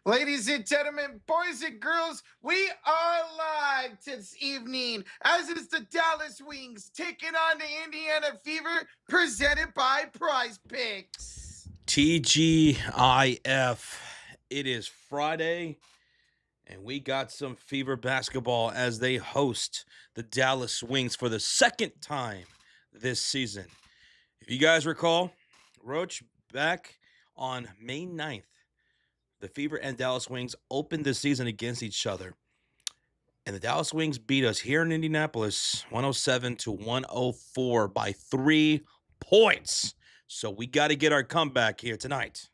Ladies and gentlemen, boys and girls, we are live this evening, as is the Dallas Wings taking on the Indiana Fever, presented by PrizePicks. TGIF. It is Friday, and we got some Fever basketball as they host the Dallas Wings for the second time this season. If you guys recall, Roach, back on May 9th, the Fever and Dallas Wings opened the season against each other. And the Dallas Wings beat us here in Indianapolis 107-104 by 3 points. So we got to get our comeback here tonight.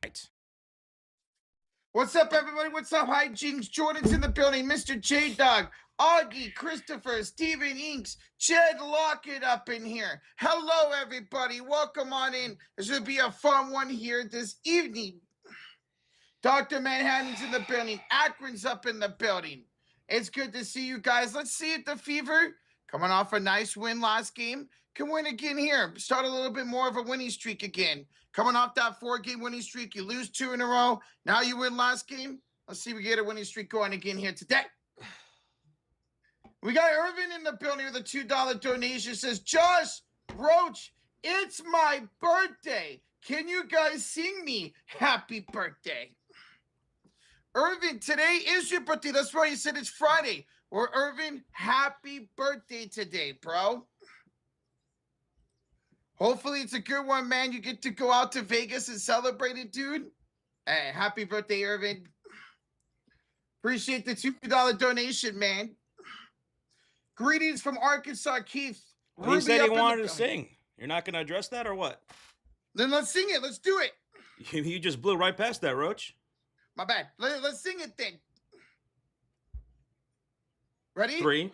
What's up, everybody? What's up? Hi, Jinx. Jordan's in the building. Mr. J-Dog, Augie, Christopher, Steven Inks, Jed Lockett up in here. Hello, everybody. Welcome on in. This will be a fun one here this evening. Dr. Manhattan's in the building. Akron's up in the building. It's good to see you guys. Let's see if the Fever, coming off a nice win last game, can win again here. Start a little bit more of a winning streak again. Coming off that 4-game winning streak, you lose 2 in a row. Now you win last game. Let's see if we get a winning streak going again here today. We got Irvin in the building with a $2 donation. Says, Josh, Roach, it's my birthday. Can you guys sing me happy birthday? Irvin, today is your birthday. That's why you said it's Friday. Well, Irvin, happy birthday today, bro. Hopefully it's a good one, man. You get to go out to Vegas and celebrate it, dude. Hey, happy birthday, Irvin. Appreciate the $2 donation, man. Greetings from Arkansas, Keith. Well, he said he wanted to sing. You're not going to address that or what? Then let's sing it. Let's do it. You just blew right past that, Roach. My bad. Let's sing it then. Ready? 3,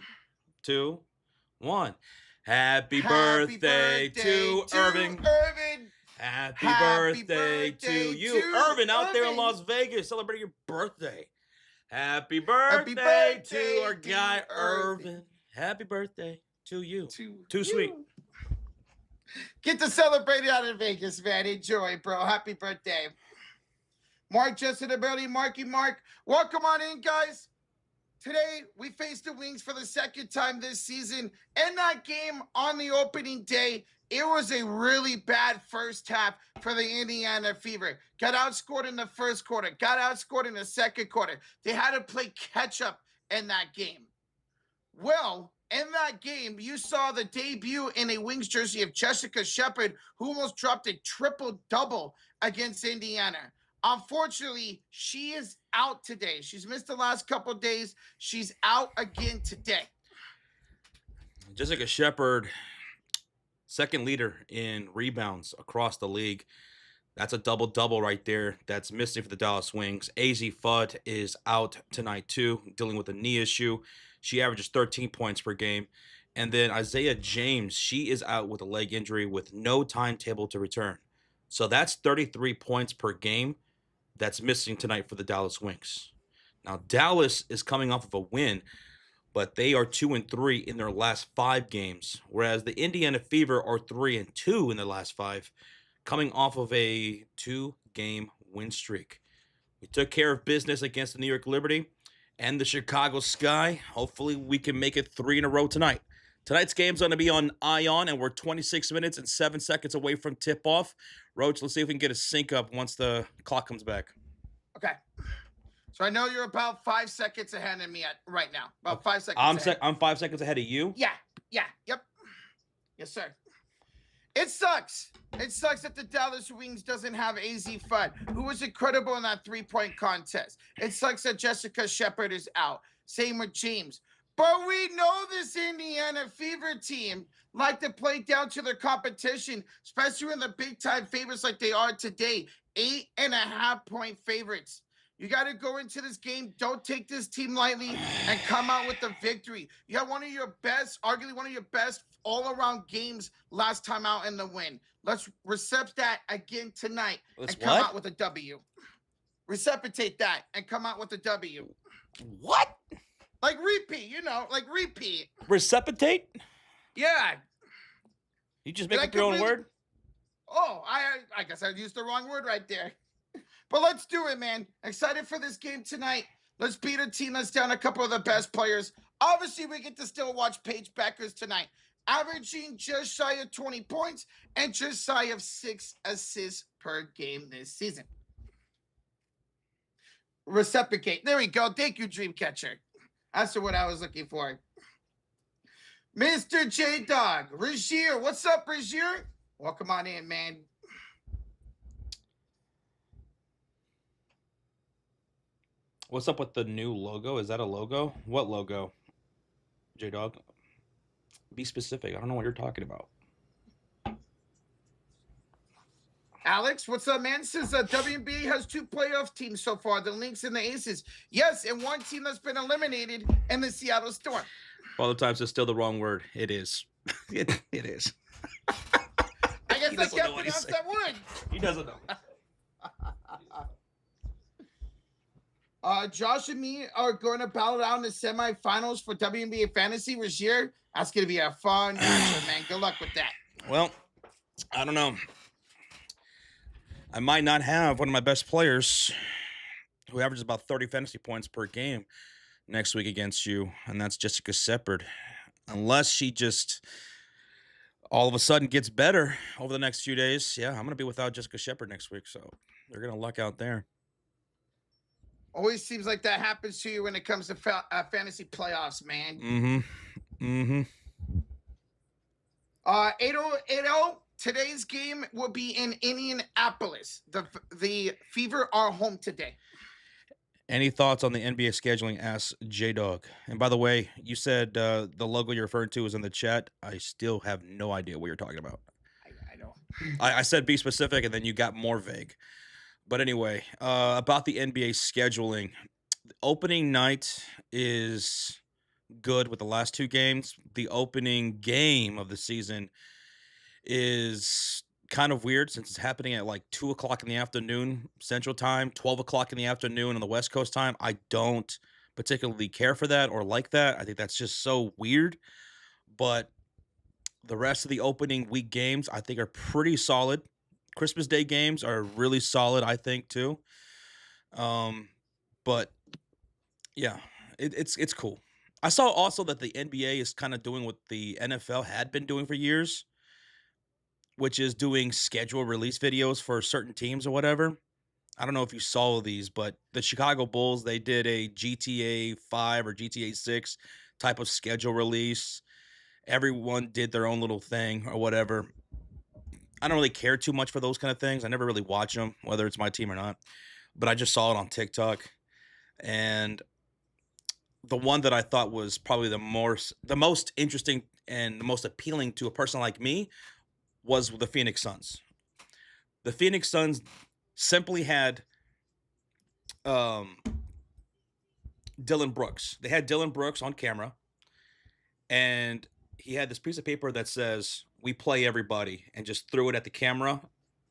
2, 1. Happy birthday to Irvin. Happy birthday to you. Irvin out there in Las Vegas celebrating your birthday. Happy birthday to our guy Irvin. Happy birthday to you. Too sweet. Get to celebrate it out in Vegas, man. Enjoy, bro. Happy birthday. Mark just in the building. Marky Mark. Welcome on in, guys. Today, we face the Wings for the second time this season. In that game on the opening day, it was a really bad first half for the Indiana Fever. Got outscored in the first quarter. Got outscored in the second quarter. They had to play catch-up in that game. Well, in that game, you saw the debut in a Wings jersey of Jessica Shepard, who almost dropped a triple-double against Indiana. Unfortunately, she is out today. She's missed the last couple days. She's out again today. Jessica Shepard, second leader in rebounds across the league. That's a double-double right there. That's missing for the Dallas Wings. AZ Fudd is out tonight too, dealing with a knee issue. She averages 13 points per game. And then Isaiah James, she is out with a leg injury with no timetable to return. So that's 33 points per game that's missing tonight for the Dallas Wings. Now, Dallas is coming off of a win, but they are 2-3 in their last 5 games, whereas the Indiana Fever are 3-2 in their last 5, coming off of a 2-game win streak. We took care of business against the New York Liberty and the Chicago Sky. Hopefully, we can make it 3 in a row tonight. Tonight's game's going to be on Ion, and we're 26 minutes and 7 seconds away from tip-off. Roach, let's see if we can get a sync up once the clock comes back. Okay. So I know you're about 5 seconds ahead of me right now. About 5 seconds ahead. I'm 5 seconds ahead of you? Yeah. Yep. Yes, sir. It sucks. It sucks that the Dallas Wings doesn't have AZ Fudd, who was incredible in that 3-point contest. It sucks that Jessica Shepard is out. Same with James. But we know this Indiana Fever team like to play down to their competition, especially when the big-time favorites like they are today, 8.5-point favorites. You got to go into this game. Don't take this team lightly and come out with the victory. You had one of your best, arguably one of your best all-around games last time out in the win. Let's recept that again tonight and come out with a W. Reciprocate that and come out with a W. What? Like repeat, like repeat. Reciprocate? Yeah. You just make up your own word? Oh, I guess I used the wrong word right there. But let's do it, man. Excited for this game tonight. Let's beat a team that's down a couple of the best players. Obviously, we get to still watch Paige Bueckers tonight, averaging just shy of 20 points and just shy of 6 assists per game this season. Reciprocate. There we go. Thank you, Dreamcatcher. That's what I was looking for. Mr. J-Dog, Regier. What's up, Regier? Welcome on in, man. What's up with the new logo? Is that a logo? What logo? J-Dog? Be specific. I don't know what you're talking about. Alex, what's up, man? Says WNBA has 2 playoff teams so far, the Lynx and the Aces. Yes, and 1 team that's been eliminated in the Seattle Storm. Father Times is still the wrong word. It is. it is. I guess I can't pronounce that word. He doesn't know. Josh and me are going to battle out in the semifinals for WNBA Fantasy Regier. That's going to be a fun matchup, man. Good luck with that. Well, I don't know. I might not have one of my best players who averages about 30 fantasy points per game next week against you, and that's Jessica Shepard. Unless she just all of a sudden gets better over the next few days, yeah, I'm going to be without Jessica Shepard next week, so they're going to luck out there. Always seems like that happens to you when it comes to fantasy playoffs, man. Mm-hmm. 8080. Today's game will be in Indianapolis. The Fever are home today. Any thoughts on the NBA scheduling? Ask J-Dog. And by the way, you said the logo you're referring to is in the chat. I still have no idea what you're talking about. I know. I said be specific, and then you got more vague. But anyway, about the NBA scheduling, the opening night is good with the last 2 games. The opening game of the season is kind of weird since it's happening at like 2 o'clock in the afternoon Central Time, 12 o'clock in the afternoon on the West Coast time. I don't particularly care for that or like that. I think that's just so weird. But the rest of the opening week games, I think, are pretty solid. Christmas Day games are really solid, I think, too. But yeah, it's cool. I saw also that the NBA is kind of doing what the NFL had been doing for years, which is doing schedule release videos for certain teams or whatever. I don't know if you saw these, but the Chicago Bulls, they did a GTA 5 or GTA 6 type of schedule release. Everyone did their own little thing or whatever. I don't really care too much for those kind of things. I never really watch them, whether it's my team or not. But I just saw it on TikTok. And the one that I thought was probably the most interesting and the most appealing to a person like me was the Phoenix Suns. The Phoenix Suns simply had Dylan Brooks. They had Dylan Brooks on camera, and he had this piece of paper that says, "We play everybody," and just threw it at the camera,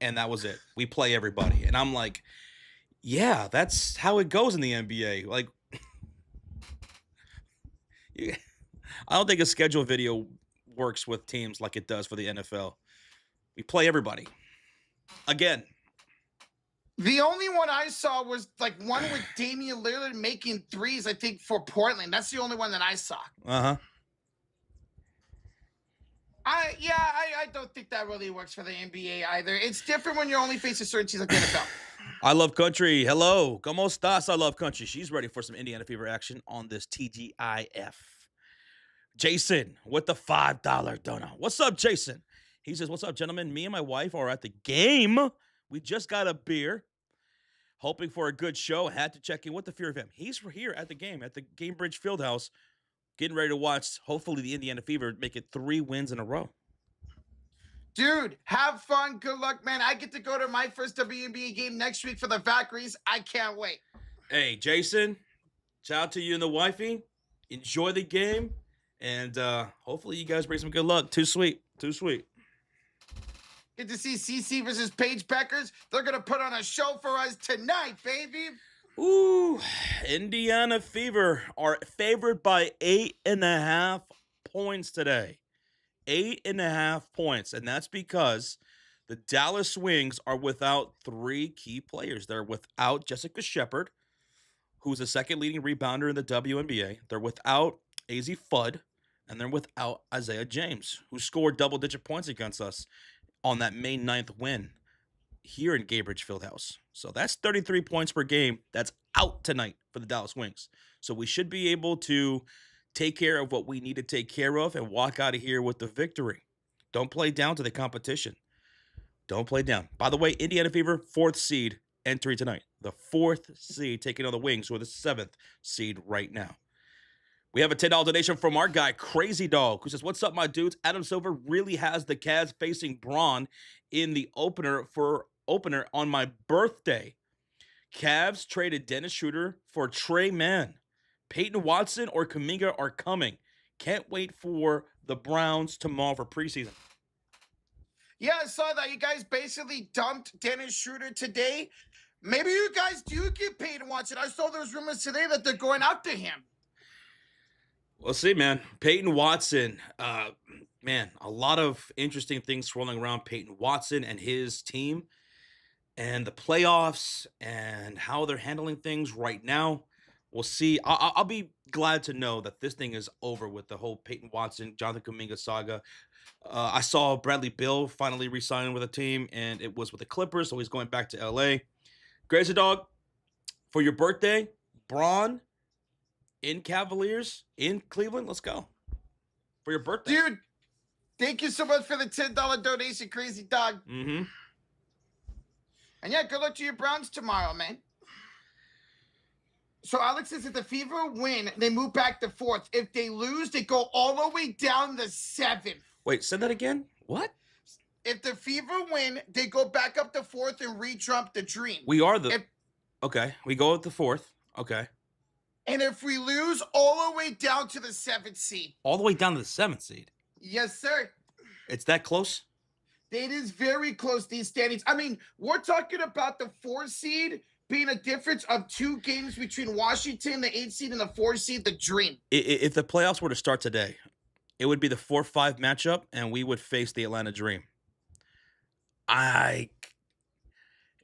and that was it. We play everybody. And I'm like, yeah, that's how it goes in the NBA. Like, I don't think a schedule video works with teams like it does for the NFL. We play everybody. Again. The only one I saw was like one with Damian Lillard making threes, I think, for Portland. That's the only one that I saw. Uh-huh. I don't think that really works for the NBA either. It's different when you're only facing certain teams like the NFL. I love country. Hello. ¿Cómo estás? I love country. She's ready for some Indiana Fever action on this TGIF. Jason with the $5 donut. What's up, Jason? He says, what's up, gentlemen? Me and my wife are at the game. We just got a beer. Hoping for a good show. Had to check in with the Fear of him. He's here at the game, at the Gamebridge Fieldhouse, getting ready to watch, hopefully, the Indiana Fever make it 3 wins in a row. Dude, have fun. Good luck, man. I get to go to my first WNBA game next week for the Valkyries. I can't wait. Hey, Jason, shout out to you and the wifey. Enjoy the game. And hopefully you guys bring some good luck. Too sweet. Too sweet. Get to see CC versus Paige Bueckers. They're going to put on a show for us tonight, baby. Ooh, Indiana Fever are favored by 8.5 points today. 8.5 points. And that's because The Dallas Wings are without 3 key players. They're without Jessica Shepard, who's the second leading rebounder in the WNBA. They're without AZ Fudd, and they're without Isaiah James, who scored double-digit points against us on that May 9th win here in Gainbridge Fieldhouse. So that's 33 points per game. That's out tonight for the Dallas Wings. So we should be able to take care of what we need to take care of and walk out of here with the victory. Don't play down to the competition. Don't play down. By the way, Indiana Fever, 4th seed entering tonight. The 4th seed taking on the Wings, who are the 7th seed right now. We have a $10 donation from our guy, Crazy Dog, who says, "What's up, my dudes? Adam Silver really has the Cavs facing Braun in the opener on my birthday. Cavs traded Dennis Schroeder for Trey Mann. Peyton Watson or Kuminga are coming. Can't wait for the Browns tomorrow for preseason." Yeah, I saw that. You guys basically dumped Dennis Schroeder today. Maybe you guys do get Peyton Watson. I saw those rumors today that they're going after him. We'll see, man. Peyton Watson, man, a lot of interesting things swirling around Peyton Watson and his team and the playoffs and how they're handling things right now. We'll see. I'll be glad to know that this thing is over with the whole Peyton Watson, Jonathan Kuminga saga. I saw Bradley Beal finally re-signing with a team, and it was with the Clippers, so he's going back to LA. Crazy Dog, for your birthday, Braun in Cavaliers in Cleveland. Let's go for your birthday, dude. Thank you so much for the $10 donation, Crazy Dog. Mm-hmm. And yeah, good luck to your Browns tomorrow, man. So Alex says if the Fever win, they move back to 4th. If they lose, they go all the way down to 7th. Wait, say that again? What? If the Fever win, they go back up to 4th and re-trump the Dream. We are okay. We go with the 4th. Okay. And if we lose, all the way down to the 7th seed. All the way down to the 7th seed? Yes, sir. It's that close? It is very close, these standings. I mean, we're talking about the 4th seed being a difference of 2 games between Washington, the 8th seed, and the 4th seed, the Dream. If the playoffs were to start today, it would be the 4-5 matchup, and we would face the Atlanta Dream.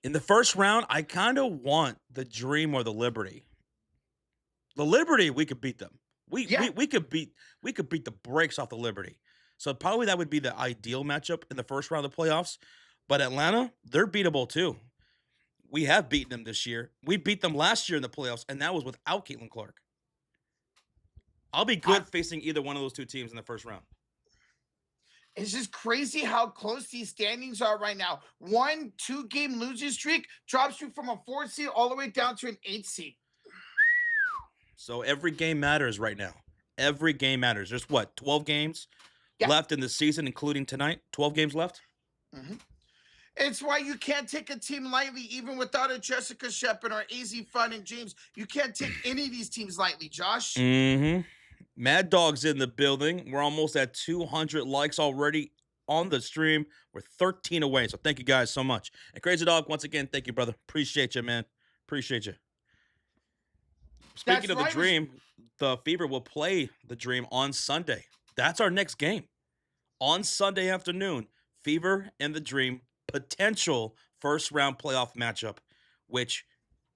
In the first round, I kind of want the Dream or the Liberty. The Liberty, we could beat them. We could beat the brakes off the Liberty. So probably that would be the ideal matchup in the first round of the playoffs. But Atlanta, they're beatable too. We have beaten them this year. We beat them last year in the playoffs, and that was without Caitlin Clark. I'll be good facing either one of those 2 teams in the first round. It's just crazy how close these standings are right now. 1-2 game losing streak drops you from a 4th seed all the way down to an 8th seed. So every game matters right now. Every game matters. There's 12 games left in the season, including tonight? 12 games left? Mm-hmm. It's why you can't take a team lightly, even without a Jessica Shepard or AZ Fudd and James. You can't take any of these teams lightly, Josh. Mm-hmm. Mad Dog's in the building. We're almost at 200 likes already on the stream. We're 13 away, so thank you guys so much. And Crazy Dog, once again, thank you, brother. Appreciate you, man. Appreciate you. Speaking of the Dream, the Fever will play the Dream on Sunday. That's our next game. On Sunday afternoon, Fever and the Dream, potential first-round playoff matchup, which,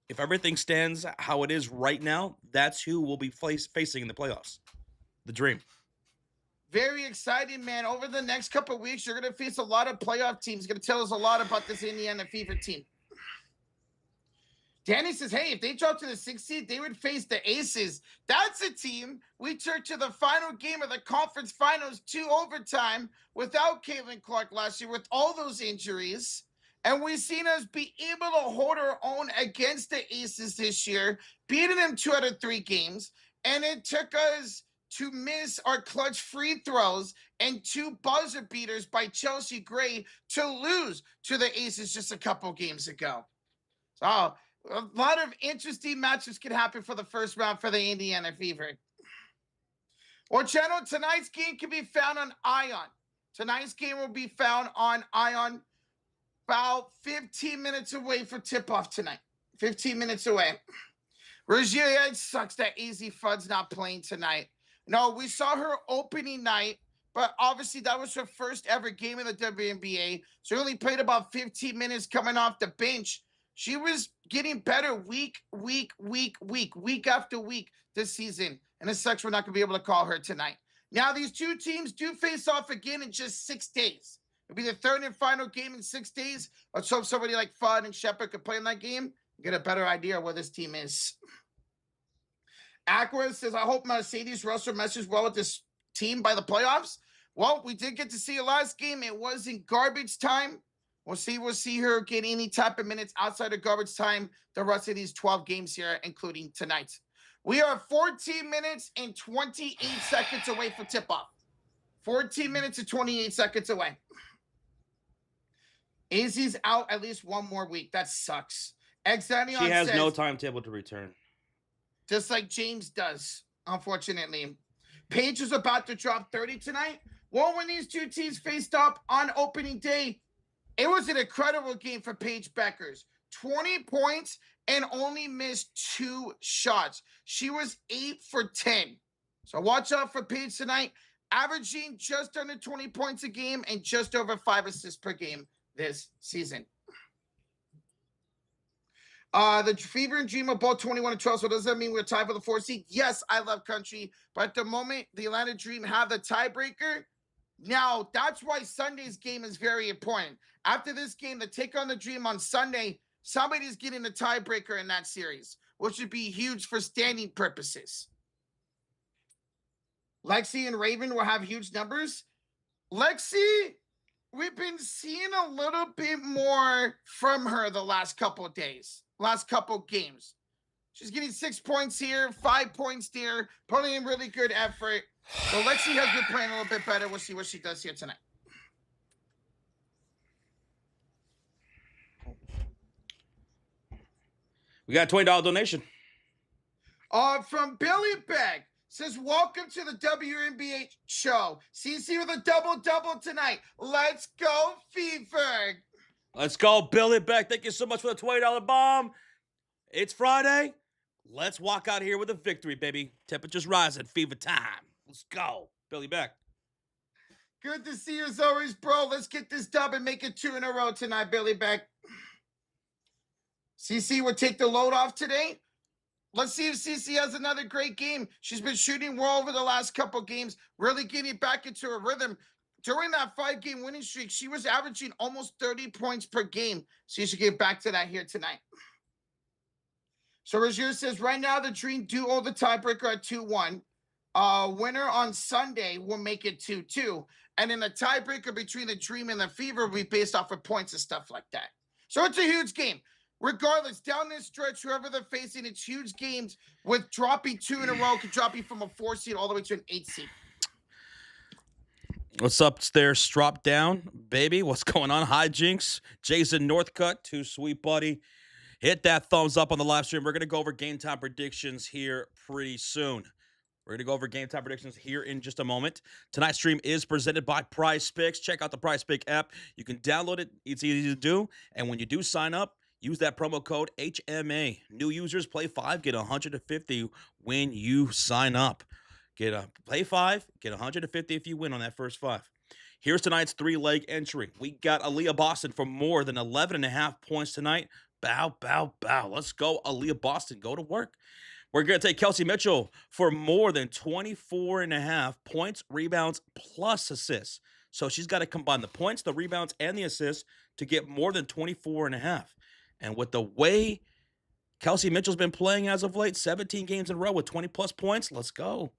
if everything stands how it is right now, that's who we'll be facing in the playoffs. The Dream. Very exciting, man. Over the next couple of weeks, you're going to face a lot of playoff teams. Going to tell us a lot about this Indiana Fever team. Danny says, hey, if they drop to the 6th seed, they would face the Aces. That's a team we took to the final game of the conference finals 2 overtime without Caitlin Clark last year with all those injuries. And we've seen us be able to hold our own against the Aces this year, beating them 2 out of 3 games. And it took us to miss our clutch free throws and 2 buzzer beaters by Chelsea Gray to lose to the Aces just a couple games ago. So a lot of interesting matches could happen for the first round for the Indiana Fever. Well, channel, tonight's game can be found on Ion. Tonight's game will be found on Ion about 15 minutes away for tip-off tonight. 15 minutes away. Regia, it sucks that AZ Fudd's not playing tonight. No, we saw her opening night but obviously that was her first ever game in the WNBA. So only played about 15 minutes coming off the bench. She was getting better week after week this season. And it sucks we're not going to be able to call her tonight. Now, these two teams do face off again in just 6 days. It'll be the third and final game in 6 days. Let's hope somebody like Fudd and Shepard could play in that game and get a better idea of where this team is. Aqua says, I hope Mercedes Russell messes well with this team by the playoffs. Well, we did get to see a last game. It was in garbage time. We'll see her get any type of minutes outside of garbage time the rest of these 12 games here, including tonight. We are 14 minutes and 28 seconds away from tip-off. 14 minutes and 28 seconds away. AZ's out at least one more week. That sucks. Exanion She has says, no timetable to return. just like James does, unfortunately. Paige is about to drop 30 tonight. Well, when these two teams faced up on opening day, it was an incredible game for Paige Bueckers. 20 points and only missed 2 shots. She was 8 for 10. So watch out for Paige tonight, averaging just under 20 points a game and just over 5 assists per game this season. The Fever and Dream are both 21 and 12. So does that mean we're tied for the 4th seed? Yes, I love country. But at the moment, the Atlanta Dream have the tiebreaker. Now, that's why Sunday's game is very important. After this game, the take on the Dream on Sunday, somebody's getting the tiebreaker in that series, which would be huge for standing purposes. Lexi and Raven will have huge numbers. Lexi, we've been seeing a little bit more from her the last couple of days, last couple of games. She's getting 6 points here, 5 points there, putting in really good effort. So Lexi has been playing a little bit better. We'll see what she does here tonight. We got a $20 donation. From Billy Beck. Says, welcome to the WNBA show. CC with a double-double tonight. Let's go, Fever. Let's go, Billy Beck. Thank you so much for the $20 bomb. It's Friday. Let's walk out here with a victory, baby. Temperatures rising. Fever time. Let's go, Billy Beck. Good to see you as always, bro. Let's get this dub and make it 2 in a row tonight, Billy Beck. CC will take the load off today. Let's see if CC has another great game. She's been shooting well over the last couple games, really getting back into her rhythm. During that 5-game winning streak, she was averaging almost 30 points per game. So you should get back to that here tonight. So Rozier says, right now the Dream do hold the tiebreaker at 2-1. Winner on Sunday will make it 2-2. And then the tiebreaker between the Dream and the Fever will be based off of points and stuff like that. So it's a huge game. Regardless, down this stretch, whoever they're facing, it's huge games with dropping 2 in a row, could drop you from a 4 seed all the way to an 8 seed. What's up there, Strop Down, baby? What's going on? Hi, Jinx. Jason Northcutt, too sweet, buddy. Hit that thumbs up on the live stream. We're going to go over game time predictions here pretty soon. We're going to go over game time predictions here in just a moment. Tonight's stream is presented by PrizePicks. Check out the PrizePicks app. You can download it. It's easy to do. And when you do sign up, use that promo code HMA. New users play 5, get 150 when you sign up. Play 5, get 150 if you win on that first 5. Here's tonight's 3-leg entry. We got Aaliyah Boston for more than 11.5 points tonight. Bow, bow, bow. Let's go, Aaliyah Boston. Go to work. We're going to take Kelsey Mitchell for more than 24.5 points, rebounds, plus assists. So she's got to combine the points, the rebounds, and the assists to get more than 24.5. And with the way Kelsey Mitchell's been playing as of late, 17 games in a row with 20-plus points, let's go.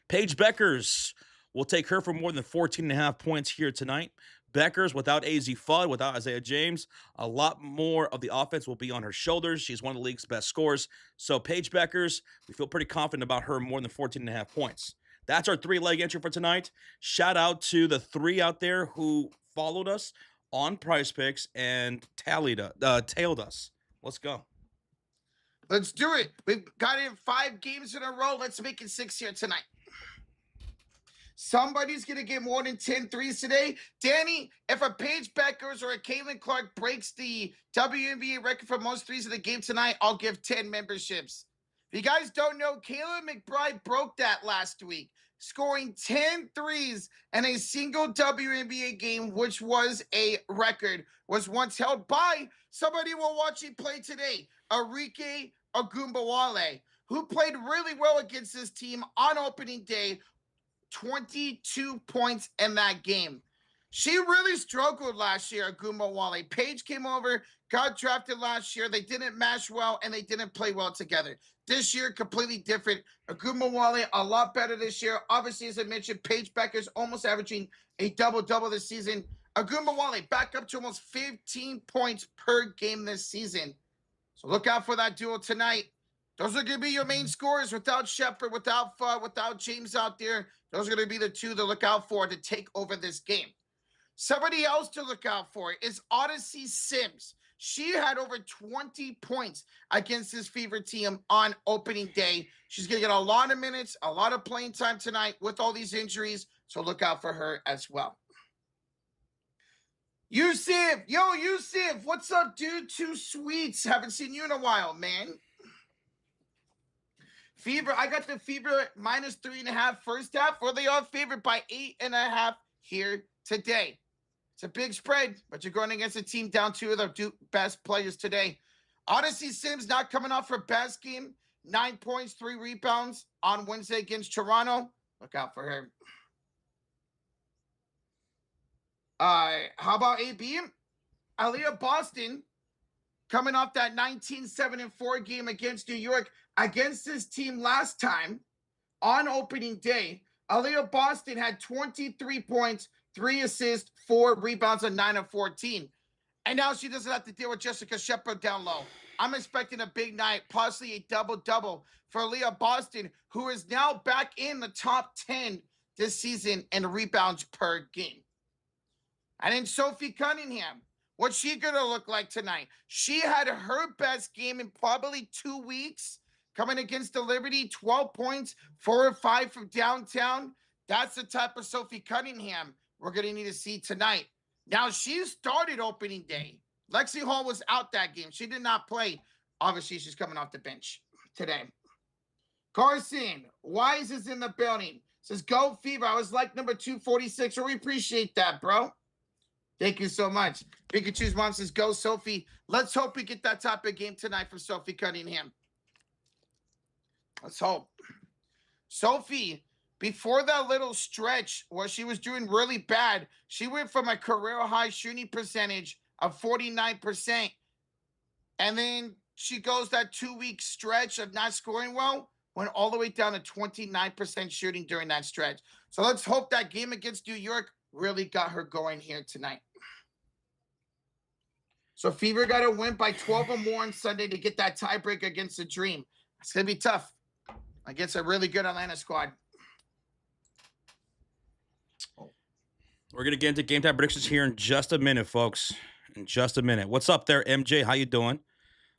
Paige Bueckers, we'll take her for more than 14.5 points here tonight. Bueckers, without AZ Fudd, without Isaiah James, a lot more of the offense will be on her shoulders. She's one of the league's best scorers. So Paige Bueckers, we feel pretty confident about her more than 14.5 points. That's our 3-leg entry for tonight. Shout out to the 3 out there who followed us on PrizePicks and tailed us. Let's go. Let's do it. We've got in 5 games in a row. Let's make it 6 here tonight. Somebody's going to get more than 10 threes today. Danny, if a Paige Bueckers or a Caitlin Clark breaks the WNBA record for most threes in the game tonight, I'll give 10 memberships. If you guys don't know, Kayla McBride broke that last week. scoring 10 threes in a single WNBA game, which was a record, was once held by somebody we're watching play today, Arike Ogunbowale, who played really well against this team on opening day, 22 points in that game. She really struggled last year, Ogunbowale. Paige came over, got drafted last year. They didn't mesh well, and they didn't play well together. This year, completely different. Ogunbowale, a lot better this year. Obviously, as I mentioned, Paige Bueckers almost averaging a double-double this season. Ogunbowale back up to almost 15 points per game this season. So look out for that duel tonight. Those are going to be your main scorers without Shepard, without Fudd, without James out there. Those are going to be the two to look out for to take over this game. Somebody else to look out for is Odyssey Sims. She had over 20 points against this Fever team on opening day. She's going to get a lot of minutes, a lot of playing time tonight with all these injuries, so look out for her as well. Yusuf, what's up, dude? Two sweets. Haven't seen you in a while, man. Fever, I got the Fever minus 3.5 first half. Or they are favored by 8.5 here today. It's a big spread, but you're going against a team down two of the best players today. Odyssey Sims not coming off her best game. 9 points, 3 rebounds on Wednesday against Toronto. Look out for her. How about AB? Aaliyah Boston coming off that 19-7-4 game against New York against this team last time on opening day. Aaliyah Boston had 23 points, 3 assists, 4 rebounds, and 9 of 14. And now she doesn't have to deal with Jessica Shepard down low. I'm expecting a big night, possibly a double-double for Aaliyah Boston, who is now back in the top 10 this season in rebounds per game. And then Sophie Cunningham, what's she going to look like tonight? She had her best game in probably 2 weeks, coming against the Liberty, 12 points, 4 or 5 from downtown. That's the type of Sophie Cunningham we're going to need to see tonight. Now, she started opening day. Lexi Hall was out that game. She did not play. Obviously, she's coming off the bench today. Carson Wise is in the building. Says, go Fever. I was like number 246. We appreciate that, bro. Thank you so much. Pikachu's mom says, go Sophie. Let's hope we get that type of game tonight from Sophie Cunningham. Let's hope. Sophie, before that little stretch where she was doing really bad, she went from a career high shooting percentage of 49%. And then she goes that 2-week stretch of not scoring well, went all the way down to 29% shooting during that stretch. So let's hope that game against New York really got her going here tonight. So Fever got to win by 12 or more on Sunday to get that tiebreak against the Dream. It's going to be tough against a really good Atlanta squad. We're going to get into game time predictions here in just a minute, folks. In just a minute. What's up there, MJ? How you doing?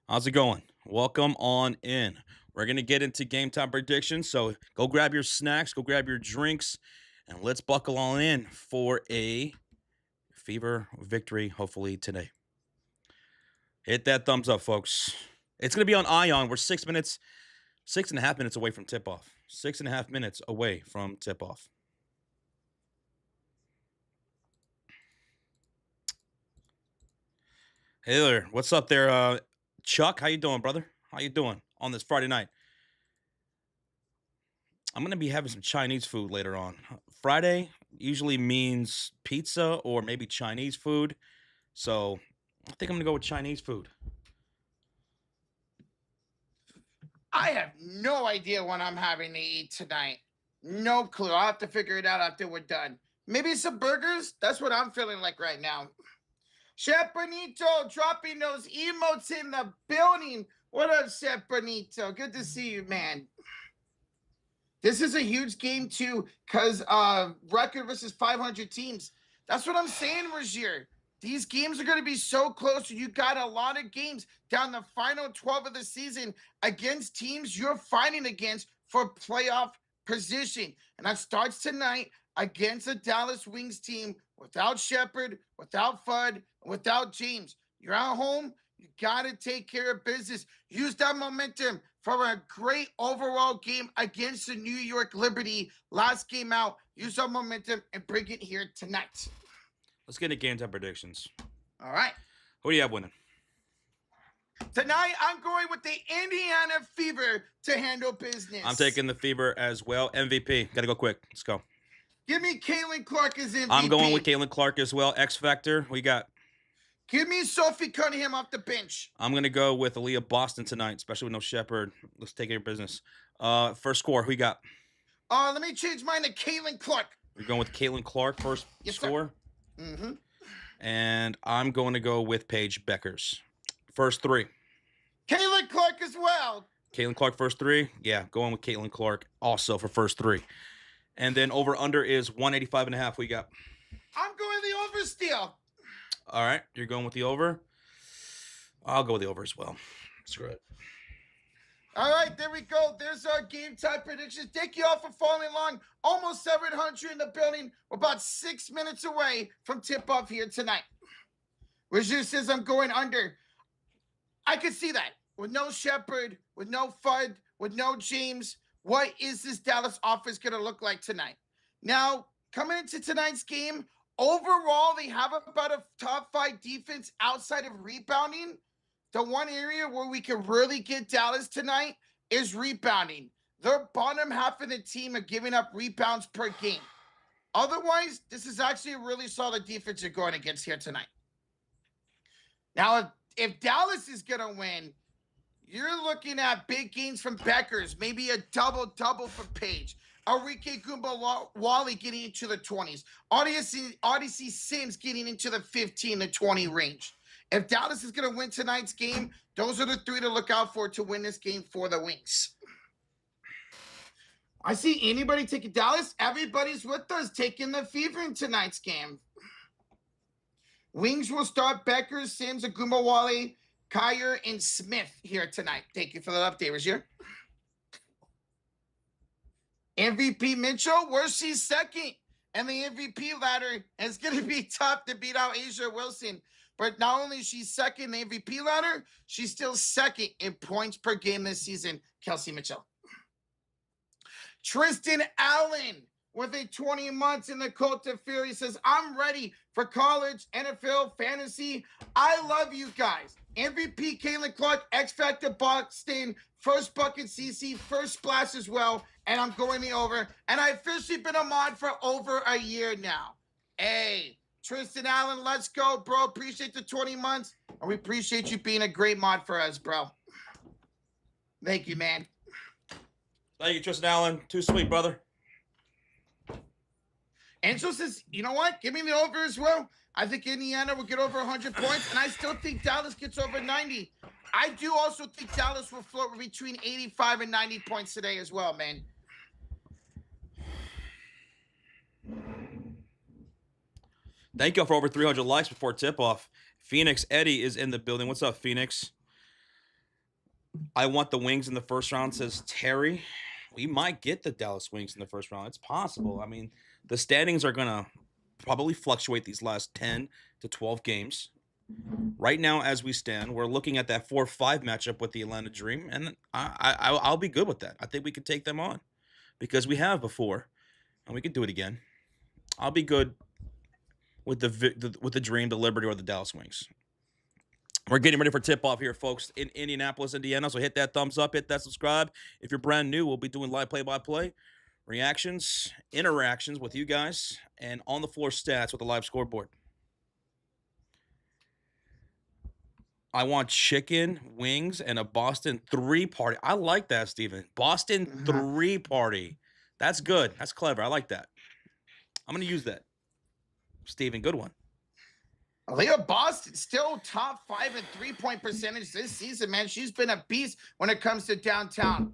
How's it going? Welcome on in. We're going to get into game time predictions, so go grab your snacks, go grab your drinks, and let's buckle on in for a Fever victory, hopefully, today. Hit that thumbs up, folks. It's going to be on Ion. We're 6.5 minutes away from tip-off. 6.5 minutes away from tip-off. Hey there. What's up there, Chuck? How you doing, brother? How you doing on this Friday night? I'm going to be having some Chinese food later on. Friday usually means pizza or maybe Chinese food. So I think I'm going to go with Chinese food. I have no idea what I'm having to eat tonight. No clue. I'll have to figure it out after we're done. Maybe some burgers? That's what I'm feeling like right now. Chef Benito dropping those emotes in the building. What up, Chef Benito? Good to see you, man. This is a huge game, too, because record versus 500 teams. That's what I'm saying, Rozier. These games are going to be so close. You got a lot of games down the final 12 of the season against teams you're fighting against for playoff position. And that starts tonight against the Dallas Wings team without Shepard, without Fudd, without James. You're at home. You got to take care of business. Use that momentum from a great overall game against the New York Liberty last game out. Use our momentum and bring it here tonight. Let's get into game time predictions. All right. Who do you have winning? Tonight, I'm going with the Indiana Fever to handle business. I'm taking the Fever as well. MVP. Got to go quick. Let's go. Give me Caitlin Clark as MVP. I'm going with Caitlin Clark as well. X Factor. What you got? Give me Sophie Cunningham off the bench. I'm going to go with Aaliyah Boston tonight, especially with no Shepherd. Let's take your business. First score. Who you got? Let me change mine to Caitlin Clark. You're going with Caitlin Clark first score? Mm-hmm. And I'm going to go with Paige Bueckers. First three. Caitlin Clark as well. Caitlin Clark first three? Yeah, going with Caitlin Clark also for first three. And then over-under is 185.5. What you got? I'm going the over still. All right, you're going with the over? I'll go with the over as well. Screw it. All right, there we go. There's our game time predictions. Thank you all for following along. Almost 700 in the building. We're about 6 minutes away from tip-off here tonight. Raju says I'm going under. I could see that. With no Shepherd, with no Fudd, with no James, what is this Dallas offense going to look like tonight? Now, coming into tonight's game, overall, they have about a top 5 defense outside of rebounding. The one area where we can really get Dallas tonight is rebounding. Their bottom half of the team are giving up rebounds per game. Otherwise, this is actually a really solid defense you're going against here tonight. Now, if Dallas is going to win, you're looking at big gains from Bueckers, maybe a double-double for Paige. Arike Wally getting into the 20s. Odyssey Sims getting into the 15 to 20 range. If Dallas is going to win tonight's game, those are the 3 to look out for to win this game for the Wings. I see anybody taking Dallas. Everybody's with us taking the Fever in tonight's game. Wings will start Bueckers, Sims, Agumawale, Kyer, and Smith here tonight. Thank you for that update, Rashir. MVP Mitchell, where's she second? And the MVP ladder is going to be tough to beat out Asia Wilson. But not only is she second in the MVP ladder, she's still second in points per game this season, Kelsey Mitchell. Tristan Allen with a 20 months in the Cult of Fury says, I'm ready for college, NFL, fantasy. I love you guys. MVP Caitlin Clark, X Factor Boston, first bucket CC, first splash as well. And I'm going the over. And I've officially been a mod for over a year now. Hey, Tristan Allen, let's go, bro. Appreciate the 20 months. And we appreciate you being a great mod for us, bro. Thank you, man. Thank you, Tristan Allen. Too sweet, brother. Angel says, you know what? Give me the over as well. I think Indiana will get over 100 points, and I still think Dallas gets over 90. I do also think Dallas will float between 85 and 90 points today as well, man. Thank you all for over 300 likes before tip-off. Phoenix Eddie is in the building. What's up, Phoenix? I want the Wings in the first round, says Terry. We might get the Dallas Wings in the first round. It's possible. I mean, the standings are going to probably fluctuate these last 10 to 12 games. Right now, as we stand, we're looking at that 4-5 matchup with the Atlanta Dream, and I'll be good with that. I think we could take them on because we have before, and we could do it again. I'll be good with the Dream, the Liberty, or the Dallas Wings. We're getting ready for tip-off here, folks, in Indianapolis, Indiana. So hit that thumbs up, hit that subscribe. If you're brand new, we'll be doing live play-by-play, reactions, interactions with you guys, and on-the-floor stats with the live scoreboard. I want chicken, wings, and a Boston 3-party. I like that, Steven. Boston 3-party. That's good. That's clever. I like that. I'm going to use that. Steven, good one. Aaliyah Boston still top 5 in 3-point percentage this season, man. She's been a beast when it comes to downtown.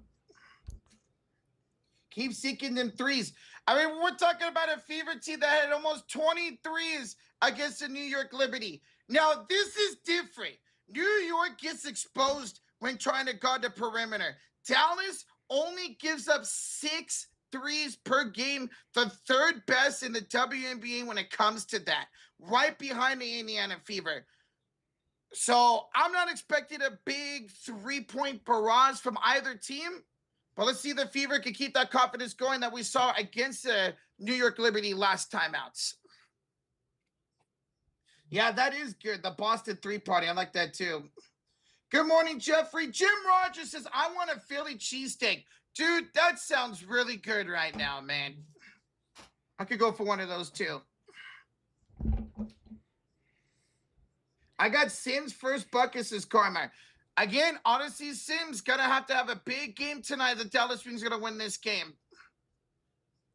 Keep seeking them threes. I mean, we're talking about a Fever team that had almost 20 threes against the New York Liberty. Now, this is different. New York gets exposed when trying to guard the perimeter. Dallas only gives up 6 threes per game, the third best in the WNBA when it comes to that, right behind the Indiana Fever. So I'm not expecting a big 3-point barrage from either team. But let's see if the Fever can keep that confidence going that we saw against the New York Liberty last time outs. Yeah, that is good. The Boston 3-party. I like that too. Good morning, Jeffrey. Jim Rogers says, I want a Philly cheesesteak. Dude, that sounds really good right now, man. I could go for one of those too. I got Sims first. Buckus is Karma. Again, Odyssey Sims gonna have to have a big game tonight. The Dallas Wings gonna win this game.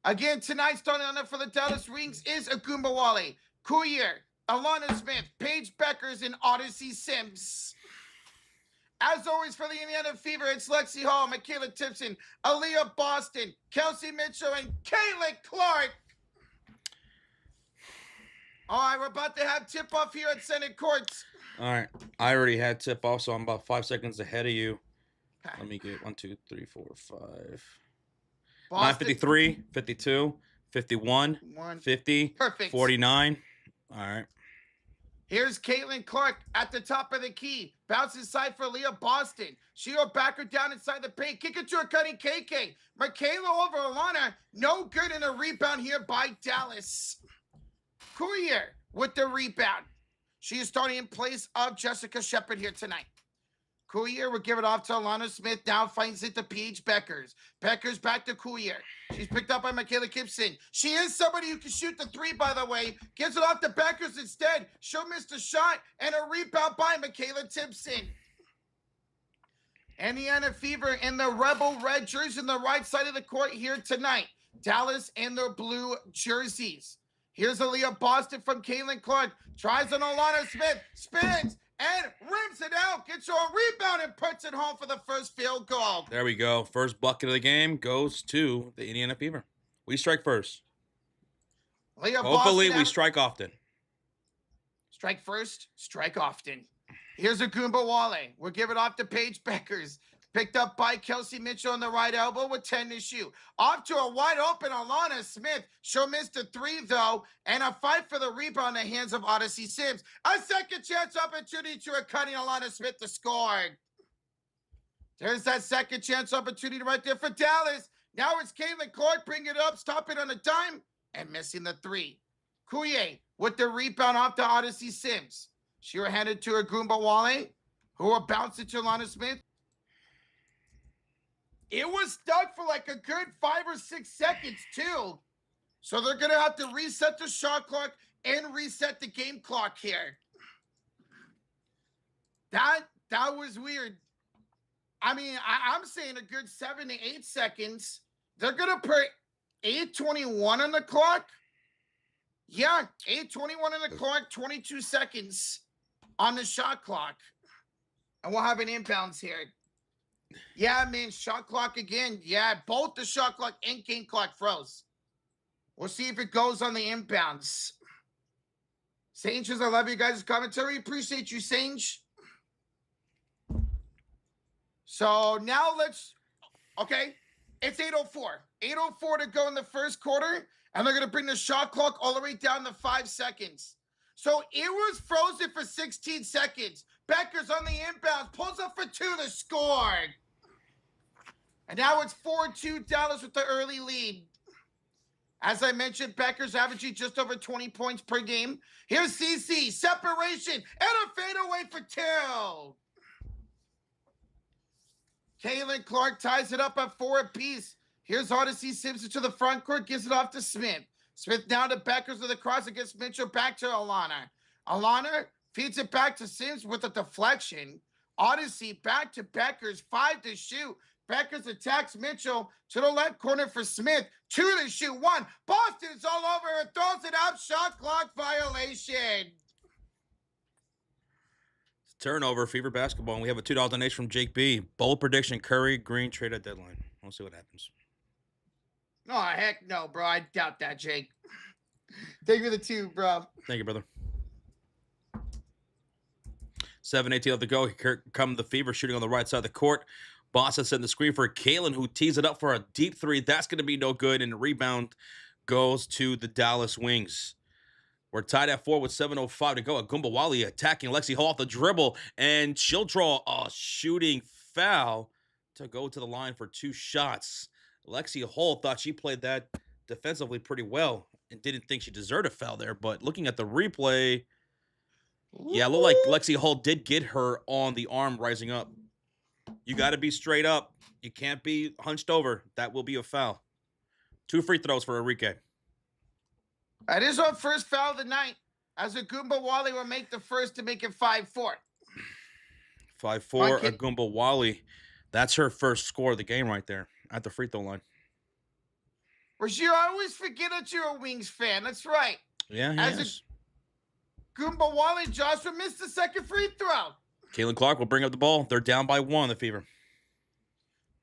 Again, tonight starting on it for the Dallas Wings is Agumbawale, Coulier, Alana Smith, Paige Bueckers, and Odyssey Sims. As always, for the Indiana Fever, it's Lexi Hall, Michaela Tipson, Aaliyah Boston, Kelsey Mitchell, and Caitlin Clark. All right, we're about to have tip-off here at Senate Courts. All right. I already had tip-off, so I'm about 5 seconds ahead of you. Let me get 1, 2, 3, 4, 5. 9:53, 52, 51, 50, Perfect. 49. All right. Here's Caitlin Clark at the top of the key. Bounce inside for Leah Boston. She'll back her down inside the paint. Kick it to a cutting KK. Michaela over Alana. No good in a rebound here by Dallas. Coulier with the rebound. She is starting in place of Jessica Shepard here tonight. Coulier will give it off to Alana Smith. Now finds it to Paige Bueckers. Bueckers back to Coulier. She's picked up by Michaela Gibson. She is somebody who can shoot the 3, by the way. Gives it off to Bueckers instead. She'll miss the shot. And a rebound by Michaela Tipson. Indiana Fever in the Rebel Red jersey on the right side of the court here tonight. Dallas in their blue jerseys. Here's Aaliyah Boston from Caitlin Clark. Tries on Alana Smith. Spins. And rims it out, gets her a rebound, and puts it home for the first field goal. There we go. First bucket of the game goes to the Indiana Fever. We strike first. Hopefully, we strike often. Strike first, strike often. Here's Agumbawale. We'll give it off to Paige Bueckers. Picked up by Kelsey Mitchell on the right elbow with 10 to shoot. Off to a wide open Alana Smith. She'll miss the 3, though. And a fight for the rebound in the hands of Odyssey Sims. A second chance opportunity to a cutting Alana Smith to score. There's that second chance opportunity right there for Dallas. Now it's Caitlin Clark bringing it up, stopping on a dime, and missing the 3. Coulier with the rebound off to Odyssey Sims. She will hand it to Agumbawale, who will bounce it to Alana Smith. It was stuck for like a good 5 or 6 seconds, too. So they're going to have to reset the shot clock and reset the game clock here. That was weird. I mean, I'm saying a good 7 to 8 seconds. They're going to put 8:21 on the clock. Yeah, 8:21 on the clock, 22 seconds on the shot clock. And we'll have an inbounds here. Yeah, man, shot clock again. Yeah, both the shot clock and game clock froze. We'll see if it goes on the inbounds. Sange says, I love you guys' commentary. Appreciate you, Sange. So now okay, it's 8:04. 8:04 to go in the first quarter, and they're going to bring the shot clock all the way down to 5 seconds. So it was frozen for 16 seconds. Bueckers on the inbounds, pulls up for 2 to score. And now it's 4-2 Dallas with the early lead. As I mentioned, Bueckers averaging just over 20 points per game. Here's CC, separation, and a fadeaway for 2. Caitlin Clark ties it up at 4 apiece. Here's Odyssey Simpson to the front court, gives it off to Smith. Smith down to Bueckers with a cross against Mitchell, back to Alana. Alana feeds it back to Sims with a deflection. Odyssey back to Bueckers, 5 to shoot. Bueckers attacks Mitchell to the left corner for Smith. 2 to shoot, 1. Boston's all over her, throws it out, shot clock violation. Turnover, Fever basketball, and we have a $2 donation from Jake B. Bold prediction, Curry, Green trade at deadline. We'll see what happens. Oh, heck no, bro. I doubt that, Jake. Thank you for the 2, bro. Thank you, brother. 7:18 left to go. Here come the Fever shooting on the right side of the court. Boston sent the screen for Kalen, who tees it up for a deep 3. That's going to be no good, and the rebound goes to the Dallas Wings. We're tied at 4 with 7:05 to go. Agumbawali attacking Lexi Hall off the dribble, and she'll draw a shooting foul to go to the line for 2 shots. Lexi Hall thought she played that defensively pretty well and didn't think she deserved a foul there, but looking at the replay, yeah, it looked like Lexi Hall did get her on the arm rising up. You got to be straight up. You can't be hunched over. That will be a foul. 2 free throws for Enrique. That is our first foul of the night, as Agumbawali will make the first to make it 5-4. 5-4, Agumbawali. That's her first score of the game right there at the free throw line. Rashir, I always forget that you're a Wings fan. That's right. Yeah, he is. Agumbawali, Joshua missed the second free throw. Caitlin Clark will bring up the ball. They're down by 1, the Fever.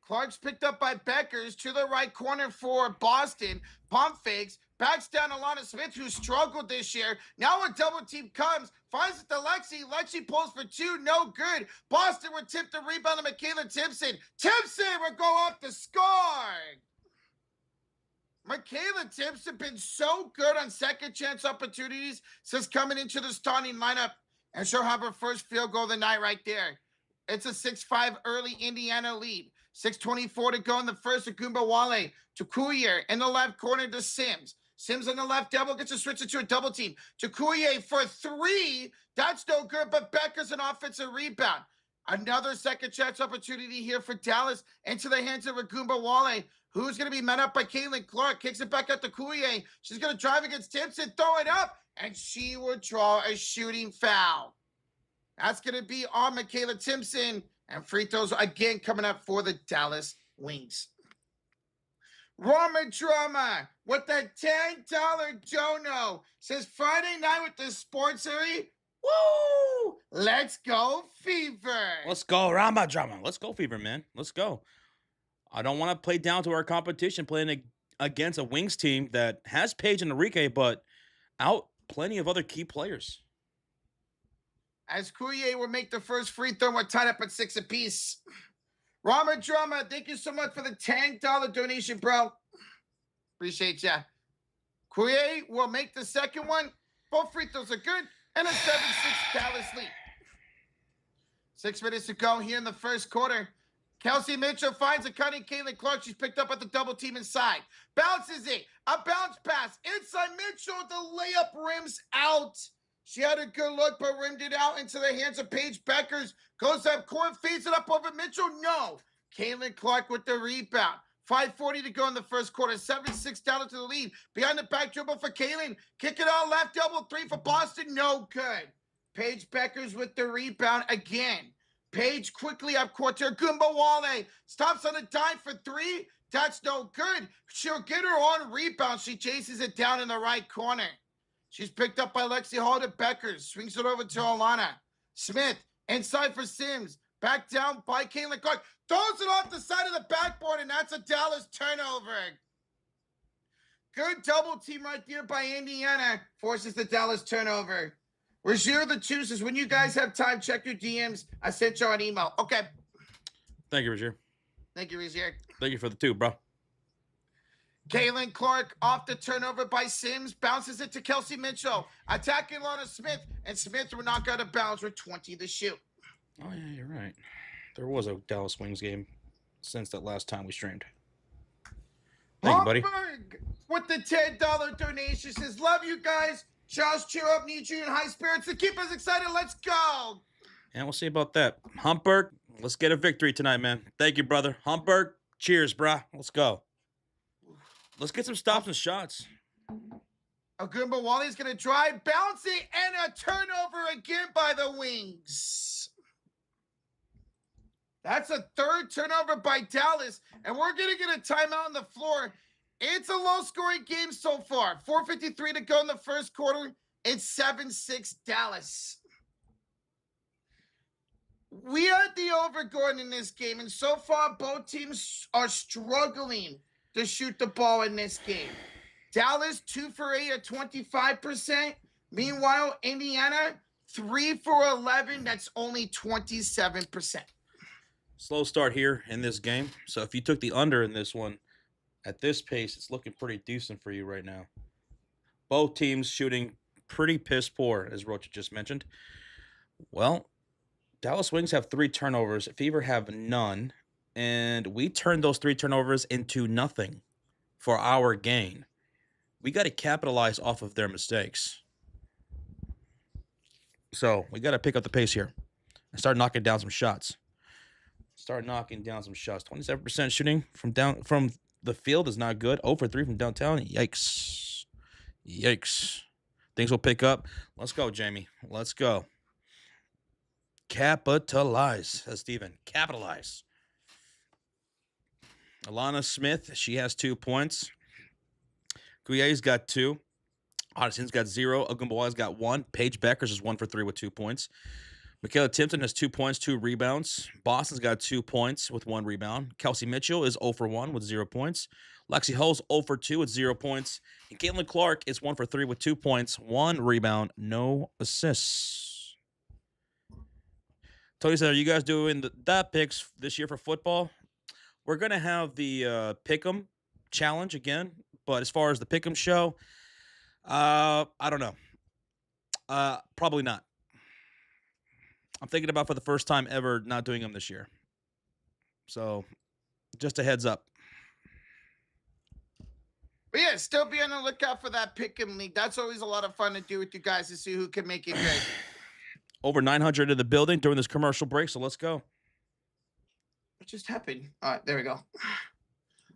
Clark's picked up by Bueckers to the right corner for Boston. Pump fakes, backs down Alana Smith, who struggled this year. Now a double team comes, finds it to Lexi. Lexi pulls for 2, no good. Boston would tip the rebound to Michaela Timpson. Timpson would go up to score. Michaela Timpson been so good on second chance opportunities since coming into the starting lineup, and she'll have her first field goal of the night right there. It's a 6-5 early Indiana lead. 6:24 to go in the first. Agumbawali to Coulier in the left corner to Sims. Sims on the left double gets to switch it to a double team. To Coulier for 3. That's no good, but Bueckers an offensive rebound. Another second chance opportunity here for Dallas into the hands of Agumbawali, who's going to be met up by Caitlin Clark. Kicks it back out to Coulier. She's going to drive against Timpson, throw it up, and she will draw a shooting foul. That's going to be on Michaela Timpson. And free throws again coming up for the Dallas Wings. Rama Drama with the $10 Jono says Friday night with the sports area. Woo! Let's go, Fever. Let's go, Rama Drama. Let's go, Fever, man. Let's go. I don't want to play down to our competition playing against a Wings team that has Paige and Enrique, but out plenty of other key players. As Coulier will make the first free throw, we're tied up at 6 apiece. Rama Drama, thank you so much for the $10 donation, bro. Appreciate ya. Coulier will make the second one. Both free throws are good. And a 7-6 Dallas lead. 6 minutes to go here in the first quarter. Kelsey Mitchell finds a cutting Caitlin Clark. She's picked up at the double team inside. Bounces it. A bounce pass. Inside Mitchell. The layup rims out. She had a good look, but rimmed it out into the hands of Paige Bueckers. Goes up court, feeds it up over Mitchell. No. Caitlin Clark with the rebound. 5:40 to go in the first quarter. 7-6 down to the lead. Behind the back dribble for Caitlin. Kick it out left, double 3 for Boston. No good. Paige Bueckers with the rebound again. Paige quickly up court to Agumbawali. Stops on a dime for 3. That's no good. She'll get her on rebound. She chases it down in the right corner. She's picked up by Lexi Hall to Bueckers. Swings it over to Alana Smith. Inside for Sims. Back down by Caitlin Clark. Throws it off the side of the backboard, and that's a Dallas turnover. Good double team right there by Indiana. Forces the Dallas turnover. Rozier the two says, when you guys have time, check your DMs. I sent you an email. Okay. Thank you, Rozier. Thank you, Rozier. Thank you for the 2, bro. Caitlin Clark off the turnover by Sims. Bounces it to Kelsey Mitchell. Attacking Lana Smith. And Smith will knock out of bounds with 20 to shoot. Oh, yeah, you're right. There was a Dallas Wings game since that last time we streamed. Thank you, buddy. With the $10 donation says, love you guys. Josh, cheer up. Need you in high spirits to keep us excited. Let's go. And we'll see about that. Humpberg, let's get a victory tonight, man. Thank you, brother. Humpberg, cheers, brah. Let's go. Let's get some stops and shots. Agumbawali's going to drive, bounce it, and a turnover again by the Wings. That's a third turnover by Dallas, and we're going to get a timeout on the floor. It's a low-scoring game so far. 4:53 to go in the first quarter. It's 7-6 Dallas. We had the over going in this game, and so far both teams are struggling to shoot the ball in this game. Dallas 2 for 8 at 25%. Meanwhile, Indiana 3 for 11. That's only 27%. Slow start here in this game. So if you took the under in this one, at this pace, it's looking pretty decent for you right now. Both teams shooting pretty piss poor, as Rocha just mentioned. Well, Dallas Wings have 3 turnovers. Fever have none. And we turned those 3 turnovers into nothing for our gain. We got to capitalize off of their mistakes. So we got to pick up the pace here and start knocking down some shots. 27% shooting from the field is not good. 0 for 3 from downtown. Yikes. Things will pick up. Let's go, Jamie. Let's go. Capitalize, says Steven. Capitalize. Alana Smith, she has 2 points. Guye's got 2. Odyssey's got 0. Ogumbawa's got 1. Paige Bueckers is 1 for 3 with 2 points. Michaela Timpson has 2 points, 2 rebounds. Boston's got 2 points with 1 rebound. Kelsey Mitchell is 0 for 1 with 0 points. Lexi Hull's 0 for 2 with 0 points. And Caitlin Clark is 1 for 3 with 2 points, 1 rebound, no assists. Tony said, are you guys doing the picks this year for football? We're going to have the Pick'em challenge again. But as far as the Pick'em show, I don't know. Probably not. I'm thinking about for the first time ever not doing them this year. So, just a heads up. But yeah, still be on the lookout for that Pick'em League. That's always a lot of fun to do with you guys to see who can make it great. Over 900 in the building during this commercial break, so let's go. What just happened? All right, there we go.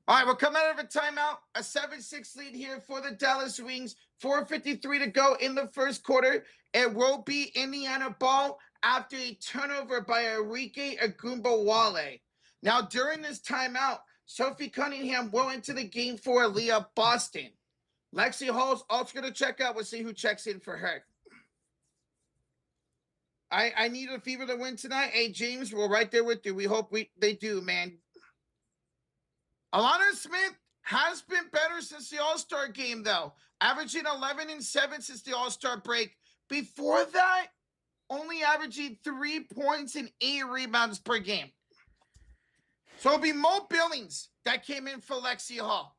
All right, we're coming out of a timeout. A 7-6 lead here for the Dallas Wings. 4:53 to go in the first quarter. It will be Indiana ball after a turnover by Enrique Agumbawale. Now, during this timeout, Sophie Cunningham will into the game for Leah Boston. Lexi Hall's also going to check out. We'll see who checks in for her. I need a Fever to win tonight. Hey, James, we're right there with you. We hope they do, man. Alana Smith has been better since the All-Star game, though. Averaging 11 and 7 since the All-Star break. Before that, only averaging 3 points and 8 rebounds per game. So it'll be Mo Billings that came in for Lexi Hall.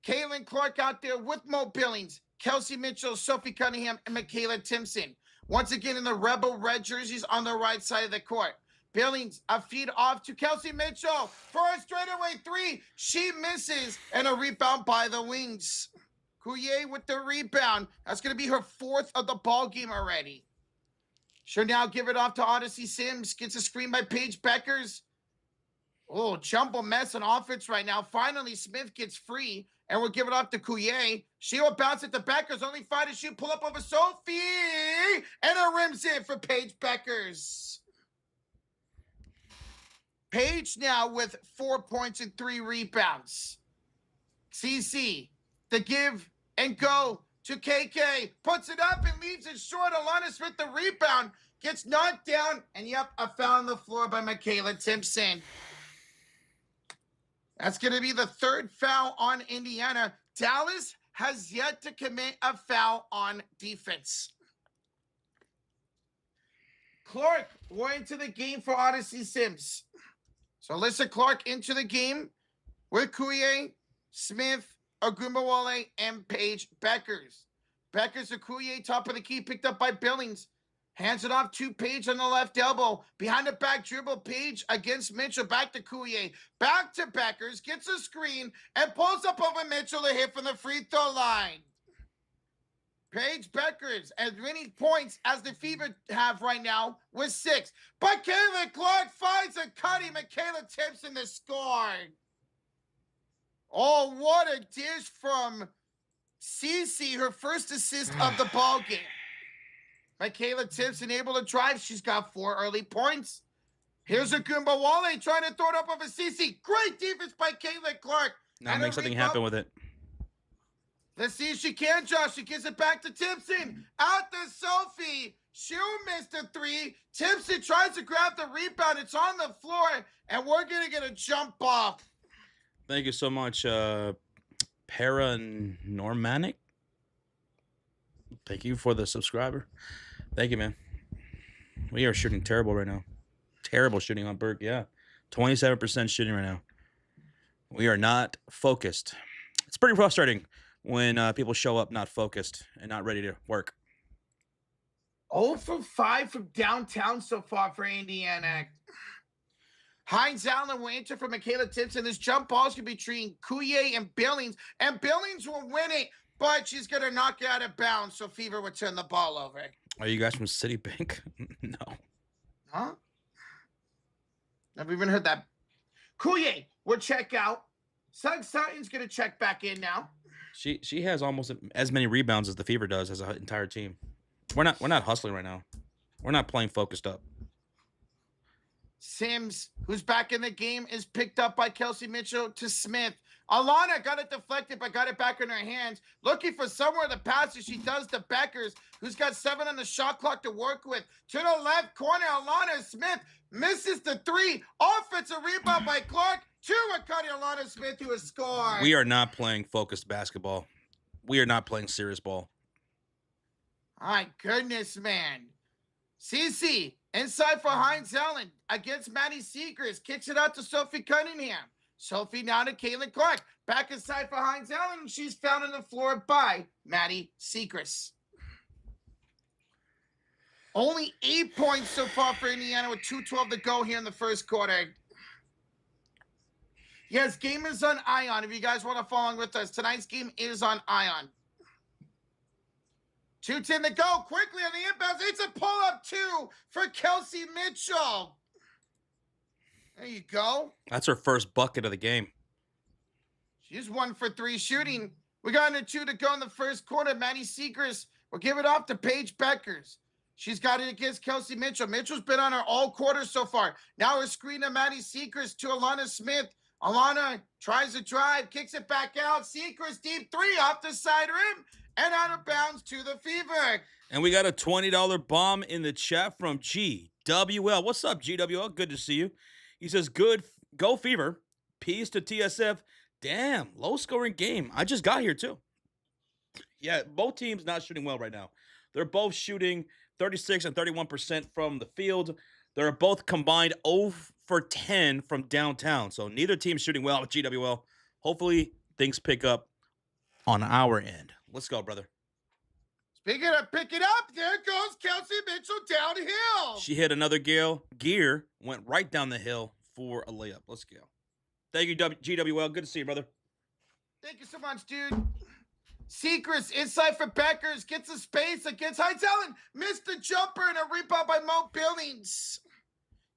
Caitlin Clark out there with Mo Billings, Kelsey Mitchell, Sophie Cunningham, and Michaela Timpson. Once again in the Rebel red jerseys on the right side of the court. Billings, a feed off to Kelsey Mitchell for a straightaway 3. She misses, and a rebound by the Wings. Coulier with the rebound. That's going to be her 4th of the ball game already. She'll now give it off to Odyssey Sims. Gets a screen by Paige Bueckers. Oh, jumbo mess on offense right now. Finally, Smith gets free, and we'll give it off to Coulier. She will bounce it to Bueckers. Only 5 to shoot. Pull up over Sophie, and a rims in for Paige Bueckers. Paige now with 4 points and 3 rebounds. CC, the give and go to KK. Puts it up and leaves it short. Alana Smith, the rebound, gets knocked down. And yep, a foul on the floor by Michaela Timpson. That's going to be the 3rd foul on Indiana. Dallas has yet to commit a foul on defense. Clark went into the game for Odyssey Sims. So Alyssa Clark into the game with Coulier, Smith, Agumbawale, and Paige Bueckers. Bueckers to Coulier, top of the key, picked up by Billings. Hands it off to Paige on the left elbow. Behind the back dribble, Paige against Mitchell. Back to Coulier. Back to Bueckers. Gets a screen and pulls up over Mitchell to hit from the free throw line. Paige Bueckers, as many points as the Fever have right now, with 6. But Caitlin Clark finds a cutting. Michaela Timpson the score. Oh, what a dish from Cece, her first assist of the ball game. Michaela Timpson able to drive. She's got 4 early points. Here's Agumbawale trying to throw it up over Cece. Great defense by Caitlin Clark. Now make something happen with it. Let's see if she can, Josh. She gives it back to Timpson. Out to Sophie. She'll miss the 3. Timpson tries to grab the rebound. It's on the floor, and we're going to get a jump off. Thank you so much, Paranormanic. Thank you for the subscriber. Thank you, man. We are shooting terrible right now. Terrible shooting on Burke, yeah. 27% shooting right now. We are not focused. It's pretty frustrating. when people show up not focused and not ready to work. 0 for 5 from downtown so far for Indiana. Hines Allen will enter for Michaela Timpson. This jump ball is going to be between Coulier and Billings. And Billings will win it, but she's going to knock it out of bounds. So Fever will turn the ball over. Are you guys from Citibank? No. Huh? Never even heard that. Coulier will check out. Sugg Sutton's going to check back in now. She has almost as many rebounds as the Fever does as an entire team. We're not hustling right now. We're not playing focused up. Sims, who's back in the game, is picked up by Kelsey Mitchell to Smith. Alana got it deflected, but got it back in her hands. Looking for somewhere to pass as she does to Bueckers, who's got 7 on the shot clock to work with. To the left corner, Alana Smith misses the 3. Offensive rebound by Clark. 2 Akani Alana Smith, who has scored. We are not playing focused basketball. We are not playing serious ball. My goodness, man. CC inside for Hines Allen against Maddie Seacrest. Kicks it out to Sophie Cunningham. Sophie now to Caitlin Clark. Back inside for Hines Allen. She's found on the floor by Maddie Seacrest. Only 8 points so far for Indiana with 2:12 to go here in the first quarter. Yes, game is on Ion. If you guys want to follow along with us, tonight's game is on Ion. 2:10 to go. Quickly on the inbounds. It's a pull-up 2 for Kelsey Mitchell. There you go. That's her first bucket of the game. She's 1 for 3 shooting. We got another 2 to go in the first quarter. Maddie Seacrest will give it off to Paige Bueckers. She's got it against Kelsey Mitchell. Mitchell's been on her all quarter so far. Now her screen to Maddie Seacrest to Alana Smith. Alana tries to drive, kicks it back out. Seacrest deep 3 off the side rim and out of bounds to the Fever. And we got a $20 bomb in the chat from GWL. What's up, GWL? Good to see you. He says, good, go Fever. Peace to TSF. Damn, low-scoring game. I just got here, too. Yeah, both teams not shooting well right now. They're both shooting 36 and 31% from the field. They're both combined 0 for 10 from downtown. So neither team's shooting well with GWL. Hopefully, things pick up on our end. Let's go, brother. Speaking of pick it up, there goes Kelsey Mitchell downhill. She hit another gear, went right down the hill for a layup. Let's go. Thank you, GWL. Good to see you, brother. Thank you so much, dude. Seacrest inside for Bueckers. Gets a space against Hines Allen. Missed the jumper and a rebound by Mo Billings.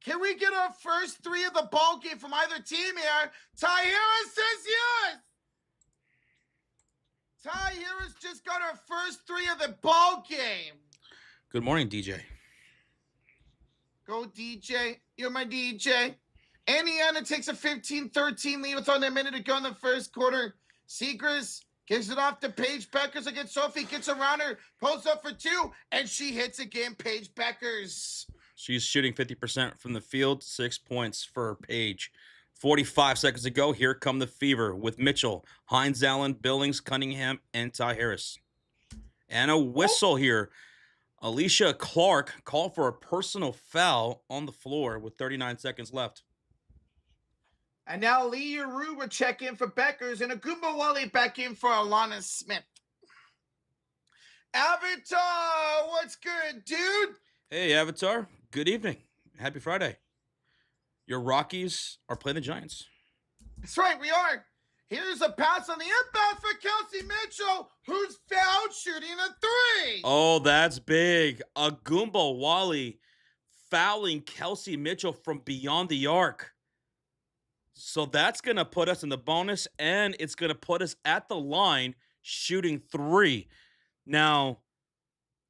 Can we get our first 3 of the ball game from either team here? Tyhira says yes. Tyhira's just got our first 3 of the ball game. Good morning, DJ. Go, DJ. You're my DJ. Indiana takes a 15-13 lead with only a minute to go in the first quarter. Seacrest gives it off to Paige Bueckers against Sophie. Gets around her. Posts up for 2. And she hits again, Paige Bueckers. She's shooting 50% from the field. 6 points for Paige. 45 seconds to go. Here come the Fever with Mitchell, Hines Allen, Billings, Cunningham, and Ty Harris. And a whistle here. Alicia Clark called for a personal foul on the floor with 39 seconds left. And now Lee Rue will check in for Bueckers and Agumba Wally back in for Alana Smith. Avatar, what's good, dude? Hey, Avatar. Good evening. Happy Friday. Your Rockies are playing the Giants. That's right, we are. Here's a pass on the inbound for Kelsey Mitchell, who's fouled shooting a 3. Oh, that's big. Agumba Wally fouling Kelsey Mitchell from beyond the arc. So that's going to put us in the bonus, and it's going to put us at the line shooting 3. Now,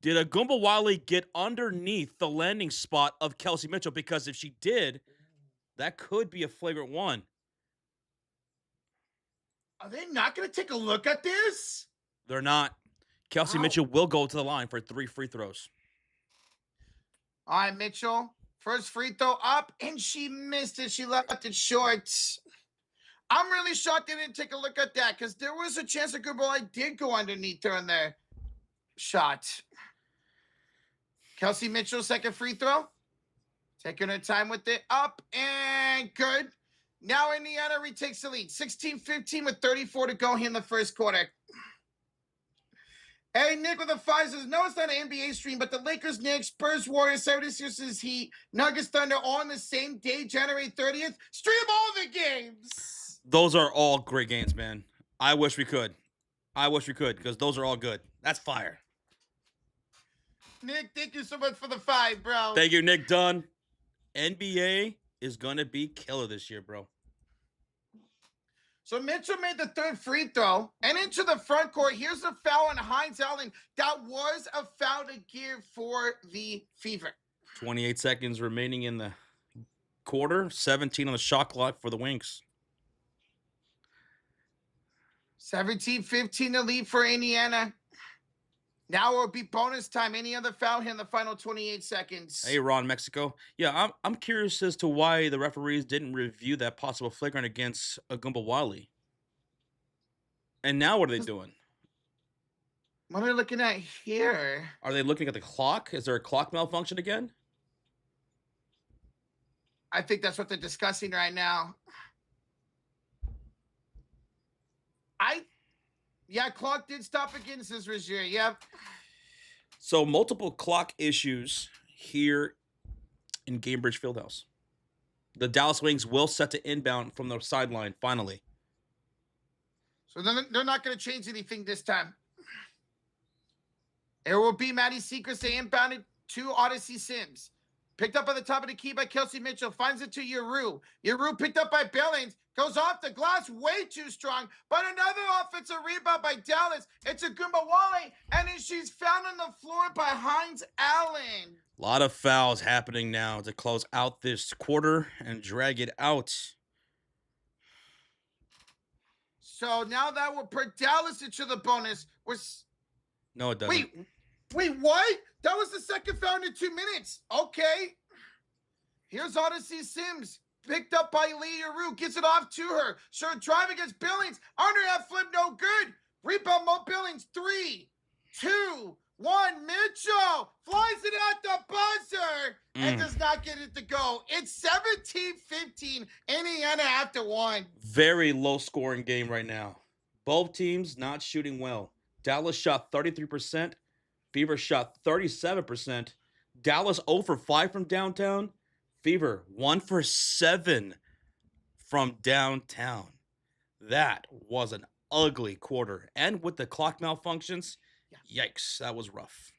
did Agumba Wally get underneath the landing spot of Kelsey Mitchell? Because if she did, that could be a flagrant 1. Are they not going to take a look at this? They're not. Kelsey Mitchell will go to the line for 3 free throws. All right, Mitchell. First free throw up, and she missed it. She left it short. I'm really shocked they didn't take a look at that because there was a chance that Goodbye did go underneath her in their shot. Kelsey Mitchell, second free throw. Taking her time with it. Up and good. Now Indiana retakes the lead. 16-15 with 34 to go here in the first quarter. Hey, Nick with the five says, no, it's not an NBA stream, but the Lakers, Knicks, Spurs, Warriors, 76ers, Heat, Nuggets, Thunder, all on the same day, January 30th. Stream all the games. Those are all great games, man. I wish we could. Because those are all good. That's fire. Nick, thank you so much for the five, bro. Thank you, Nick Dunn. NBA is going to be killer this year, bro. So Mitchell made the third free throw and into the front court. Here's a foul on Hines Allen. That was a foul to give for the Fever. 28 seconds remaining in the quarter. 17 on the shot clock for the Wings. 17-15 to lead for Indiana. Now it will be bonus time. Any other foul here in the final 28 seconds? Hey, Ron, Mexico. Yeah, I'm curious as to why the referees didn't review that possible flagrant against wnba. And now what are they doing? What are they looking at here? Are they looking at the clock? Is there a clock malfunction again? I think that's what they're discussing right now. Yeah, clock did stop against this Rozier. Yep. So multiple clock issues here in Gainbridge Fieldhouse. The Dallas Wings will set to inbound from the sideline finally. So they're not going to change anything this time. It will be Matty Secrets. They inbounded to Odyssey Sims. Picked up at the top of the key by Kelsey Mitchell. Finds it to Yeru. Yeru picked up by Billings. Goes off the glass. Way too strong. But another offensive rebound by Dallas. It's a Gumbawale. And then she's found on the floor by Hines Allen. A lot of fouls happening now to close out this quarter and drag it out. So now that will put Dallas into the bonus. No, it doesn't. Wait, what? That was the second foul in 2 minutes. Okay. Here's Odyssey Sims. Picked up by Lee Yeru. Gets it off to her. So drive against Billings. Under that flip, no good. Rebound, Mo Billings. 3, 2, 1. Mitchell flies it at the buzzer and does not get it to go. It's 17-15. Indiana after one. Very low scoring game right now. Both teams not shooting well. Dallas shot 33%. Fever shot 37%. Dallas 0 for 5 from downtown. Fever 1 for 7 from downtown. That was an ugly quarter. And with the clock malfunctions, yikes, that was rough.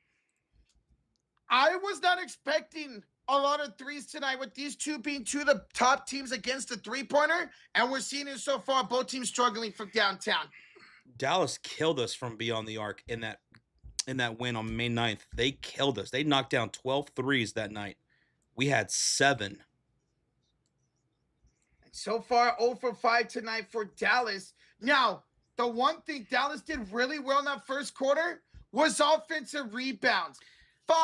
I was not expecting a lot of threes tonight with these two being two of the top teams against the three-pointer. And we're seeing it so far, both teams struggling from downtown. Dallas killed us from beyond the arc in that win on May 9th. They killed us. They knocked down 12 threes that night. We had 7. So far, 0 for 5 tonight for Dallas. Now, the one thing Dallas did really well in that first quarter was offensive rebounds. 5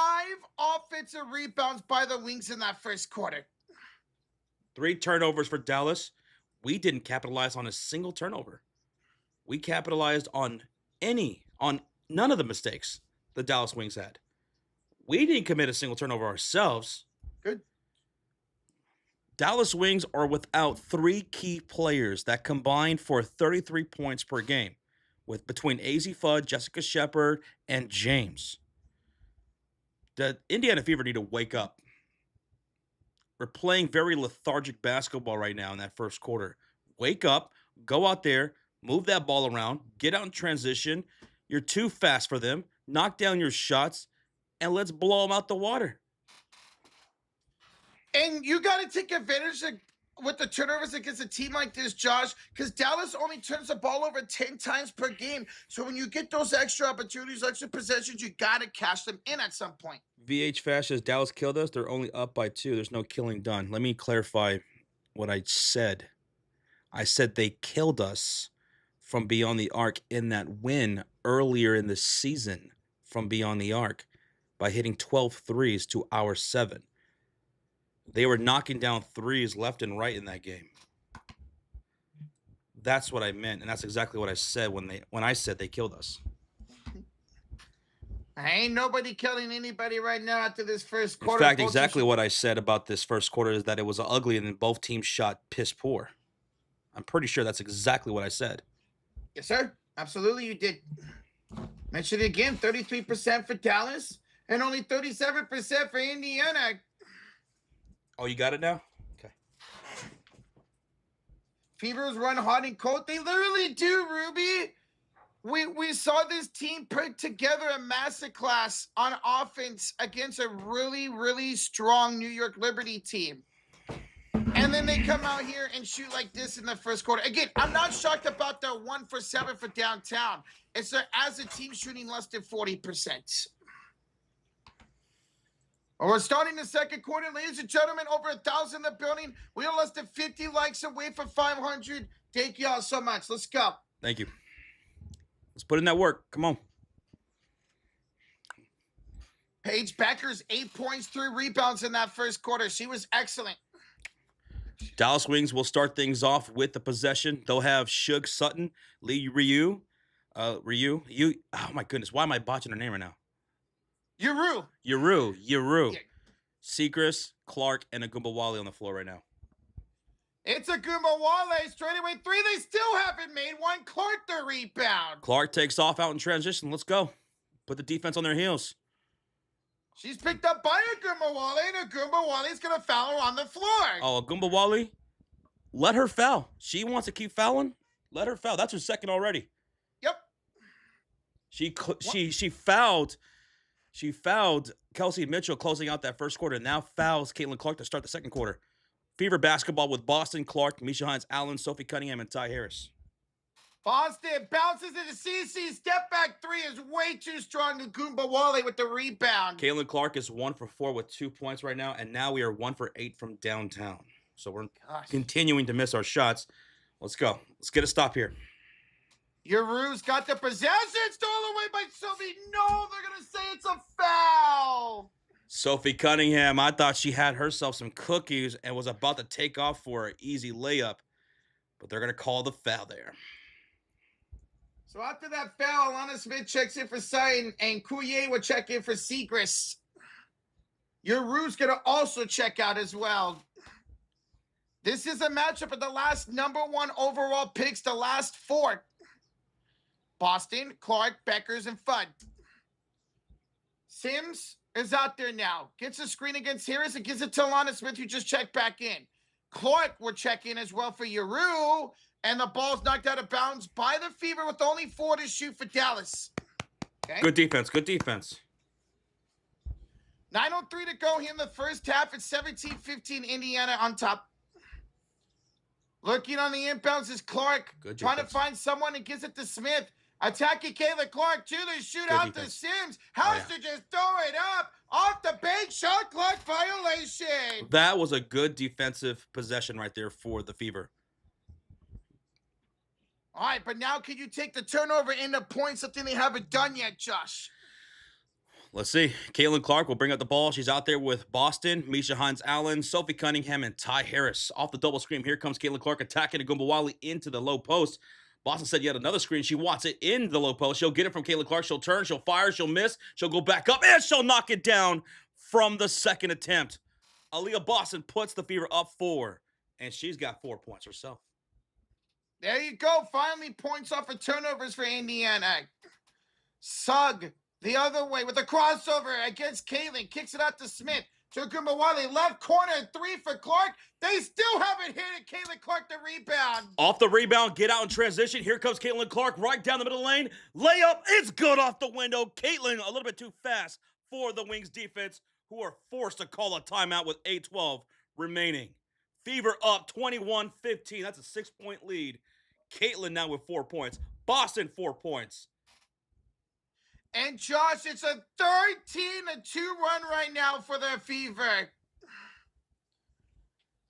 offensive rebounds by the Wings in that first quarter. 3 turnovers for Dallas. We didn't capitalize on a single turnover. We capitalized on none of the mistakes the Dallas Wings had. We didn't commit a single turnover ourselves. Good. Dallas Wings are without 3 key players that combined for 33 points per game, with between AZ Fudd, Jessica Shepard, and James. The Indiana Fever need to wake up. We're playing very lethargic basketball right now in that first quarter. Wake up, go out there, move that ball around, get out in transition. You're too fast for them. Knock down your shots, and let's blow them out the water. And you got to take advantage with the turnovers against a team like this, Josh, because Dallas only turns the ball over 10 times per game. So when you get those extra opportunities, extra possessions, you got to cash them in at some point. VH Fast says Dallas killed us. They're only up by 2. There's no killing done. Let me clarify what I said. I said they killed us from beyond the arc in that win earlier in the season from beyond the arc by hitting 12 threes to our 7. They were knocking down threes left and right in that game. That's what I meant, and that's exactly what I said when I said they killed us. Ain't nobody killing anybody right now after this first quarter. In fact, exactly what I said about this first quarter is that it was ugly and then both teams shot piss poor. I'm pretty sure that's exactly what I said. Yes, sir. Absolutely, you did. Mention it again, 33% for Dallas and only 37% for Indiana. Oh, you got it now? Okay. Fevers run hot and cold. They literally do, Ruby. We saw this team put together a masterclass on offense against a really, really strong New York Liberty team. And then they come out here and shoot like this in the first quarter. Again, I'm not shocked about the 1 for 7 for downtown. It's as a team shooting less than 40%. We're starting the second quarter, ladies and gentlemen. Over 1,000 in the building. We are less than 50 likes away for 500. Thank y'all so much. Let's go. Thank you. Let's put in that work. Come on. Paige Bueckers, 8 points, 3 rebounds in that first quarter. She was excellent. Dallas Wings will start things off with the possession. They'll have Shug Sutton, Ryu. Oh my goodness, why am I botching her name right now? Yuru. Yeah. Seacrest, Clark, and Agumbawale on the floor right now. It's Agumbawale, straightaway 3. They still haven't made one. Clark the rebound. Clark takes off out in transition. Let's go. Put the defense on their heels. She's picked up by Agumbawale, and Agumbawale's going to foul her on the floor. Oh, Agumbawale, let her foul. She wants to keep fouling. Let her foul. That's her second already. Yep. She fouled Kelsey Mitchell closing out that first quarter. Now fouls Caitlin Clark to start the second quarter. Fever basketball with Boston, Clark, Misha Hines, Allen, Sophie Cunningham, and Ty Harris. Boston bounces into CC. Step back 3 is way too strong. Agumbawale with the rebound. Caitlin Clark is 1 for 4 with 2 points right now, and now we are 1 for 8 from downtown. So we're continuing to miss our shots. Let's go. Let's get a stop here. Yuru's got the possession. Stolen away by Sophie. No, they're going to say it's a foul. Sophie Cunningham, I thought she had herself some cookies and was about to take off for an easy layup, but they're going to call the foul there. So after that foul, Alana Smith checks in for Sutton, and Coulier will check in for Segrist. Yuru's going to also check out as well. This is a matchup of the last #1 overall picks, the last 4. Boston, Clark, Bueckers, and Fudd. Sims is out there now. Gets a screen against Harris and gives it to Alana Smith, who just checked back in. Clark will check in as well for Yuru. And the ball's knocked out of bounds by the Fever with only 4 to shoot for Dallas. Okay. Good defense. Good defense. 9:03 to go here in the first half. It's 17-15 Indiana on top. Looking on the inbounds is Clark. Good trying defense. to find someone and gives it to Smith. Attacking Kayla Clark too. They shoot out to Sims. Has to just throw it up. Off the bank. Shot clock violation. That was a good defensive possession right there for the Fever. All right, but now can you take the turnover into points, something they haven't done yet, Josh? Let's see. Caitlin Clark will bring up the ball. She's out there with Boston, Misha Hines Allen, Sophie Cunningham, and Ty Harris. Off the double screen, here comes Caitlin Clark attacking Agumbawale into the low post. Boston said yet another screen. She wants it in the low post. She'll get it from Caitlin Clark. She'll turn, she'll fire, she'll miss. She'll go back up, and she'll knock it down from the second attempt. Aaliyah Boston puts the Fever up 4, and she's got 4 points herself. There you go. Finally, points off of turnovers for Indiana. Sugg the other way with a crossover against Caitlin. Kicks it out to Smith. To Agumbawale. Left corner. 3 for Clark. They still haven't hit it. Caitlin Clark the rebound. Off the rebound. Get out in transition. Here comes Caitlin Clark right down the middle lane. Layup. It's good off the window. Caitlin a little bit too fast for the Wings defense, who are forced to call a timeout with 8:12 remaining. Fever up 21-15. That's a 6-point lead. Caitlin now with 4 points. Boston 4 points. And Josh, it's a 13-2 run right now for the Fever.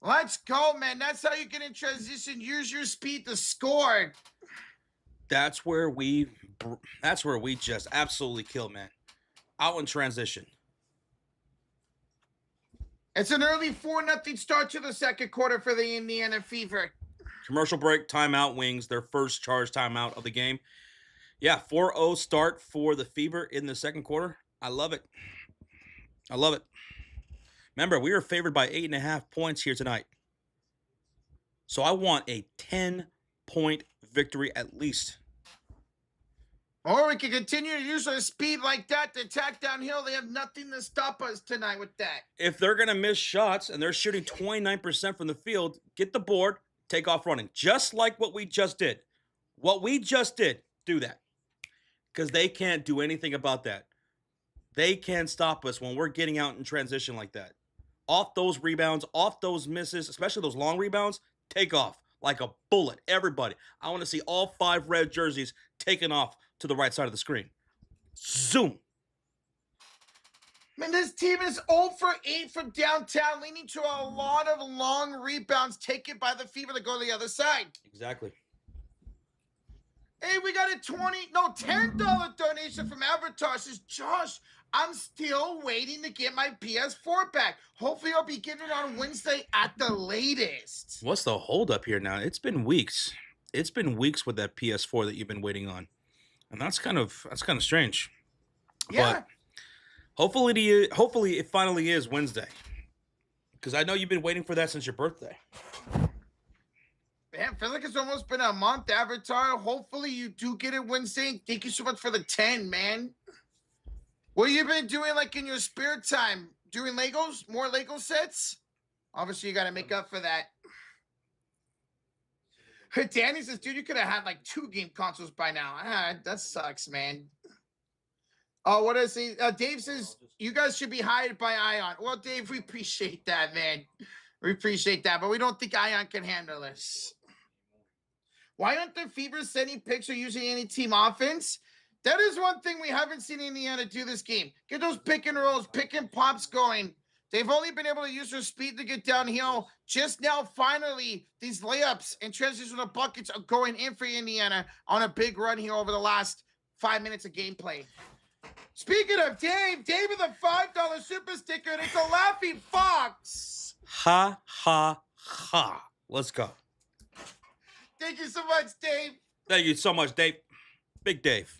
Let's go, man. That's how you get in transition. Use your speed to score. That's where we just absolutely kill, man. Out in transition. It's an early 4-0 start to the second quarter for the Indiana Fever. Commercial break, timeout, Wings, their first charge timeout of the game. Yeah, 4-0 start for the Fever in the second quarter. I love it. I love it. Remember, we were favored by 8.5 points here tonight. So I want a 10-point victory at least. Or we can continue to use our speed like that to attack downhill. They have nothing to stop us tonight with that. If they're going to miss shots and they're shooting 29% from the field, get the board, take off running. Just like what we just did. What we just did, do that. Because they can't do anything about that. They can't stop us when we're getting out in transition like that. Off those rebounds, off those misses, especially those long rebounds, take off like a bullet. Everybody. I want to see all 5 red jerseys taken off to the right side of the screen. Zoom. Man, this team is 0 for 8 from downtown, leading to a lot of long rebounds taken by the Fever to go to the other side. Exactly. Hey, we got a $10 donation from Avatar. Says, Josh, I'm still waiting to get my PS4 back. Hopefully I'll be getting it on Wednesday at the latest. What's the holdup here now? It's been weeks. It's been weeks with that PS4 that you've been waiting on. And that's kind of strange. Yeah. But hopefully it finally is Wednesday. Because I know you've been waiting for that since your birthday. Man, I feel like it's almost been a month, Avatar. Hopefully you do get it Wednesday. Thank you so much for the 10, man. What have you been doing like in your spare time? Doing Legos? More Lego sets? Obviously, you got to make up for that. Danny says, dude, you could have had like 2 game consoles by now. That sucks, man. Oh, what does he? Dave says, you guys should be hired by Ion. Well, Dave, we appreciate that, man. We appreciate that, but we don't think Ion can handle this. Why aren't the Fever sending picks or using any team offense? That is one thing we haven't seen Indiana do this game. Get those pick and rolls, pick and pops going. They've only been able to use their speed to get downhill. Just now, finally, these layups and transitional buckets are going in for Indiana on a big run here over the last 5 minutes of gameplay. Speaking of Dave with a $5 super sticker, and it's a laughing fox. Ha, ha, ha. Let's go. Thank you so much, Dave. Thank you so much, Dave. Big Dave.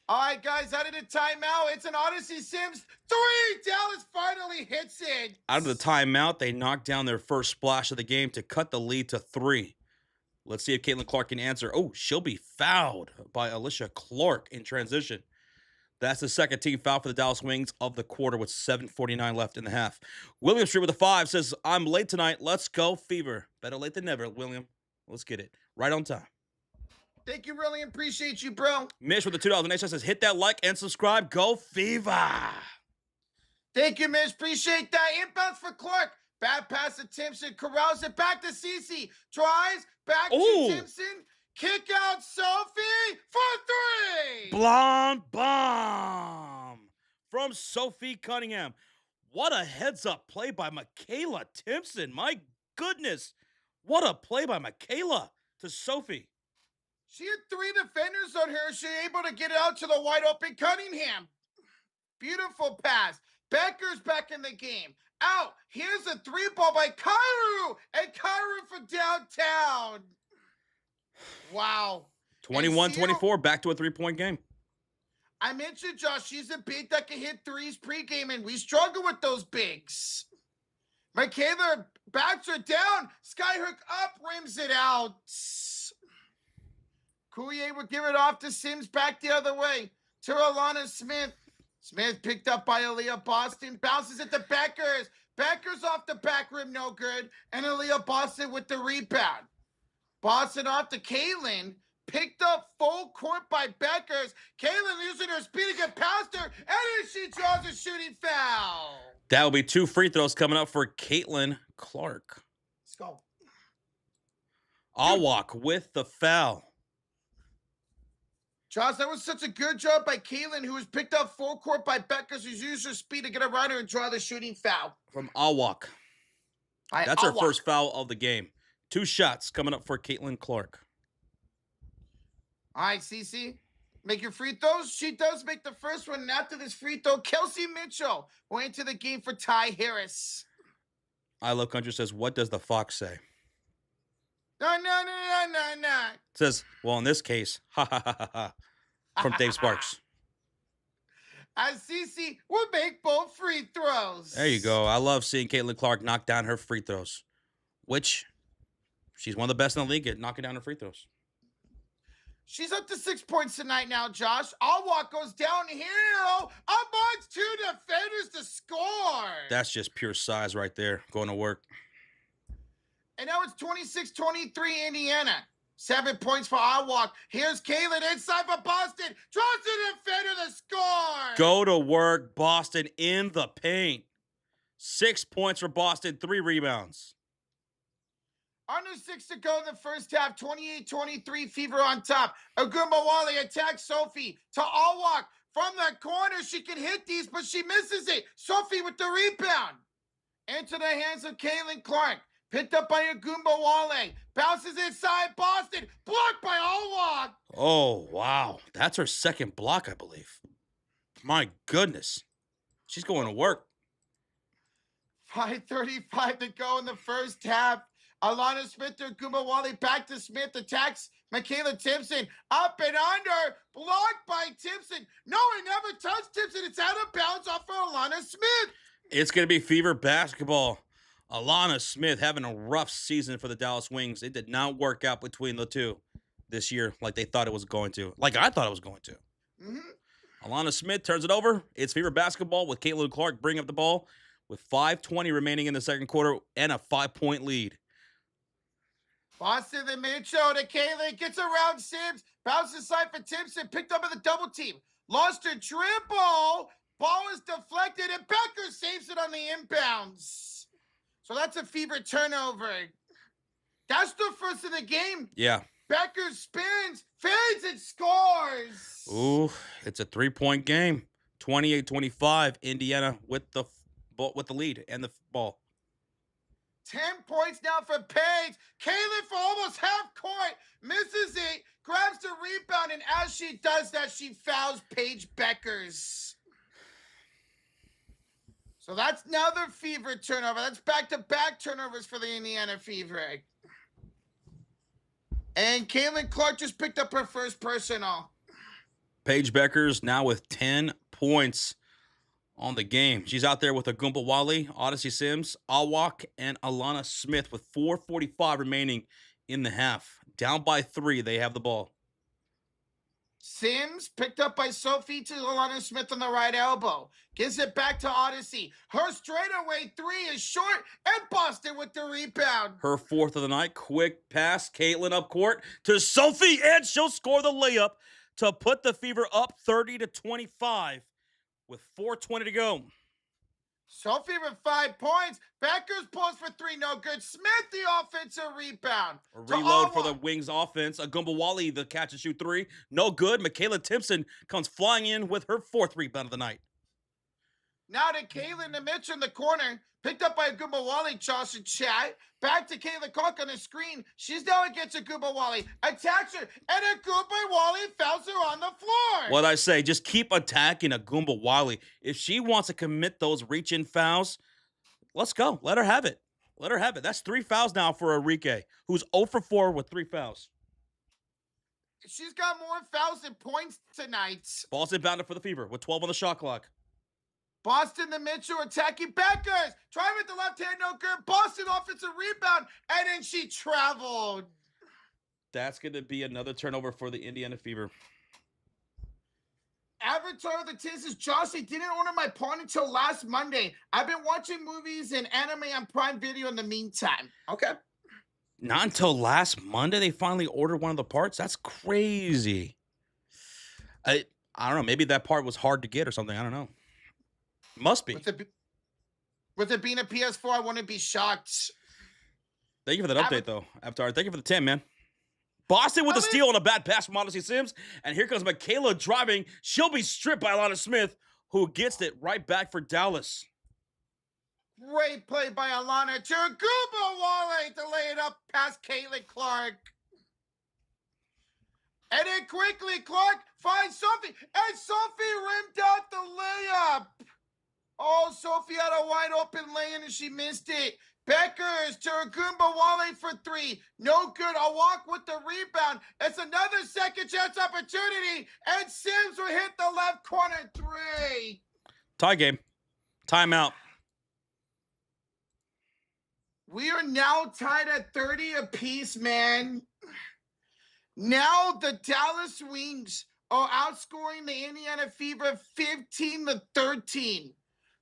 All right, guys, out of the timeout. It's an Odyssey Sims 3. Dallas finally hits it. Out of the timeout, they knocked down their first splash of the game to cut the lead to 3. Let's see if Caitlin Clark can answer. Oh, she'll be fouled by Alicia Clark in transition. That's the second team foul for the Dallas Wings of the quarter with 7:49 left in the half. William Street with a 5 says, I'm late tonight. Let's go, Fever. Better late than never, William. Let's get it. Right on time. Thank you, really appreciate you, bro. Mish with the $2 donation says, hit that like and subscribe. Go Fever. Thank you, Mish. Appreciate that. Inbounds for Clark. Bad pass to Timpson. Corrals it back to Cece. Tries. Back to Timpson. Kick out Sophie for 3. Blonde bomb from Sophie Cunningham. What a heads-up play by Michaela Timpson. My goodness. What a play by Michaela to Sophie. She had 3 defenders on her. She able to get it out to the wide open Cunningham. Beautiful pass. Bueckers back in the game. Out. Here's a 3 ball by Kairu. And Kairu for downtown. Wow. 21-24, back to a 3-point game. I mentioned, Josh, she's a big that can hit 3s pregame, and we struggle with those bigs. Michaela backs her down. Skyhook up, rims it out. Coulier would give it off to Sims back the other way. To Alana Smith. Smith picked up by Aaliyah Boston. Bounces it to Bueckers. Bueckers off the back rim, no good. And Aaliyah Boston with the rebound. Boston off to Caitlin. Picked up full court by Bueckers. Caitlin using her speed to get past her. And then she draws a shooting foul. That will be 2 free throws coming up for Caitlin Clark. Let's go. Awak with the foul. Josh, that was such a good job by Caitlin, who was picked up full court by Bueckers, who's used her speed to get around her and draw the shooting foul. From Awak. That's her first foul of the game. 2 shots coming up for Caitlin Clark. All right, Cece, make your free throws. She does make the first one. And after this free throw, Kelsey Mitchell went into the game for Ty Harris. I Love Country says, what does the fox say? No. It says, well, in this case, ha ha ha ha ha. From Dave Sparks. As Cece will make both free throws. There you go. I love seeing Caitlin Clark knock down her free throws, which she's one of the best in the league at knocking down her free throws. She's up to 6 points tonight now, Josh. Awak goes downhill. Amongst two defenders to score. That's just pure size right there, going to work. And now it's 26-23 Indiana. 7 points for Awak. Here's Kaylin inside for Boston. Draws the defender to score. Go to work, Boston in the paint. 6 points for Boston, 3 rebounds. Under 6 to go in the first half. 28-23 Fever on top. Agumbawale attacks Sophie to Awak. From the corner, she can hit these, but she misses it. Sophie with the rebound. Into the hands of Caitlin Clark. Picked up by Agumbawale. Bounces inside Boston. Blocked by Awak. Oh, wow. That's her second block, I believe. My goodness. She's going to work. 5:35 to go in the first half. Alana Smith to Agumbawale. Back to Smith. Attacks Michaela Timpson. Up and under. Blocked by Timpson. No, it never touched Timpson. It's out of bounds off of Alana Smith. It's going to be Fever basketball. Alana Smith having a rough season for the Dallas Wings. It did not work out between the two this year like they thought it was going to. Like I thought it was going to. Alana Smith turns it over. It's Fever basketball with Caitlin Clark bringing up the ball with 5:20 remaining in the second quarter and a 5-point lead. Boston the Mitchell to Kaylin. Gets around Sims. Bounces aside for Timpson. Picked up in the double team. Lost her dribble. Ball is deflected and Becker saves it on the inbounds. So that's a Fever turnover. That's the first of the game. Yeah. Becker spins, fades, and scores. Ooh, it's a 3-point game. 28-25, Indiana with the lead and the ball. 10 points now for Paige. Kaylin for almost half court. Misses it. Grabs the rebound. And as she does that, she fouls Paige Bueckers. So that's another Fever turnover. That's back-to-back turnovers for the Indiana Fever. And Caitlin Clark just picked up her first personal. Paige Bueckers now with 10 points on the game. She's out there with Agumbawale, Odyssey Sims, Awak, and Alana Smith with 4:45 remaining in the half. Down by 3, they have the ball. Sims picked up by Sophie to Alana Smith on the right elbow. Gives it back to Odyssey. Her straightaway 3 is short, and Boston with the rebound. Her 4th of the night. Quick pass. Caitlin up court to Sophie, and she'll score the layup to put the Fever up 30-25 with 4:20 to go. Sophie with 5 points. Beckers pulls for 3, no good. Smith the offensive rebound. A reload for the Wings offense. Agumbawale the catch and shoot 3, no good. Michaela Timpson comes flying in with her 4th rebound of the night. Now to Kaylin the Mitch in the corner. Picked up by Agumbawale, Josh and Chad. Back to Caitlin Clark on the screen. She's now against Agumbawale. Attacks her, and Agumbawale fouls her on the floor. What I say, just keep attacking Agumbawale. If she wants to commit those reach-in fouls, let's go. Let her have it. Let her have it. That's 3 fouls now for Enrique, who's 0 for 4 with 3 fouls. She's got more fouls than points tonight. Ball's inbounded for the Fever with 12 on the shot clock. Boston the Mitchell attacking Bueckers. Try with the left hand, no good. Boston offensive rebound, and then she traveled. That's going to be another turnover for the Indiana Fever. Avatar of the Tiz is Josh. I didn't order my pawn until last Monday. I've been watching movies and anime on Prime Video in the meantime. Okay. Not until last Monday they finally ordered one of the parts? That's crazy. I don't know. Maybe that part was hard to get or something. I don't know. Must be. With it being a PS4, I wouldn't be shocked. Thank you for that update, though, Avatar. Thank you for the 10, man. Boston with a steal and a bad pass from Odyssey Sims. And here comes Michaela driving. She'll be stripped by Alana Smith, who gets it right back for Dallas. Great play by Alana to Agumbawale to lay it up past Caitlin Clark. And then quickly, Clark finds Sophie. And Sophie rimmed out the layup. Oh, Sophie had a wide open lane and she missed it. Bueckers to Agumbawale for 3. No good. Awak with the rebound. It's another second chance opportunity. And Sims will hit the left corner 3. Tie game. Timeout. We are now tied at 30 apiece, man. Now the Dallas Wings are outscoring the Indiana Fever 15-13.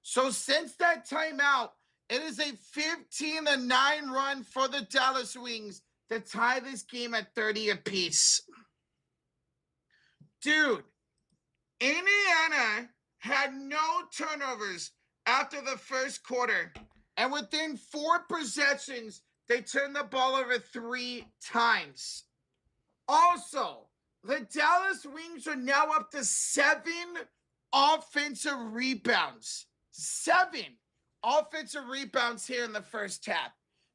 So since that timeout, it is a 15-9 run for the Dallas Wings to tie this game at 30 apiece. Dude, Indiana had no turnovers after the first quarter. And within 4 possessions, they turned the ball over 3 times. Also, the Dallas Wings are now up to 7 offensive rebounds. 7 offensive rebounds here in the first half.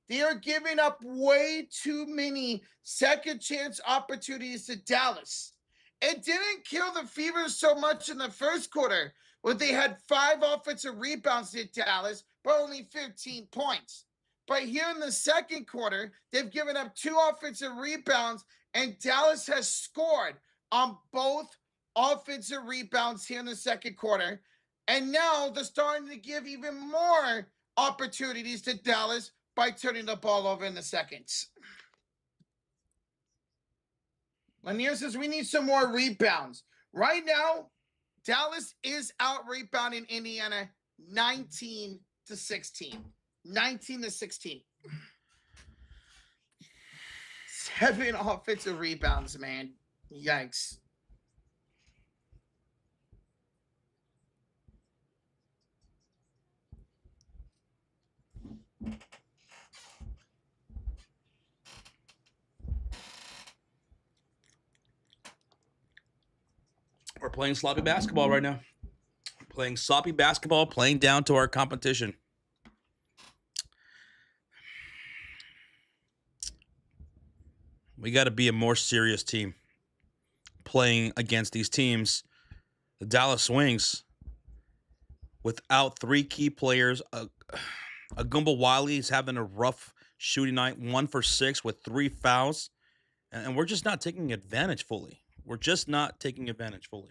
They are giving up way too many second chance opportunities to Dallas. It didn't kill the Fever so much in the first quarter, where they had 5 offensive rebounds to Dallas, but only 15 points. But here in the second quarter, they've given up 2 offensive rebounds, and Dallas has scored on both offensive rebounds here in the second quarter. And now they're starting to give even more opportunities to Dallas by turning the ball over in the seconds. Lanier says we need some more rebounds. Right now, Dallas is out rebounding Indiana 19-16. 19-16. 7 offensive rebounds, man. Yikes. We're playing sloppy basketball right now. Playing sloppy basketball, playing down to our competition. We got to be a more serious team playing against these teams. The Dallas Wings, without 3 key players, Agumba Wiley's having a rough shooting night, 1 for 6 with 3 fouls, and we're just not taking advantage fully. We're just not taking advantage fully.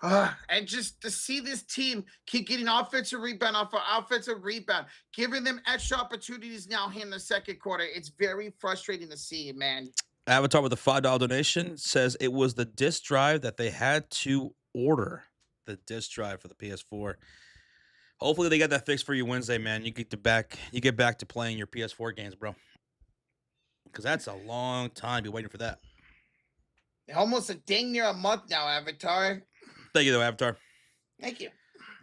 And just to see this team keep getting offensive rebound off of offensive rebound, giving them extra opportunities now here in the second quarter, it's very frustrating to see, man. Avatar with a $5 donation says it was the disk drive that they had to order. The disk drive for the PS4. Hopefully they got that fixed for you Wednesday, man. You get back to playing your PS4 games, bro. Because that's a long time. Be waiting for that. Almost a dang near a month now, Avatar. Thank you, though, Avatar. Thank you.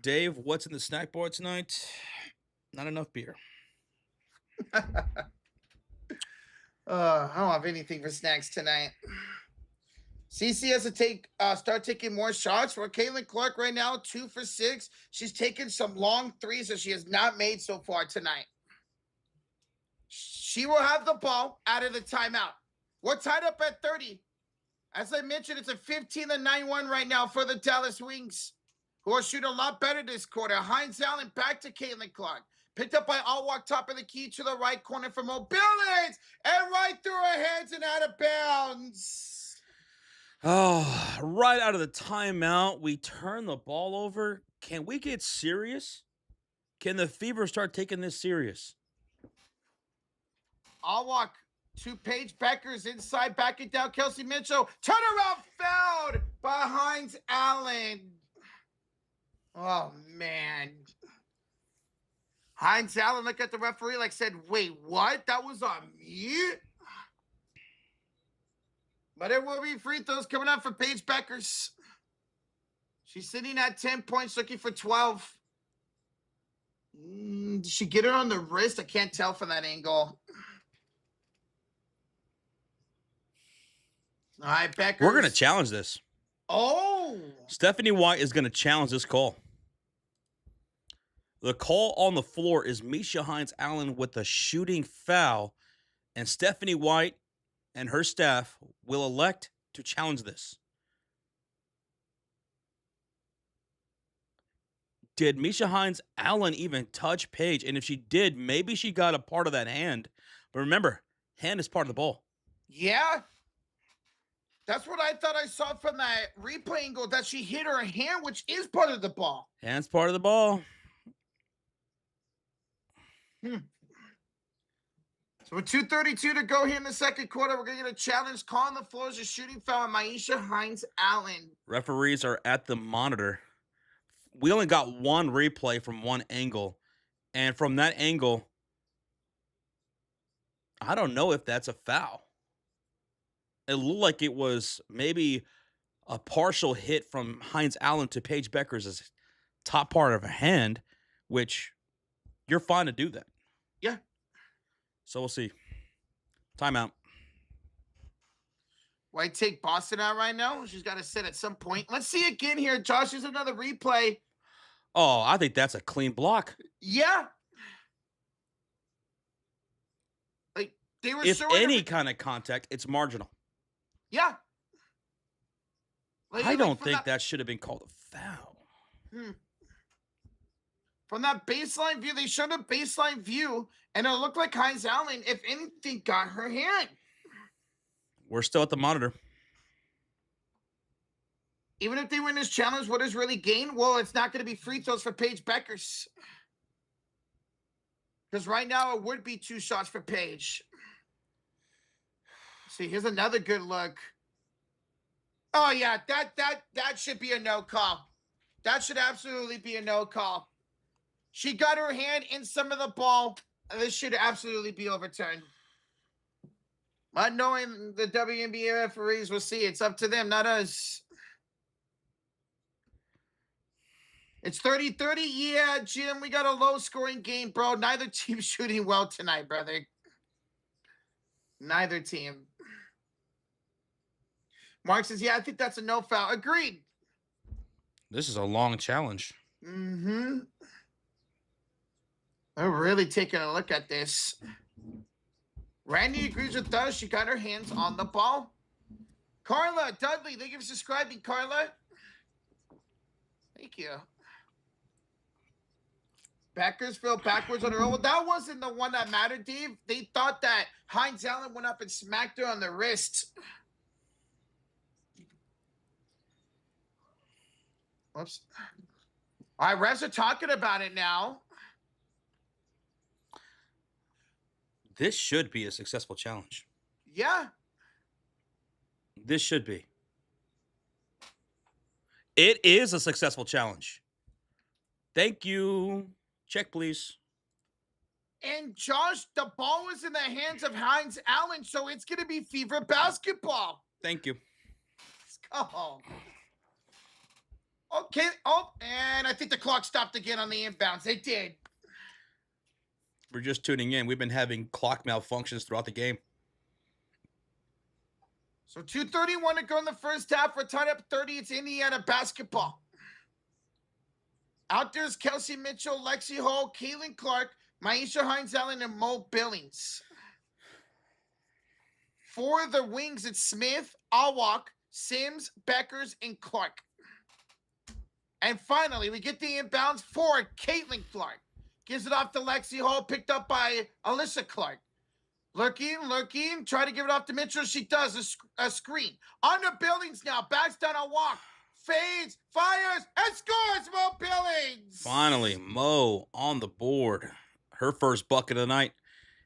Dave, what's in the snack bar tonight? Not enough beer. I don't have anything for snacks tonight. CC has to start taking more shots. For Caitlin Clark right now, 2 for 6. She's taken some long threes that she has not made so far tonight. She will have the ball out of the timeout. We're tied up at 30. As I mentioned, it's a 15-9 right now for the Dallas Wings, who are shooting a lot better this quarter. Hines Allen back to Caitlin Clark. Picked up by Alwalk, top of the key to the right corner for mobility, and right through her hands and out of bounds. Oh, right out of the timeout, we turn the ball over. Can we get serious? Can the Fever start taking this serious? Alwalk to Paige Bueckers inside, backing down Kelsey Mitchell. Turnaround fouled by Hines Allen. Oh, man. Hines Allen looked at the referee like said, wait, what? That was on me? But it will be free throws coming up for Paige Bueckers. She's sitting at 10 points, looking for 12. Did she get it on the wrist? I can't tell from that angle. All right, Bueckers. We're going to challenge this. Oh. Stephanie White is going to challenge this call. The call on the floor is Misha Hines Allen with a shooting foul, and Stephanie White and her staff will elect to challenge this. Did Misha Hines Allen even touch Paige? And if she did, maybe she got a part of that hand. But remember, hand is part of the ball. Yeah. That's what I thought I saw from that replay angle, that she hit her hand, which is part of the ball. Hand's part of the ball. So with 2:32 to go here in the second quarter, we're going to get a challenge call on the floor as a shooting foul on Maisha Hines-Allen. Referees are at the monitor. We only got one replay from one angle. And from that angle, I don't know if that's a foul. It looked like it was maybe a partial hit from Hines-Allen to Paige Bueckers' top part of her hand, which you're fine to do that. Yeah. So we'll see. Timeout. Why take Boston out right now? She's got to sit at some point. Let's see again here. Josh, there's another replay. Oh, I think that's a clean block. Yeah. Like, they were If showing any kind of contact, it's marginal. Yeah. I don't think that should have been called a foul. From that baseline view, they showed a baseline view, and it looked like Hines-Allen, if anything, got her hand. We're still at the monitor. Even if they win this challenge, what is really gained? Well, it's not going to be free throws for Paige Bueckers. Because right now it would be 2 shots for Paige. See, here's another good look. Oh, yeah, that should be a no call. That should absolutely be a no call. She got her hand in some of the ball. This should absolutely be overturned. But knowing the WNBA referees, we'll see. It's up to them, not us. It's 30-30. Yeah, Jim, we got a low-scoring game, bro. Neither team's shooting well tonight, brother. Neither team. Mark says, yeah, I think that's a no foul. Agreed. This is a long challenge. Mm-hmm. We're really taking a look at this. Randy agrees with us. She got her hands on the ball. Carla, Dudley, thank you for subscribing, Carla. Thank you. Bueckers fell backwards on her own. Well, that wasn't the one that mattered, Dave. They thought that Hines-Allen went up and smacked her on the wrist. Whoops. All right, refs are talking about it now. This should be a successful challenge. Yeah. This should be. It is a successful challenge. Thank you. Check, please. And Josh, the ball was in the hands of Hines-Allen, so it's going to be Fever basketball. Thank you. Let's go. Okay. Oh, and I think the clock stopped again on the inbounds. It did. We're just tuning in. We've been having clock malfunctions throughout the game. So 2:31 to go in the first half. We're tied up 30. It's Indiana basketball. Out there's Kelsey Mitchell, Lexi Hall, Caitlin Clark, Maisha Hines-Allen, and Mo Billings. For the wings, it's Smith, Awak, Sims, Bueckers, and Clark. And finally, we get the inbounds for Caitlin Clark. Gives it off to Lexi Hall, picked up by Alyssa Clark. Lurking, try to give it off to Mitchell. She does a screen. On the Billings now, backs down a walk. Fades, fires, and scores, Mo Billings. Finally, Mo on the board. Her first bucket of the night.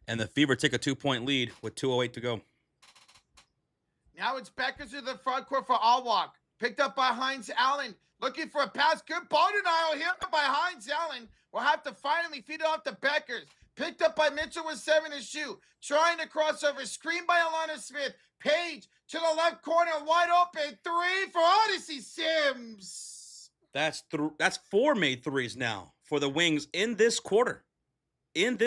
And the Fever take a 2-point lead with 2:08 to go. Now it's Bueckers to the front court for Awak. Picked up by Hines-Allen. Looking for a pass. Good ball denial here by Hines-Allen. We'll have to finally feed it off to Bueckers. Picked up by Mitchell with 7 to shoot. Trying to cross over. Screen by Alana Smith. Paige to the left corner. Wide open. 3 for Odyssey Sims. That's 4 made threes now for the Wings in this quarter. And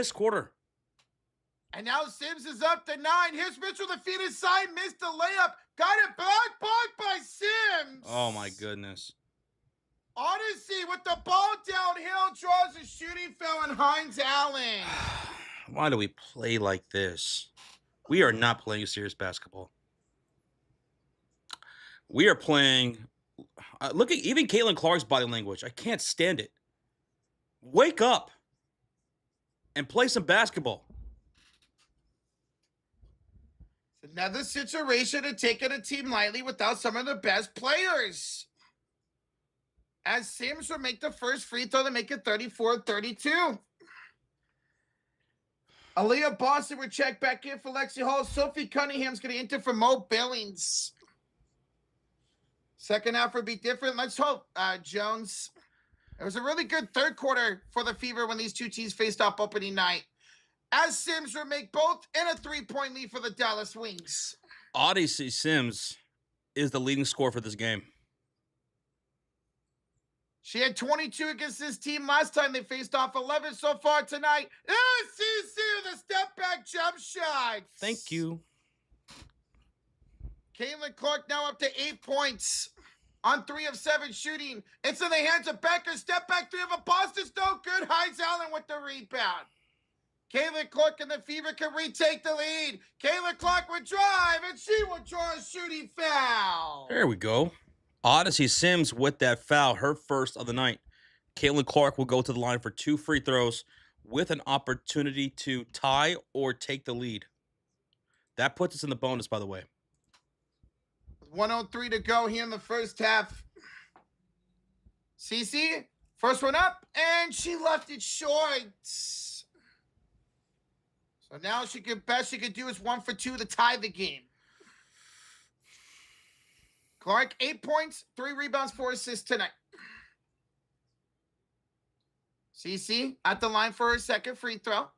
now Sims is up to 9. Here's Mitchell, the feet inside. Missed the layup. Got it blocked by Sims. Oh, my goodness. Odyssey with the ball downhill draws a shooting foul on Hines-Allen. Why do we play like this? We are not playing serious basketball. We are playing. Look at even Caitlin Clark's body language. I can't stand it. Wake up and play some basketball. Another situation to take on a team lightly without some of the best players. As Sims will make the first free throw to make it 34-32. Aaliyah Boston will check back in for Lexi Hall. Sophie Cunningham's going to enter for Mo Billings. Second half would be different. Let's hope, Jones. It was a really good third quarter for the Fever when these two teams faced off opening night. As Sims would make both and a 3-point lead for the Dallas Wings. Odyssey Sims is the leading scorer for this game. She had 22 against this team last time they faced off, 11 so far tonight. CC with a step back jump shot. Thank you. Caitlin Clark now up to 8 points on 3 of 7 shooting. It's in the hands of Becker. Step back 3 of a Boston's no good. Hines Allen with the rebound. Caitlin Clark and the Fever can retake the lead. Caitlin Clark would drive, and she will draw a shooting foul. There we go. Odyssey Sims with that foul, her first of the night. Caitlin Clark will go to the line for 2 free throws with an opportunity to tie or take the lead. That puts us in the bonus, by the way. 1:03 to go here in the first half. Cece, first one up, and she left it short. So now best she could do is 1 for 2 to tie the game. Clark, 8 points, 3 rebounds, 4 assists tonight. Cece at the line for her second free throw.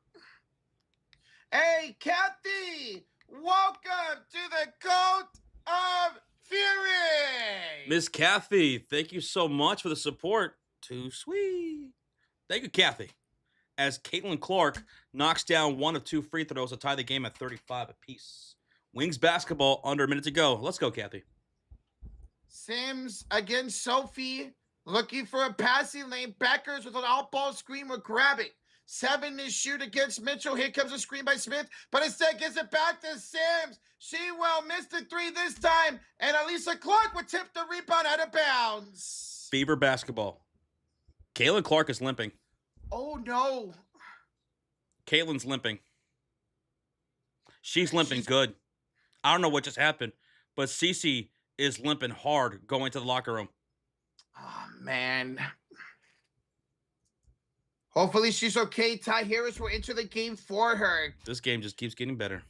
Hey, Kathy, welcome to the Goat of Fury. Miss Kathy, thank you so much for the support. Too sweet. Thank you, Kathy. As Caitlin Clark knocks down 1 of 2 free throws to tie the game at 35 apiece. Wings basketball under a minute to go. Let's go, Kathy. Sims against Sophie, looking for a passing lane. Bueckers with an out-ball screen will grab it. 7 to shoot against Mitchell. Here comes a screen by Smith, but instead gives it back to Sims. She will miss the 3 this time, and Elisa Clark would tip the rebound out of bounds. Fever basketball. Caitlin Clark is limping. Oh, no. Caitlin's limping. She's limping good. I don't know what just happened, but Cece is limping hard going to the locker room. Oh, man. Hopefully she's okay. Ty Harris will enter the game for her. This game just keeps getting better.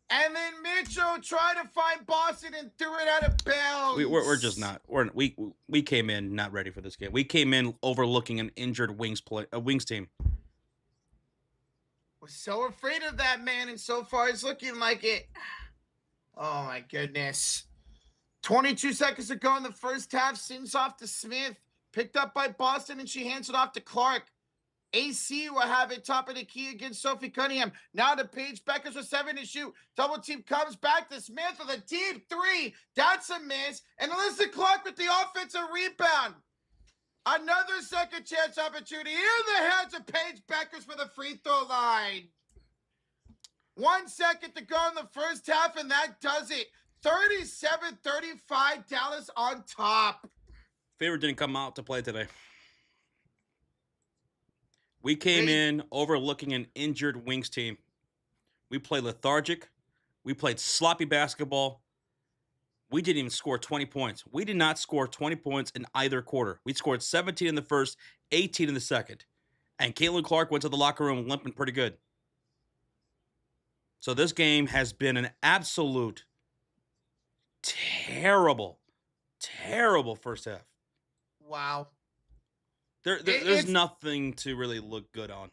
And then Mitchell tried to find Boston and threw it out of bounds. We're just not. We came in not ready for this game. We came in overlooking an injured Wings team. Was so afraid of that man, and so far it's looking like it. Oh my goodness. 22 seconds to go in the first half. Sends off to Smith. Picked up by Boston, and she hands it off to Clark. AC will have it top of the key against Sophie Cunningham. Now to Paige Bueckers with 7 to shoot. Double team comes back to Smith with a deep 3. That's a miss. And Alyssa Clark with the offensive rebound. Another second chance opportunity in the hands of Paige Bueckers for the free throw line. 1 second to go in the first half, and that does it. 37-35, Dallas on top. Fever didn't come out to play today. We came in overlooking an injured Wings team. We played lethargic. We played sloppy basketball. We didn't even score 20 points. We did not score 20 points in either quarter. We scored 17 in the first, 18 in the second. And Caitlin Clark went to the locker room limping pretty good. So this game has been an absolute terrible first half. Wow. There's nothing to really look good on.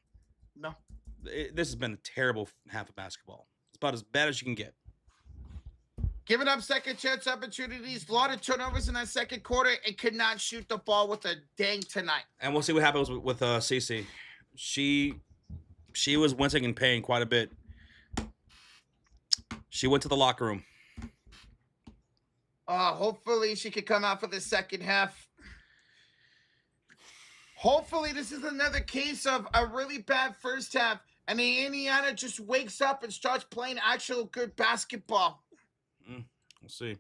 No. This has been a terrible half of basketball. It's about as bad as you can get. Giving up second chance opportunities, a lot of turnovers in that second quarter, and could not shoot the ball with a dang tonight. And we'll see what happens with Cece. She was wincing in pain quite a bit. She went to the locker room. Hopefully she could come out for the second half. Hopefully this is another case of a really bad first half, and the Indiana just wakes up and starts playing actual good basketball. We'll see.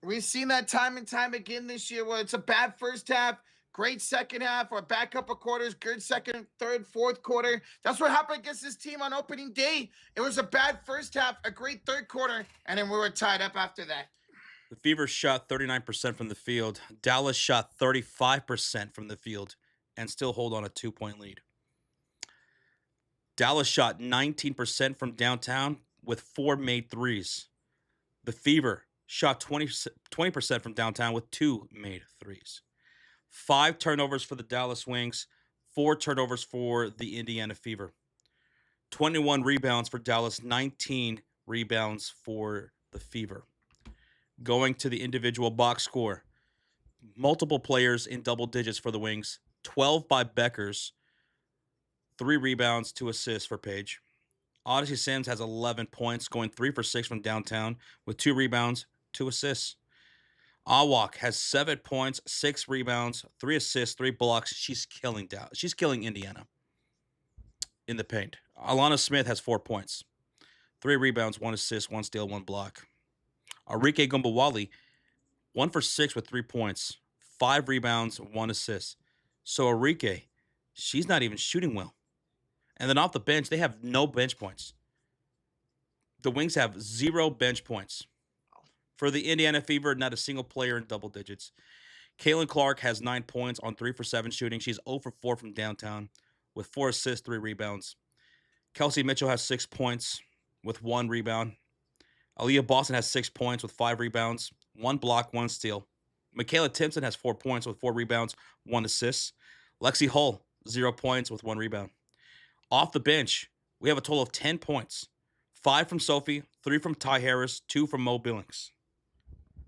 We've seen that time and time again this year where it's a bad first half, great second half, or back up a quarters, good second, third, fourth quarter. That's what happened against this team on opening day. It was a bad first half, a great third quarter, and then we were tied up after that. The Fever shot 39% from the field. Dallas shot 35% from the field and still hold on a 2-point lead. Dallas shot 19% from downtown with 4 made threes. The Fever shot 20% from downtown with 2 made threes. 5 turnovers for the Dallas Wings, 4 turnovers for the Indiana Fever. 21 rebounds for Dallas, 19 rebounds for the Fever. Going to the individual box score, multiple players in double digits for the Wings. 12 by Bueckers, 3 rebounds, 2 assists for Paige. Odyssey Sims has 11 points, going 3 for 6 from downtown with 2 rebounds, 2 assists. Awak has 7 points, 6 rebounds, 3 assists, 3 blocks. She's killing Dallas. She's killing Indiana in the paint. Alana Smith has 4 points, 3 rebounds, 1 assist, 1 steal, 1 block. Arike Gumbawali, 1 for 6 with 3 points, 5 rebounds, 1 assist. So Arike, she's not even shooting well. And then off the bench, they have no bench points. The Wings have 0 bench points. For the Indiana Fever, not a single player in double digits. Caitlin Clark has 9 points on 3 for 7 shooting. She's 0 for 4 from downtown with 4 assists, 3 rebounds. Kelsey Mitchell has 6 points with 1 rebound. Aaliyah Boston has 6 points with 5 rebounds, 1 block, 1 steal. Michaela Timpson has 4 points with 4 rebounds, 1 assist. Lexi Hull, 0 points with 1 rebound. Off the bench, we have a total of 10 points. 5 from Sophie, 3 from Ty Harris, 2 from Mo Billings.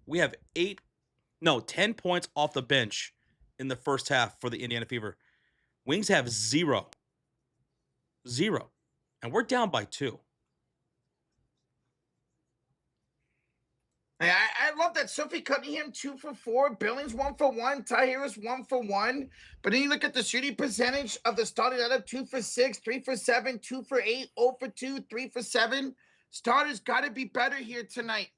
We have 10 points off the bench in the first half for the Indiana Fever. Wings have 0. 0. And we're down by 2. I love that. Sophie Cunningham 2 for 4, Billings 1 for 1, Ty Harris 1 for 1. But then you look at the shooting percentage of the starting lineup: 2 for 6, 3 for 7, 2 for 8, 0 for 2, 3 for 7. Starters got to be better here tonight.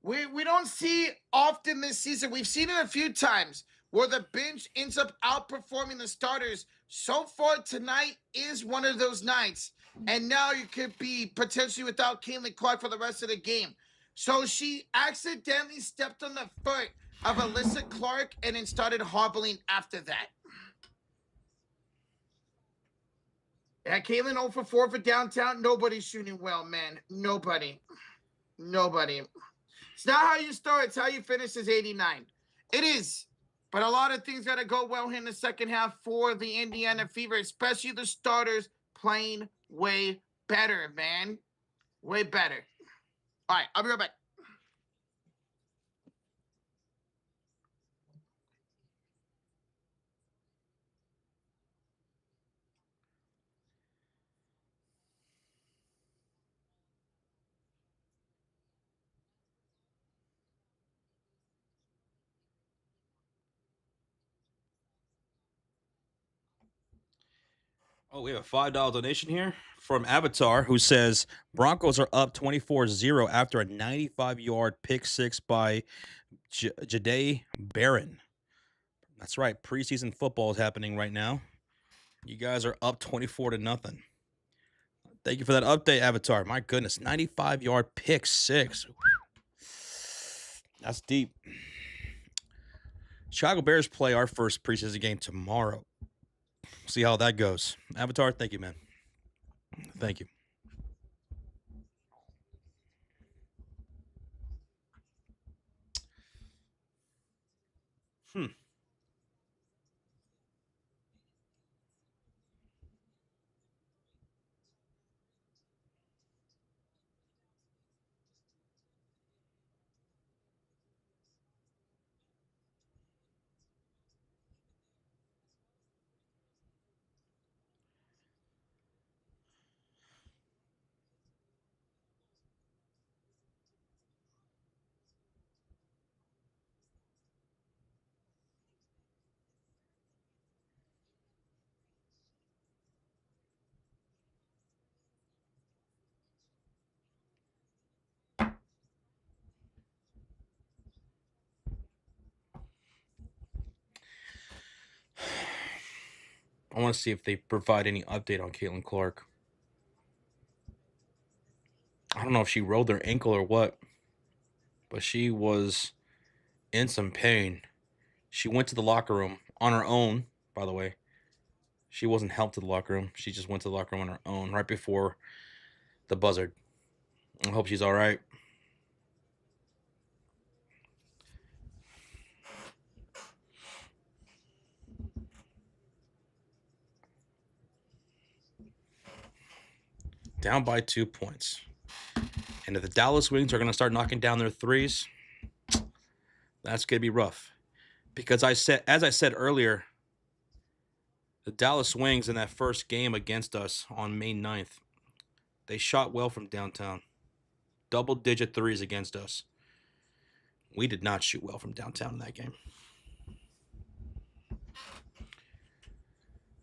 We don't see often this season. We've seen it a few times where the bench ends up outperforming the starters. So far tonight is one of those nights. And now you could be potentially without Caitlin Clark for the rest of the game. So she accidentally stepped on the foot of Alyssa Clark and then started hobbling after that. Yeah, Caitlin 0 for 4 for downtown. Nobody's shooting well, man. Nobody. It's not how you start, it's how you finish is 89. It is. But a lot of things got to go well here in the second half for the Indiana Fever, especially the starters playing way better, man. Way better. All right, I'll be right back. Oh, we have a $5 donation here from Avatar who says Broncos are up 24-0 after a 95-yard pick 6 by Jahdae Barron. That's right. Preseason football is happening right now. You guys are up 24-0. Thank you for that update, Avatar. My goodness, 95-yard pick 6. That's deep. Chicago Bears play our first preseason game tomorrow. See how that goes. Avatar, thank you, man. Thank you. I want to see if they provide any update on Caitlin Clark. I don't know if she rolled her ankle or what, but she was in some pain. She went to the locker room on her own, by the way, She wasn't helped to the locker room. She just went to the locker room on her own right before the buzzer. I hope she's all right. Down by 2 points. And if the Dallas Wings are going to start knocking down their threes, that's going to be rough. Because as I said earlier, the Dallas Wings in that first game against us on May 9th, they shot well from downtown. Double-digit threes against us. We did not shoot well from downtown in that game.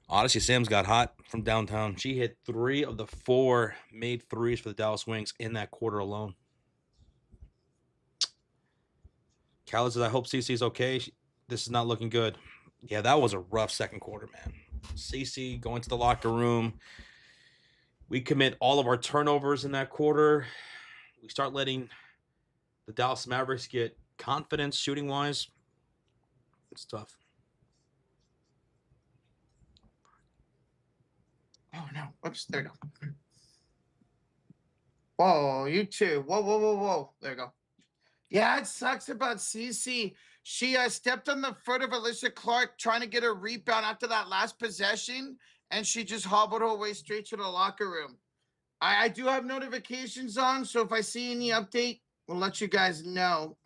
Odyssey Sims got hot from downtown. She hit 3 of the 4 made threes for the Dallas Wings in that quarter alone. Callie says, I hope CC's okay. This is not looking good. Yeah, that was a rough second quarter, man. CC going to the locker room. We commit all of our turnovers in that quarter. We start letting the Dallas Mavericks get confidence shooting-wise. It's tough. Oh, no. Oops, there you go. Whoa, you too. Whoa, whoa, whoa, whoa. There you go. Yeah, it sucks about CC. She stepped on the foot of Alicia Clark trying to get a rebound after that last possession, and she just hobbled her way straight to the locker room. I do have notifications on, so if I see any update, we'll let you guys know.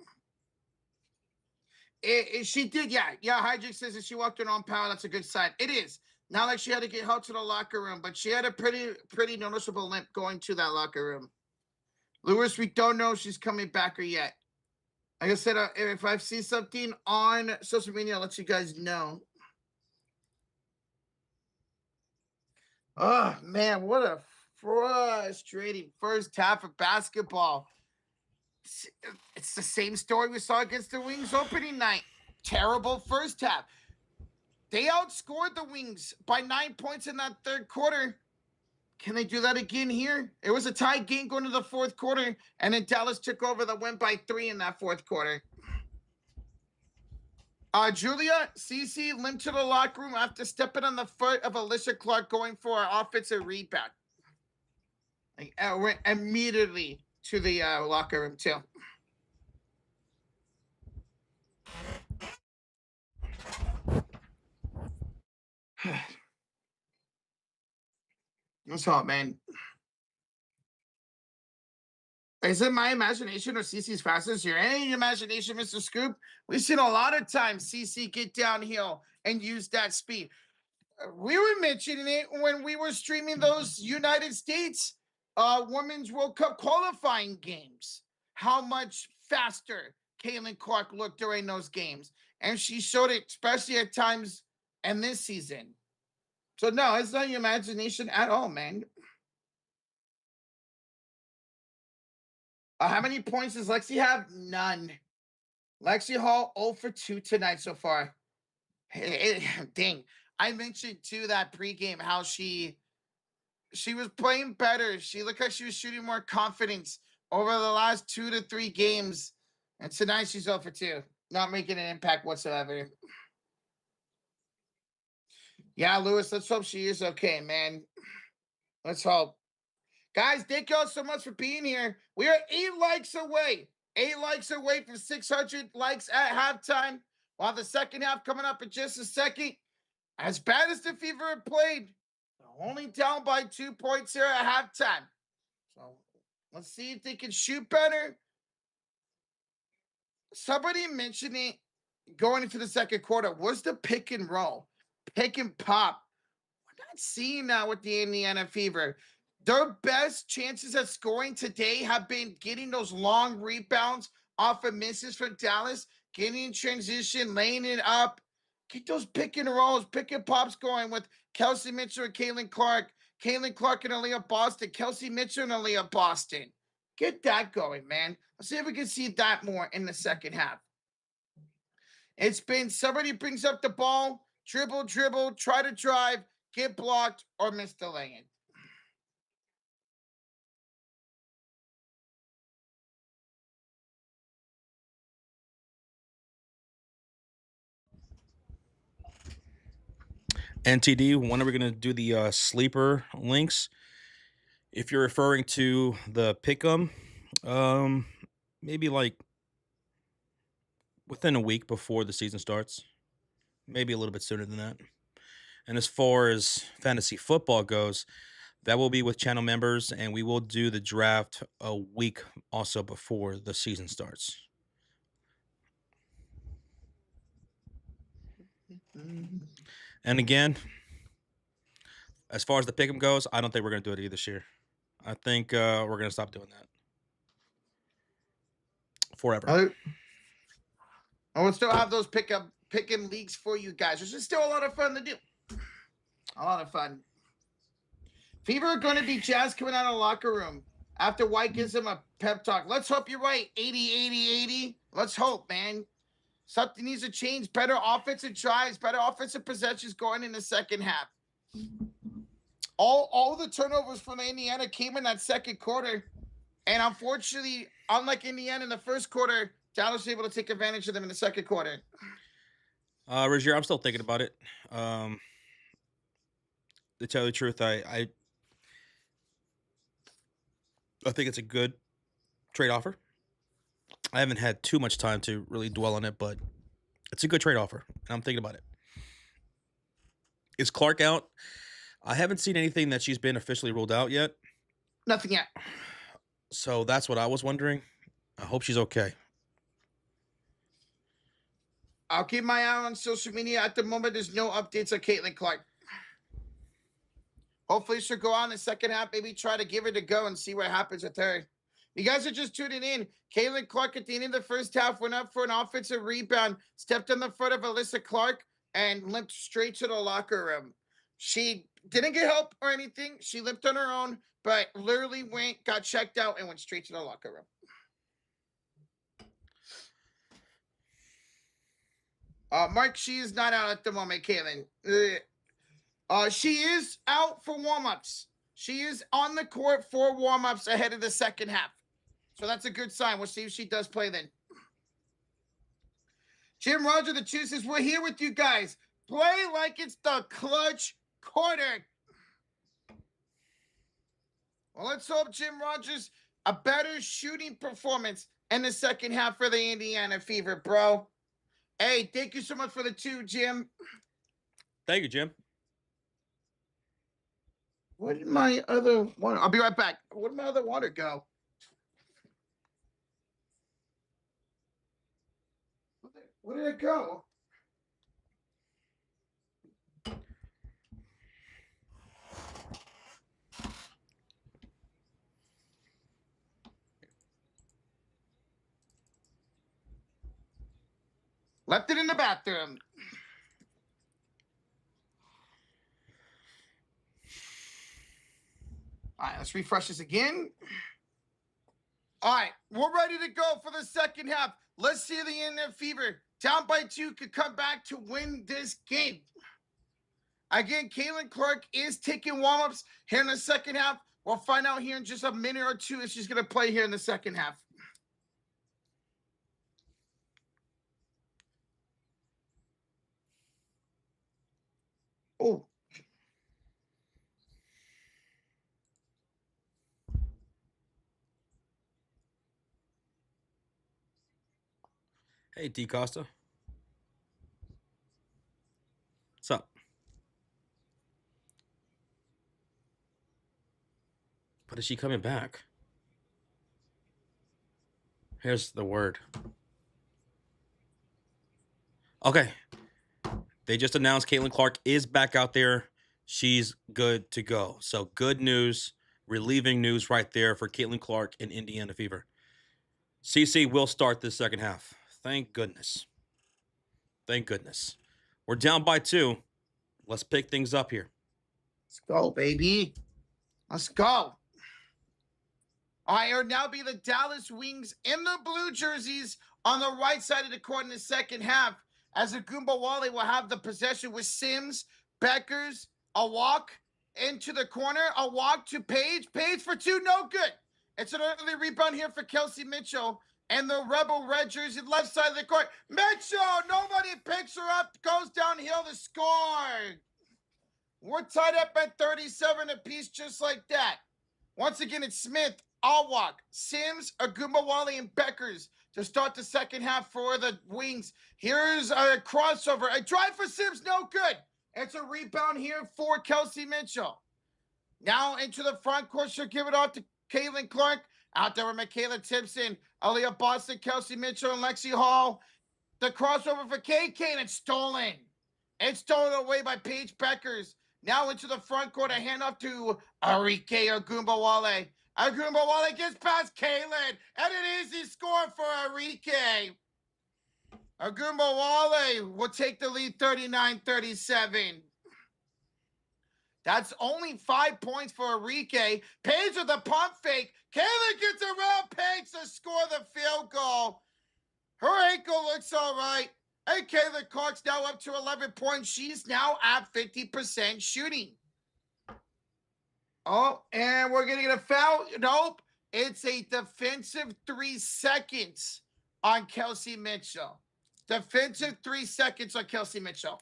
She did, yeah. Yeah, Hydrick says that she walked in on power. That's a good sign. It is. Not like she had to get help to the locker room, but she had a pretty noticeable limp going to that locker room. Lewis, we don't know if she's coming back or yet. Like I said, if I see something on social media, I'll let you guys know. Oh, man, what a frustrating first half of basketball. It's the same story we saw against the Wings opening night. Terrible first half. They outscored the Wings by 9 points in that third quarter. Can they do that again here? It was a tied game going to the fourth quarter, and then Dallas took over the win by 3 in that fourth quarter. Julia, CC limped to the locker room after stepping on the foot of Alicia Clark going for an offensive rebound. Went immediately to the locker room, too. That's all, man. Is it my imagination or CC's fastest here? Any imagination, Mr. Scoop? We've seen a lot of times CC get downhill and use that speed. We were mentioning it when we were streaming those United States Women's World Cup qualifying games. How much faster Caitlin Clark looked during those games. And she showed it, especially at times in this season. So, no, it's not your imagination at all, man. How many points does Lexi have? None. Lexi Hall 0 for 2 tonight so far. Dang. I mentioned too that pregame how she was playing better. She looked like she was shooting more confidence over the last 2 to 3 games. And tonight she's 0 for 2. Not making an impact whatsoever. Yeah, Lewis, let's hope she is okay, man. Let's hope. Guys, thank y'all so much for being here. We are 8 likes away. 8 likes away from 600 likes at halftime. We'll have the second half coming up in just a second. As bad as the Fever have played, they're only down by 2 points here at halftime. So let's see if they can shoot better. Somebody mentioned it going into the second quarter. What's the pick and roll? Pick and pop. We're not seeing that with the Indiana Fever. Their best chances at scoring today have been getting those long rebounds off of misses from Dallas, getting in transition, laying it up. Get those pick and rolls, pick and pops going with Kelsey Mitchell and Caitlin Clark. Caitlin Clark and Aaliyah Boston. Kelsey Mitchell and Aaliyah Boston. Get that going, man. Let's see if we can see that more in the second half. It's been somebody brings up the ball, dribble, try to drive, get blocked, or miss the lay-in. NTD, when are we going to do the sleeper links? If you're referring to the pick'em, maybe like within a week before the season starts, maybe a little bit sooner than that. And as far as fantasy football goes, that will be with channel members, and we will do the draft a week also before the season starts. And again, as far as the pick'em goes, I don't think we're going to do it this year. I think we're going to stop doing that forever. I will still have those pick'em leagues for you guys, which is still a lot of fun to do. A lot of fun. Fever are going to be Jazz coming out of the locker room after White gives him a pep talk. Let's hope you're right. 80, 80, 80. Let's hope, man. Something needs to change. Better offensive drives, better offensive possessions going in the second half. All the turnovers from Indiana came in that second quarter. And unfortunately, unlike Indiana in the first quarter, Dallas was able to take advantage of them in the second quarter. Rozier, I'm still thinking about it. To tell you the truth, I think it's a good trade offer. I haven't had too much time to really dwell on it, but it's a good trade offer, and I'm thinking about it. Is Clark out? I haven't seen anything that she's been officially ruled out yet. Nothing yet. So that's what I was wondering. I hope she's okay. I'll keep my eye on social media. At the moment, there's no updates on Caitlin Clark. Hopefully she'll go on in the second half. Maybe try to give it a go and see what happens with her. You guys are just tuning in. Caitlin Clark at the end of the first half went up for an offensive rebound, stepped on the foot of Alyssa Clark, and limped straight to the locker room. She didn't get help or anything. She limped on her own, but literally got checked out, and went straight to the locker room. Mark, she is not out at the moment, Caitlin. She is out for warm-ups. She is on the court for warm-ups ahead of the second half. So that's a good sign. We'll see if she does play then. Jim Roger, the Chew says, we're here with you guys. Play like it's the clutch quarter. Well, let's hope, Jim Rogers, a better shooting performance in the second half for the Indiana Fever, bro. Hey, thank you so much for the 2, Jim. Thank you, Jim. Where did my other water? I'll be right back. Where did my other water go? Where did it go? Left it in the bathroom. All right, let's refresh this again. All right, we're ready to go for the second half. Let's see the Indiana Fever, down by 2, could come back to win this game. Again, Caitlin Clark is taking warm-ups here in the second half. We'll find out here in just a minute or two if she's going to play here in the second half. Oh. Hey, D. Costa. What's up? But is she coming back? Here's the word. Okay. They just announced Caitlin Clark is back out there. She's good to go. So good news, relieving news right there for Caitlin Clark and Indiana Fever. CC will start this second half. Thank goodness. Thank goodness. We're down by 2. Let's pick things up here. Let's go, baby. Let's go. All right, it'll now be the Dallas Wings in the blue jerseys on the right side of the court in the second half, as Agumba Wale will have the possession with Sims, Bueckers, a walk into the corner, a walk to Paige. Paige for 2, no good. It's an early rebound here for Kelsey Mitchell. And the Rebel red jersey, left side of the court. Mitchell, nobody picks her up, goes downhill to score. We're tied up at 37 apiece, just like that. Once again, it's Smith, Alwak, Sims, Agumbawale, and Bueckers to start the second half for the Wings. Here's a crossover. A drive for Sims, no good. It's a rebound here for Kelsey Mitchell. Now into the front court, she'll give it off to Caitlin Clark. Out there with Michaela Timpson, Aaliyah Boston, Kelsey Mitchell, and Lexi Hall. The crossover for KK, and it's stolen. It's stolen away by Paige Bueckers. Now into the front court, a handoff to Arike Agumbawale. Agumbawale gets past Caitlin, and an easy score for Arike. Agumbawale will take the lead 39-37. That's only 5 points for Arike. Paige with the pump fake. Caitlin gets around Paige to score the field goal. Her ankle looks all right. And Caitlin Clark's now up to 11 points. She's now at 50% shooting. Oh, and we're going to get a foul. Nope. It's a defensive 3 seconds on Kelsey Mitchell. Defensive 3 seconds on Kelsey Mitchell.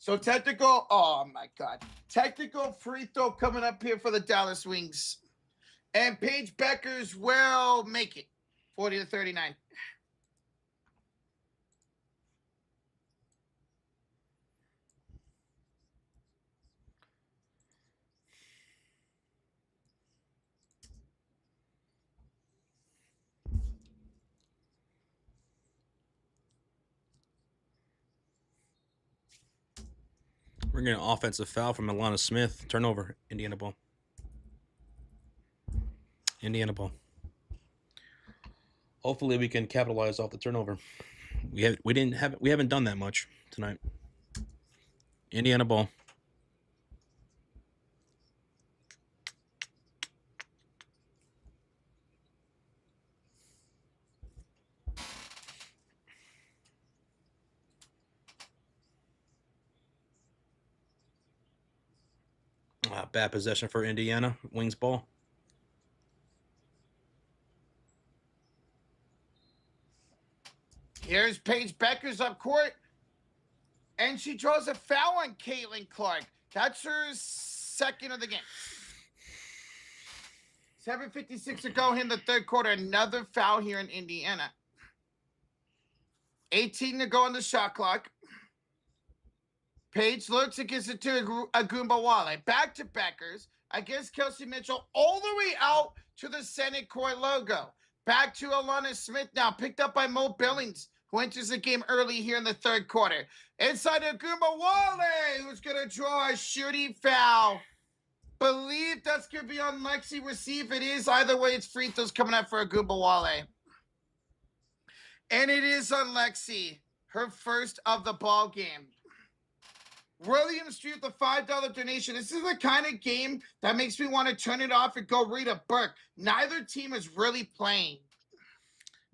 So technical, oh my God. Technical free throw coming up here for the Dallas Wings. And Paige Bueckers will make it. 40-39. We're getting an offensive foul from Alana Smith. Turnover. Indiana ball. Indiana ball. Hopefully we can capitalize off the turnover. We haven't done that much tonight. Indiana ball. Bad possession for Indiana. Wings ball. Here's Paige Bueckers up court. And she draws a foul on Caitlin Clark. That's her second of the game. 7:56 to go in the third quarter. Another foul here in Indiana. 18 to go on the shot clock. Paige looks and gives it to Agumbawale. Back to Bueckers. Against Kelsey Mitchell. All the way out to the Senate Court logo. Back to Alana Smith now. Picked up by Mo Billings, who enters the game early here in the third quarter. Inside Agumbawale, who's going to draw a shooting foul. Believe that's going to be on Lexi. Receive it is. Either way, it's free throws coming up for Agumbawale. And it is on Lexi. Her first of the ball game. William Street with the $5 donation. This is the kind of game that makes me want to turn it off and go read a book. Neither team is really playing.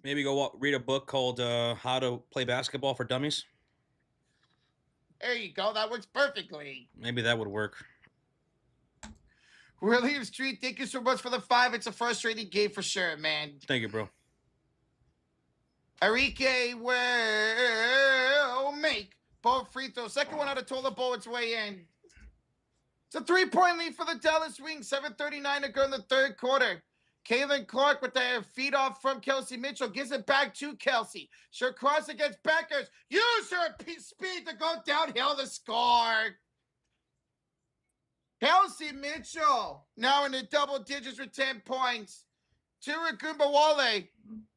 Maybe go read a book called How to Play Basketball for Dummies. There you go. That works perfectly. Maybe that would work. William Street, thank you so much for the 5. It's a frustrating game for sure, man. Thank you, bro. Arike will make both free throws. Second one out of toilet bowl its way in. It's a 3-point lead for the Dallas Wings. 7:39 to go in the third quarter. Caitlin Clark with the feed off from Kelsey Mitchell. Gives it back to Kelsey. She'll cross against Bueckers. Use her speed to go downhill to score. Kelsey Mitchell now in the double digits with 10 points. To Agumbawale.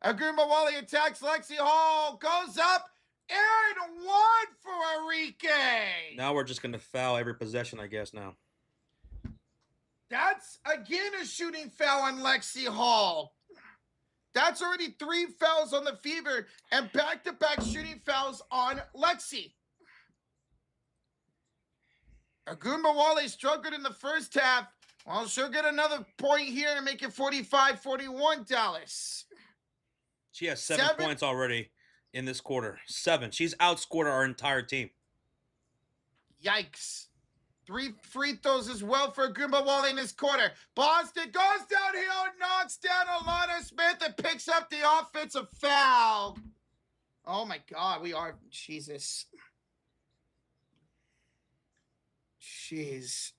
Agumbawale attacks Lexi Hall. Goes up. And 1 for Arike. Now we're just going to foul every possession, I guess, now. That's, again, a shooting foul on Lexi Hall. That's already 3 fouls on the Fever and back-to-back shooting fouls on Lexi. Agumbawale struggled in the first half. Well, she'll get another point here and make it 45-41 Dallas. She has 7 points already in this quarter. 7. She's outscored our entire team. Yikes. 3 free throws as well for Agumbawale in this quarter. Boston goes downhill, knocks down Alana Smith, and picks up the offensive foul. Oh, my God. Jesus. Jeez.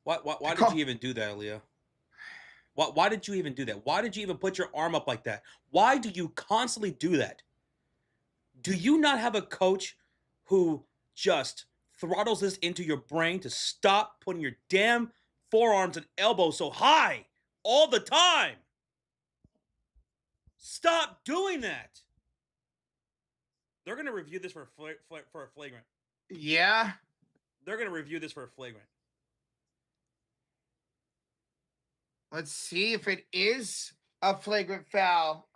Why did you even do that, Aaliyah? Why did you even do that? Why did you even put your arm up like that? Why do you constantly do that? Do you not have a coach who just throttles this into your brain to stop putting your damn forearms and elbows so high all the time? Stop doing that. They're going to review this for a flagrant. Yeah. They're going to review this for a flagrant. Let's see if it is a flagrant foul.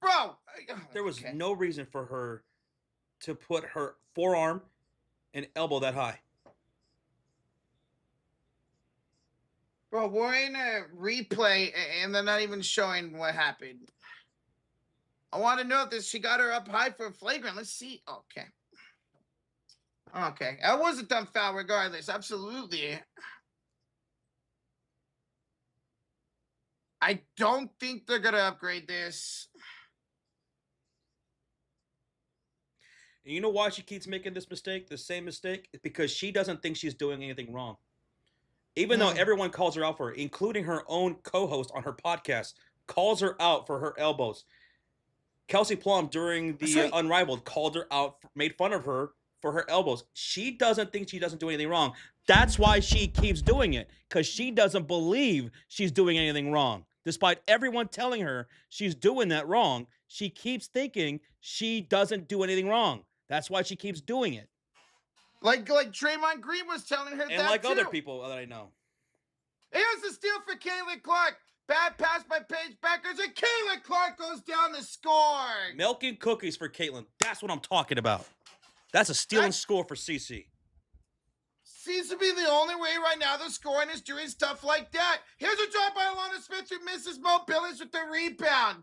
Bro, there was no reason for her to put her forearm and elbow that high. Bro, we're in a replay and they're not even showing what happened. I want to know if she got her up high for a flagrant. Let's see. Okay. Okay. That was a dumb foul regardless. Absolutely. I don't think they're going to upgrade this. And you know why she keeps making this mistake, the same mistake? It's because she doesn't think she's doing anything wrong. Even though everyone calls her out for it, including her own co-host on her podcast, calls her out for her elbows. Kelsey Plum, during the Unrivaled, called her out, made fun of her for her elbows. She doesn't think she doesn't do anything wrong. That's why she keeps doing it, because she doesn't believe she's doing anything wrong. Despite everyone telling her she's doing that wrong, she keeps thinking she doesn't do anything wrong. That's why she keeps doing it. Like Draymond Green was telling her that, and like other people that I know. Here's the steal for Caitlin Clark. Bad pass by Paige Bueckers, and Caitlin Clark goes down to score. Milk and cookies for Caitlin. That's what I'm talking about. That's a stealing score for CC. Seems to be the only way right now they're scoring is doing stuff like that. Here's a drop by Alana Smith who misses Mo Billings with the rebound.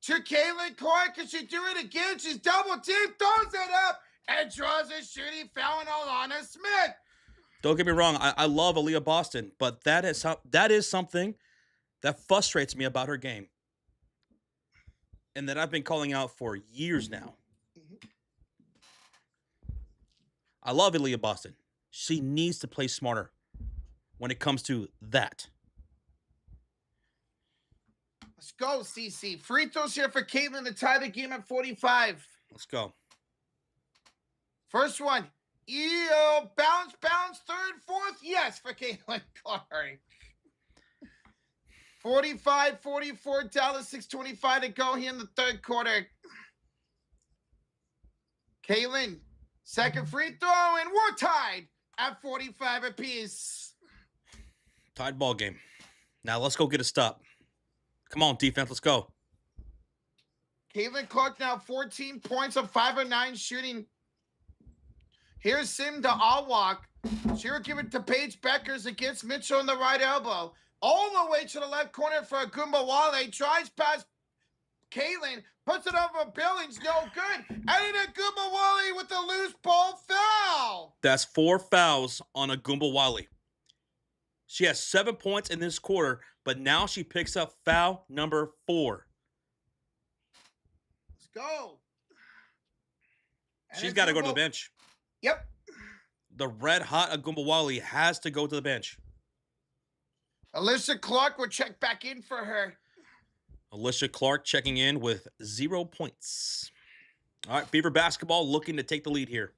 To Caitlin Clark, can she do it again? She's double teamed, throws it up, and draws a shooting foul on Alana Smith. Don't get me wrong, I love Aaliyah Boston, but that is something that frustrates me about her game. And that I've been calling out for years now. I love Aaliyah Boston. She needs to play smarter when it comes to that. Let's go, CC. Free throws here for Caitlin to tie the game at 45. Let's go. First one. Bounce, third, fourth. Yes, for Caitlin Clark. 45-44, Dallas, 6:25 to go here in the third quarter. Caitlin, second free throw, and we're tied at 45 apiece. Tied ball game. Now let's go get a stop. Come on, defense, let's go. Caitlin Clark now 14 points of 5 of 9 shooting. Here's Sim to Awalk. She'll give it to Paige Bueckers against Mitchell in the right elbow. All the way to the left corner for Agumbawale. Tries past Caitlin. Puts it over Billings. No good. And then Agumbawale with the loose ball foul. That's 4 fouls on Agumbawale. She has 7 points in this quarter, but now she picks up foul number 4. Let's go. She's got to go to the bench. Yep. The red-hot Agumbawale has to go to the bench. Alicia Clark will check back in for her. Alicia Clark checking in with 0 points. All right, Fever basketball looking to take the lead here.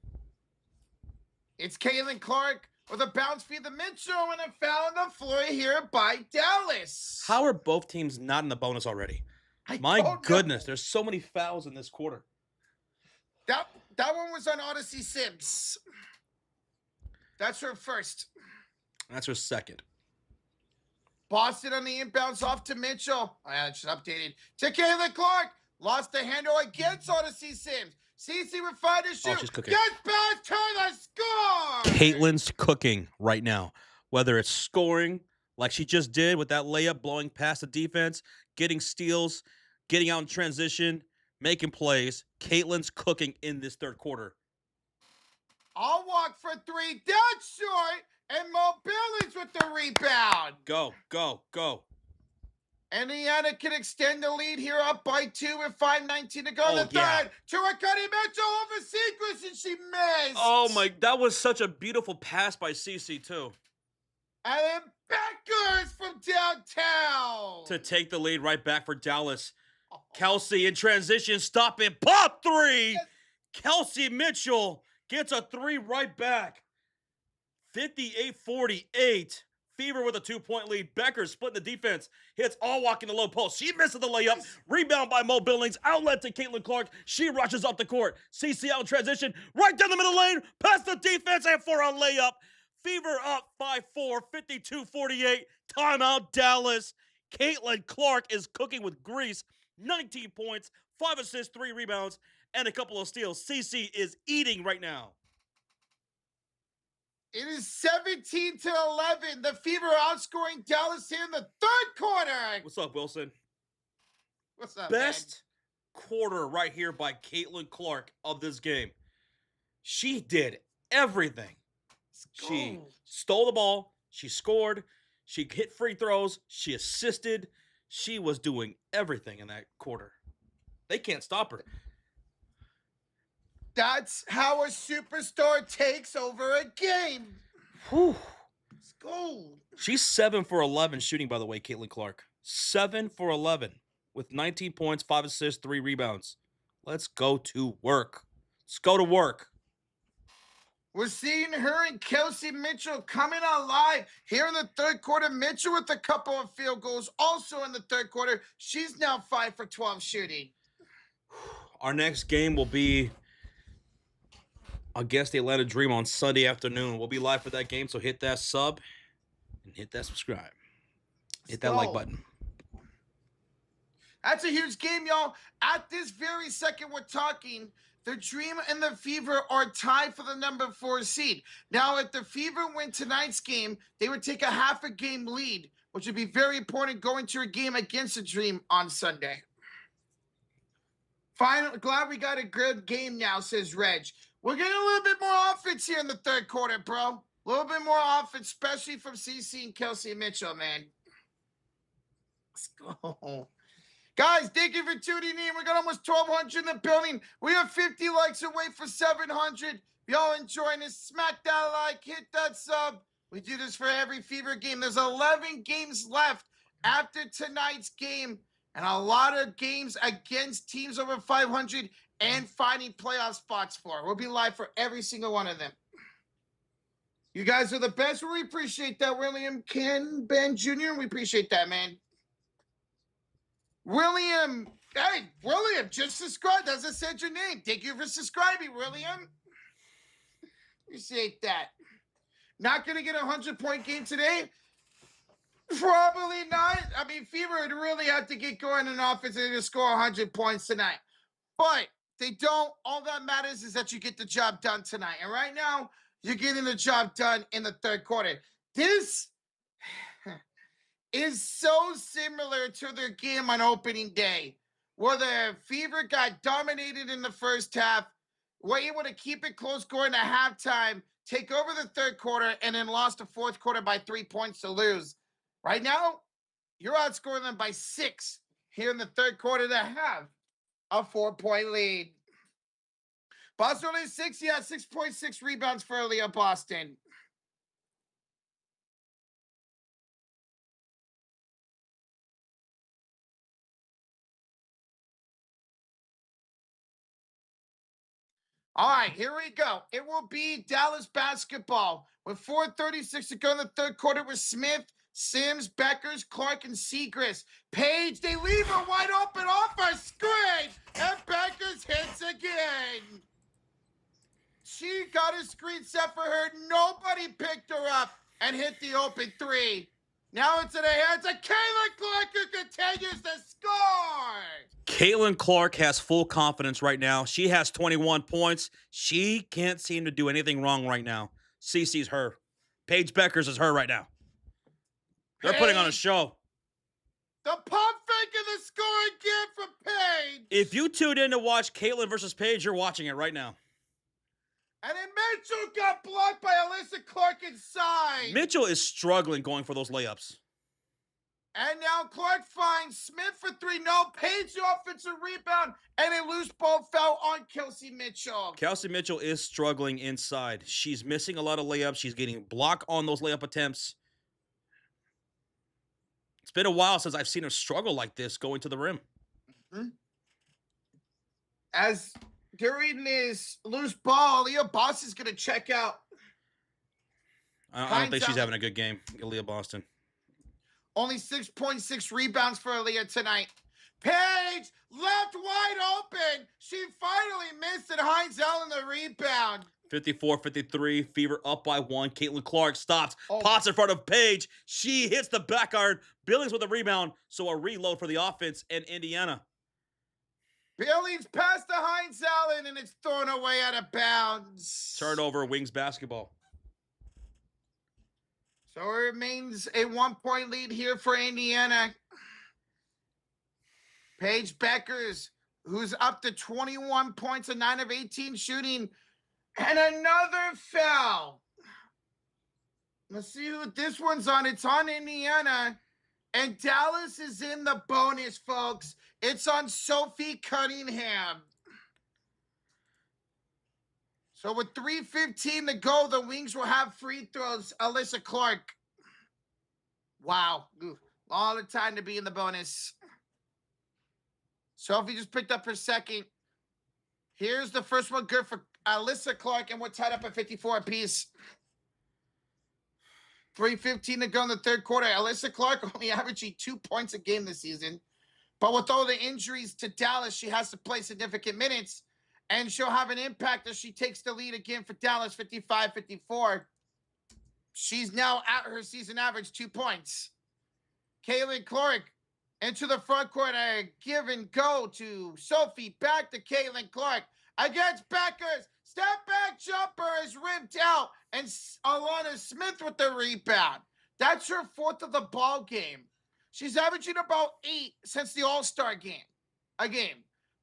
It's Caitlin Clark with a bounce feed to Mitchell and a foul on the floor here by Dallas. How are both teams not in the bonus already? My goodness, there's so many fouls in this quarter. That one was on Odyssey Sims. That's her first. That's her second. Boston on the inbounds off to Mitchell. Oh, yeah, it's just updated. To Caitlin Clark. Lost the handle against Odyssey Sims. CC with 5 to shoot. Oh, she's cooking. Gets back to the score. Caitlin's cooking right now. Whether it's scoring, like she just did with that layup, blowing past the defense, getting steals, getting out in transition, making plays. Caitlin's cooking in this third quarter. I'll walk for 3. That's short. And Mo Billings with the rebound. Go, go, go. Indiana can extend the lead here up by 2 with 5:19 to go in the yeah. third. To Rakoni Mitchell over Seacrest, and she missed. Oh, my. That was such a beautiful pass by CC, too. And then Bueckers from downtown. To take the lead right back for Dallas. Kelsey in transition, stop it, pop three. Yes. Kelsey Mitchell gets a 3 right back. 58-48. Fever with a 2-point lead. Bueckers splitting the defense. Hits all walking the low post. She misses the layup. Rebound by Mo Billings. Outlet to Caitlin Clark. She rushes up the court. CC out in transition. Right down the middle lane. Past the defense and for a layup. Fever up 5-4. 52-48. Timeout Dallas. Caitlin Clark is cooking with grease. 19 points, 5 assists, 3 rebounds, and a couple of steals. CC is eating right now. It is 17-11. The Fever outscoring Dallas here in the third quarter. What's up, Wilson? What's up, Best quarter right here by Caitlin Clark of this game. She did everything. She stole the ball. She scored. She hit free throws. She assisted. She was doing everything in that quarter. They can't stop her. That's how a superstar takes over a game. Whew. Let's go. She's 7 for 11 shooting, by the way, Caitlin Clark. 7 for 11 with 19 points, 5 assists, 3 rebounds. Let's go to work. Let's go to work. We're seeing her and Kelsey Mitchell coming alive here in the third quarter. Mitchell with a couple of field goals also in the third quarter. She's now 5 for 12 shooting. Our next game will be against the Atlanta Dream on Sunday afternoon. We'll be live for that game, so hit that sub and hit that subscribe. Hit that like button. That's a huge game, y'all. At this very second we're talking, the Dream and the Fever are tied for the number 4 seed. Now, if the Fever win tonight's game, they would take a half a game lead, which would be very important going to a game against the Dream on Sunday. Finally, glad we got a good game now, says Reg. We're getting a little bit more offense here in the third quarter, bro. A little bit more offense, especially from CC and Kelsey Mitchell, man. Let's go. Guys, thank you for tuning in. We got almost 1,200 in the building. We are 50 likes away for 700. If y'all enjoying this, smack that like, hit that sub. We do this for every Fever game. There's 11 games left after tonight's game, and a lot of games against teams over 500 and finding playoff spots for. We'll be live for every single one of them. You guys are the best. We appreciate that, William Ken Ben Jr. We appreciate that, man. William, hey, William, just subscribe. Doesn't say your name. Thank you for subscribing, William. Appreciate that. Not going to get a 100-point game today? Probably not. I mean, Fever would really have to get going in offense and just score 100 points tonight. But they don't. All that matters is that you get the job done tonight. And right now, you're getting the job done in the third quarter. This is so similar to their game on opening day, where the Fever got dominated in the first half, were able to keep it close going to halftime, take over the third quarter, and then lost the fourth quarter by 3 points to lose. Right now, you're outscoring them by 6 here in the third quarter to have a 4-point lead. Boston only 6, yeah, 6.6 rebounds for Leah Boston. All right, here we go. It will be Dallas basketball with 4:36 to go in the third quarter with Smith, Sims, Bueckers, Clark, and Seacrest. Paige, they leave her wide open off our screen, and Bueckers hits again. She got a screen set for her. Nobody picked her up and hit the open 3. Now it's in the hands of Caitlin Clark, who continues to score. Caitlin Clark has full confidence right now. She has 21 points. She can't seem to do anything wrong right now. CC's her. Paige Bueckers is her right now. They're putting on a show. The pump fake and the score again from Paige. If you tuned in to watch Caitlin versus Paige, you're watching it right now. And then Mitchell got blocked by Alyssa Clark inside. Mitchell is struggling going for those layups. And now Clark finds Smith for three. No, Paige the offensive rebound. And a loose ball fell on Kelsey Mitchell. Kelsey Mitchell is struggling inside. She's missing a lot of layups. She's getting blocked on those layup attempts. It's been a while since I've seen her struggle like this going to the rim. Mm-hmm. As during this loose ball, Leah Boss is going to check out. I don't think she's having a good game, Aaliyah Boston. Only 6.6 rebounds for Aaliyah tonight. Paige left wide open. She finally missed it. Hines Allen the rebound. 54-53, Fever up by 1. Caitlin Clark stops, pots in front of Paige. She hits the back iron. Billings with a rebound, so a reload for the offense in Indiana. Billings passed to Hines Allen, and it's thrown away out of bounds. Turnover, Wings basketball. So it remains a 1-point lead here for Indiana. Paige Bueckers, who's up to 21 points and 9 of 18 shooting. And another foul. Let's see who this one's on. It's on Indiana. And Dallas is in the bonus, folks. It's on Sophie Cunningham. So with 3:15 to go, the Wings will have free throws. Alyssa Clark. Wow. All the time to be in the bonus. Sophie just picked up her second. Here's the first one good for Alyssa Clark, and we're tied up at 54 apiece. 3:15 to go in the third quarter. Alyssa Clark only averaging 2 points a game this season. But with all the injuries to Dallas, she has to play significant minutes. And she'll have an impact as she takes the lead again for Dallas, 55-54. She's now at her season average, 2 points. Caitlin Clark into the front court. A give and go to Sophie. Back to Caitlin Clark. Against Bueckers. Step back jumper is ripped out. And Alana Smith with the rebound. That's her fourth of the ball game. She's averaging about 8 since the All-Star game. A game.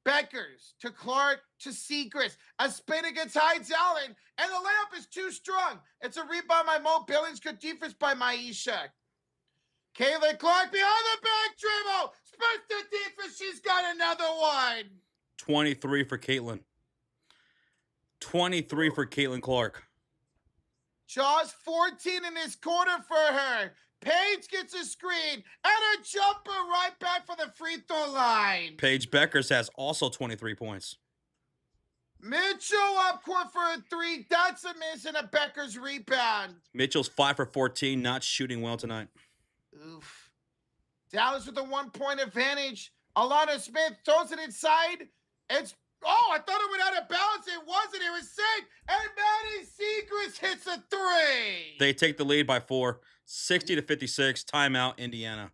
Bueckers to Clark to Segrist. A spin against Hines Allen. And the layup is too strong. It's a rebound by Mo Billings. Good defense by Maisha. Caitlin Clark behind the back dribble. Spins the defense. She's got another one. 23 for Caitlin. 23 for Caitlin Clark. Jaws 14 in this quarter for her. Paige gets a screen and a jumper right back for the free throw line. Paige Bueckers has also 23 points. Mitchell up court for a three. That's a miss and a Bueckers rebound. Mitchell's 5 for 14, not shooting well tonight. Oof. Dallas with a 1-point advantage. Alana Smith throws it inside. I thought it went out of bounds. It wasn't. It was safe. And Maddie Segrist hits a three. They take the lead by 4. 60-56. Timeout, Indiana.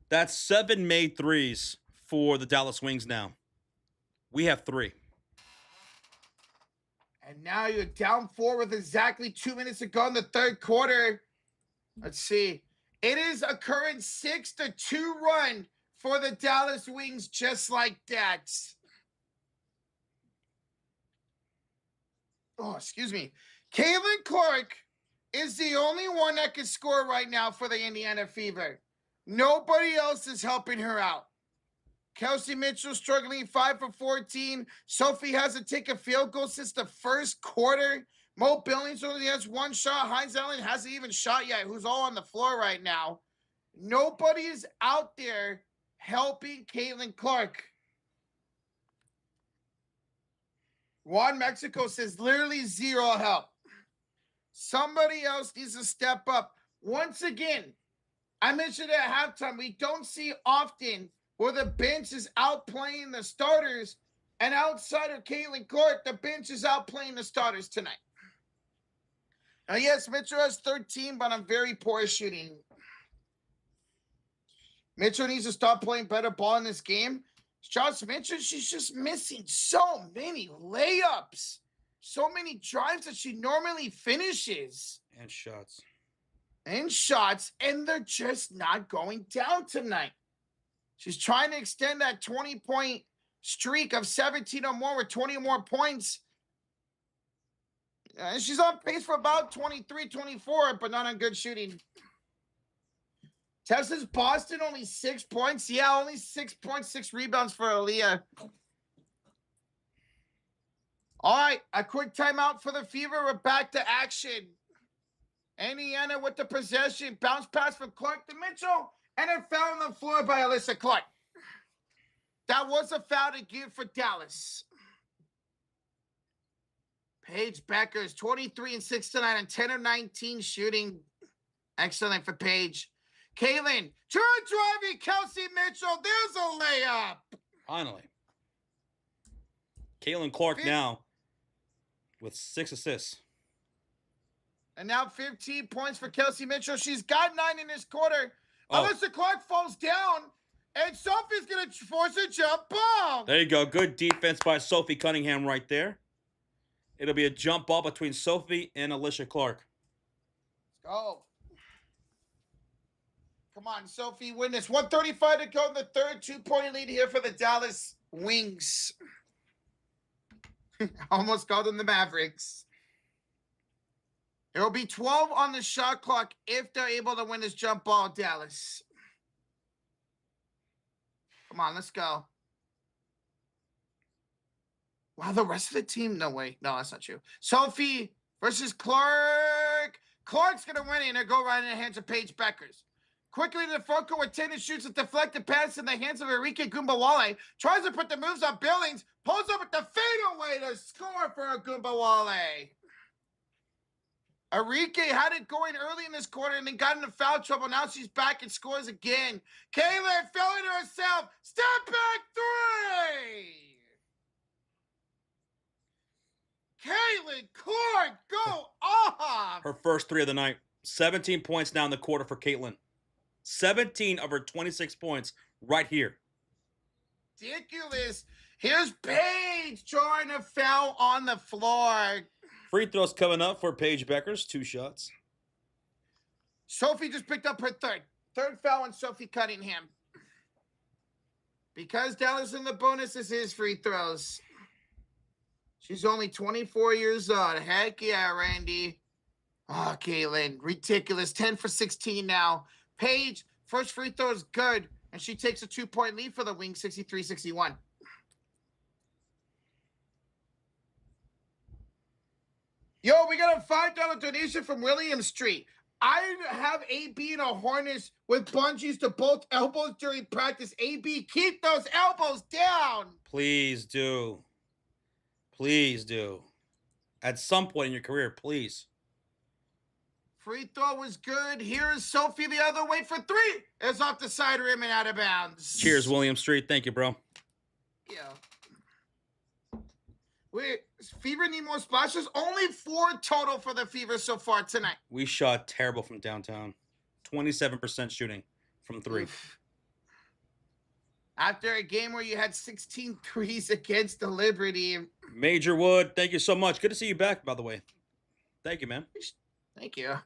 That's 7 made threes for the Dallas Wings now. We have 3. And now you're down 4 with exactly 2 minutes to go in the third quarter. Let's see. It is a current 6-2 run for the Dallas Wings, just like that. Oh, excuse me. Caitlin Clark is the only one that can score right now for the Indiana Fever. Nobody else is helping her out. Kelsey Mitchell struggling 5 for 14. Sophie hasn't taken a field goal since the first quarter. Mo Billings only has 1 shot. Hines Allen hasn't even shot yet, who's all on the floor right now. Nobody is out there helping Caitlin Clark. Juan Mexico says literally zero help. Somebody else needs to step up. Once again, I mentioned at halftime, we don't see often where the bench is outplaying the starters, and outside of Caitlin Clark, the bench is outplaying the starters tonight. Now, yes, Mitchell has 13, but I'm very poor at shooting. Mitchell needs to stop playing better ball in this game. Josh Mitchell, she's just missing so many layups, so many drives that she normally finishes. And shots. And they're just not going down tonight. She's trying to extend that 20-point streak of 17 or more with 20 or more points. She's on pace for about 23, 24, but not on good shooting. Texas Boston, only 6 points. Yeah, only 6.6 rebounds for Aaliyah. All right, a quick timeout for the Fever. We're back to action. Indiana with the possession. Bounce pass from Clark to Mitchell. And it fell on the floor by Alyssa Clark. That was a foul to give for Dallas. Paige Bueckers, 23 and 6 tonight and 10 of 19 shooting. Excellent for Paige. Caitlin, driving Kelsey Mitchell. There's a layup. Finally. Caitlin Clark now with 6 assists. And now 15 points for Kelsey Mitchell. She's got 9 in this quarter. Alyssa Clark falls down, and Sophie's going to force a jump ball. There you go. Good defense by Sophie Cunningham right there. It'll be a jump ball between Sophie and Alicia Clark. Let's go. Come on, Sophie, win this. 1:35 to go in the third. 2-point lead here for the Dallas Wings. Almost called them the Mavericks. It will be 12 on the shot clock if they're able to win this jump ball, Dallas. Come on, let's go. Wow, the rest of the team? No way. No, that's not true. Sophie versus Clark. Clark's going to win it, and it'll go right in the hands of Paige Bueckers. Quickly to the front court where Taylor shoots a deflected pass in the hands of Enrique Gumbawale. Tries to put the moves on Billings. Pulls up with the fadeaway to score for Gumbawale. Enrique had it going early in this quarter and then got into foul trouble. Now she's back and scores again. Kayla filling herself. Step back three. Caitlin Clark, go off. Her first 3 of the night. 17 points now in the quarter for Caitlin. 17 of her 26 points right here. Ridiculous. Here's Paige trying to foul on the floor. Free throws coming up for Paige Bueckers. 2 shots. Sophie just picked up her third. Third foul on Sophie Cunningham. Because Dallas in the bonus, this is free throws. She's only 24 years old. Heck yeah, Randy. Oh, Caitlin. Ridiculous. 10 for 16 now. Paige, first free throw is good. And she takes a 2-point lead for the Wings, 63-61. Yo, we got a $5 donation from William Street. I have AB in a harness with bungees to both elbows during practice. AB, keep those elbows down. Please do. Please do. At some point in your career, please. Free throw was good. Here's Sophie the other way for 3. It's off the side rim and out of bounds. Cheers, William Street. Thank you, bro. Yeah. Wait, Fever need more splashes? Only 4 total for the Fever so far tonight. We shot terrible from downtown. 27% shooting from 3. Oof. After a game where you had 16 threes against the Liberty. Major Wood, thank you so much. Good to see you back, by the way. Thank you, man. Thank you.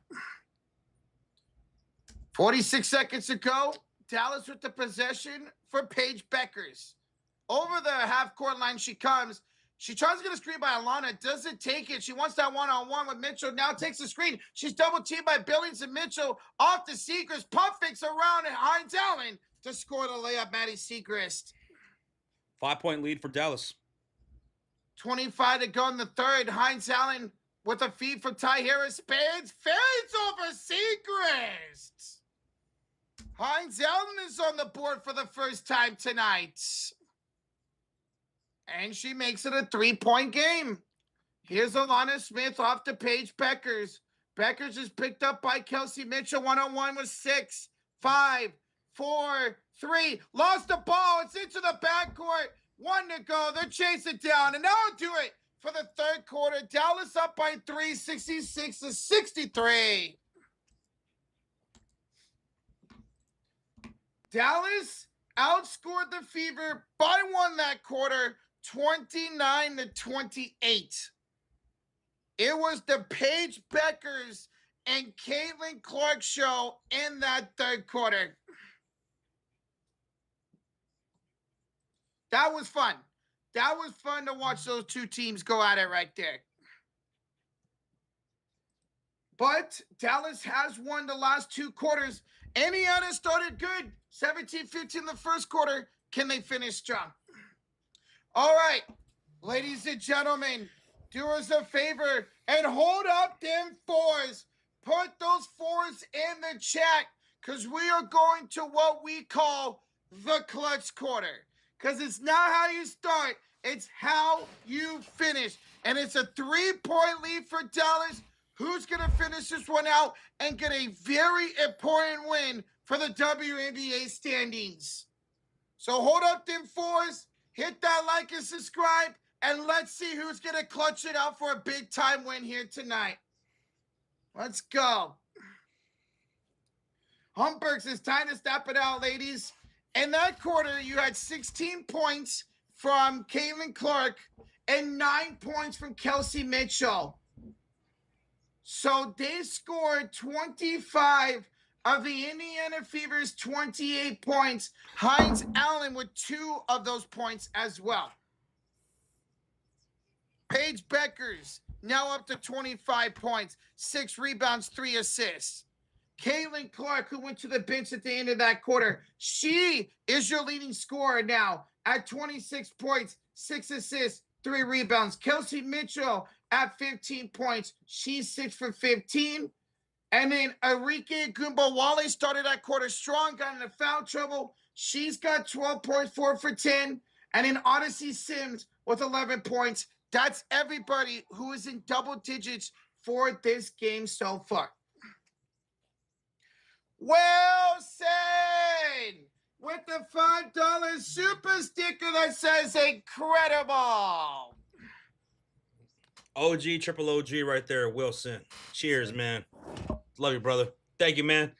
46 seconds to go. Dallas with the possession for Paige Bueckers. Over the half-court line she comes. She tries to get a screen by Alana. Doesn't take it. She wants that one-on-one with Mitchell. Now takes the screen. She's double-teamed by Billings and Mitchell. Off the Seacrest. Pump fakes around and Hines Allen to score the layup. Maddie Seacrest. 5-point lead for Dallas. 25 to go in the third. Hines Allen with a feed from Ty Harris. Fades over Seacrest. Hines Allen is on the board for the first time tonight. And she makes it a 3-point game. Here's Alana Smith off to Paige Bueckers. Bueckers is picked up by Kelsey Mitchell. 1-on-1 with 6, 5, 4, 3. Lost the ball. It's into the backcourt. 1 to go. They're chasing down. And that'll do it for the third quarter. Dallas up by 3, 66-63. Dallas outscored the Fever by 1 that quarter. 29-28. It was the Paige Bueckers and Caitlin Clark show in that third quarter. That was fun. That was fun to watch those two teams go at it right there. But Dallas has won the last 2 quarters. Indiana started good, 17-15 in the first quarter. Can they finish strong? All right, ladies and gentlemen, do us a favor and hold up them fours. Put those fours in the chat because we are going to what we call the clutch quarter. Because it's not how you start, it's how you finish. And it's a 3-point lead for Dallas. Who's going to finish this one out and get a very important win for the WNBA standings? So hold up them fours, hit that like and subscribe, and let's see who's going to clutch it out for a big time win here tonight. Let's go. Humbergs, it's time to step it out, ladies. In that quarter, you had 16 points from Caitlin Clark and 9 points from Kelsey Mitchell. So they scored 25 of the Indiana Fever's 28 points. Hines Allen with 2 of those points as well. Paige Bueckers now up to 25 points, 6 rebounds, 3 assists. Caitlin Clark, who went to the bench at the end of that quarter, she is your leading scorer now at 26 points, 6 assists, 3 rebounds. Kelsey Mitchell at 15 points. She's 6 for 15. And then Arike Gumbawale started that quarter strong, got into foul trouble. She's got 12 points, 4 for 10. And then Odyssey Sims with 11 points. That's everybody who is in double digits for this game so far. Well said! With the $5 super sticker that says incredible. OG, triple OG right there, Wilson. Cheers, man. Love you, brother. Thank you, man.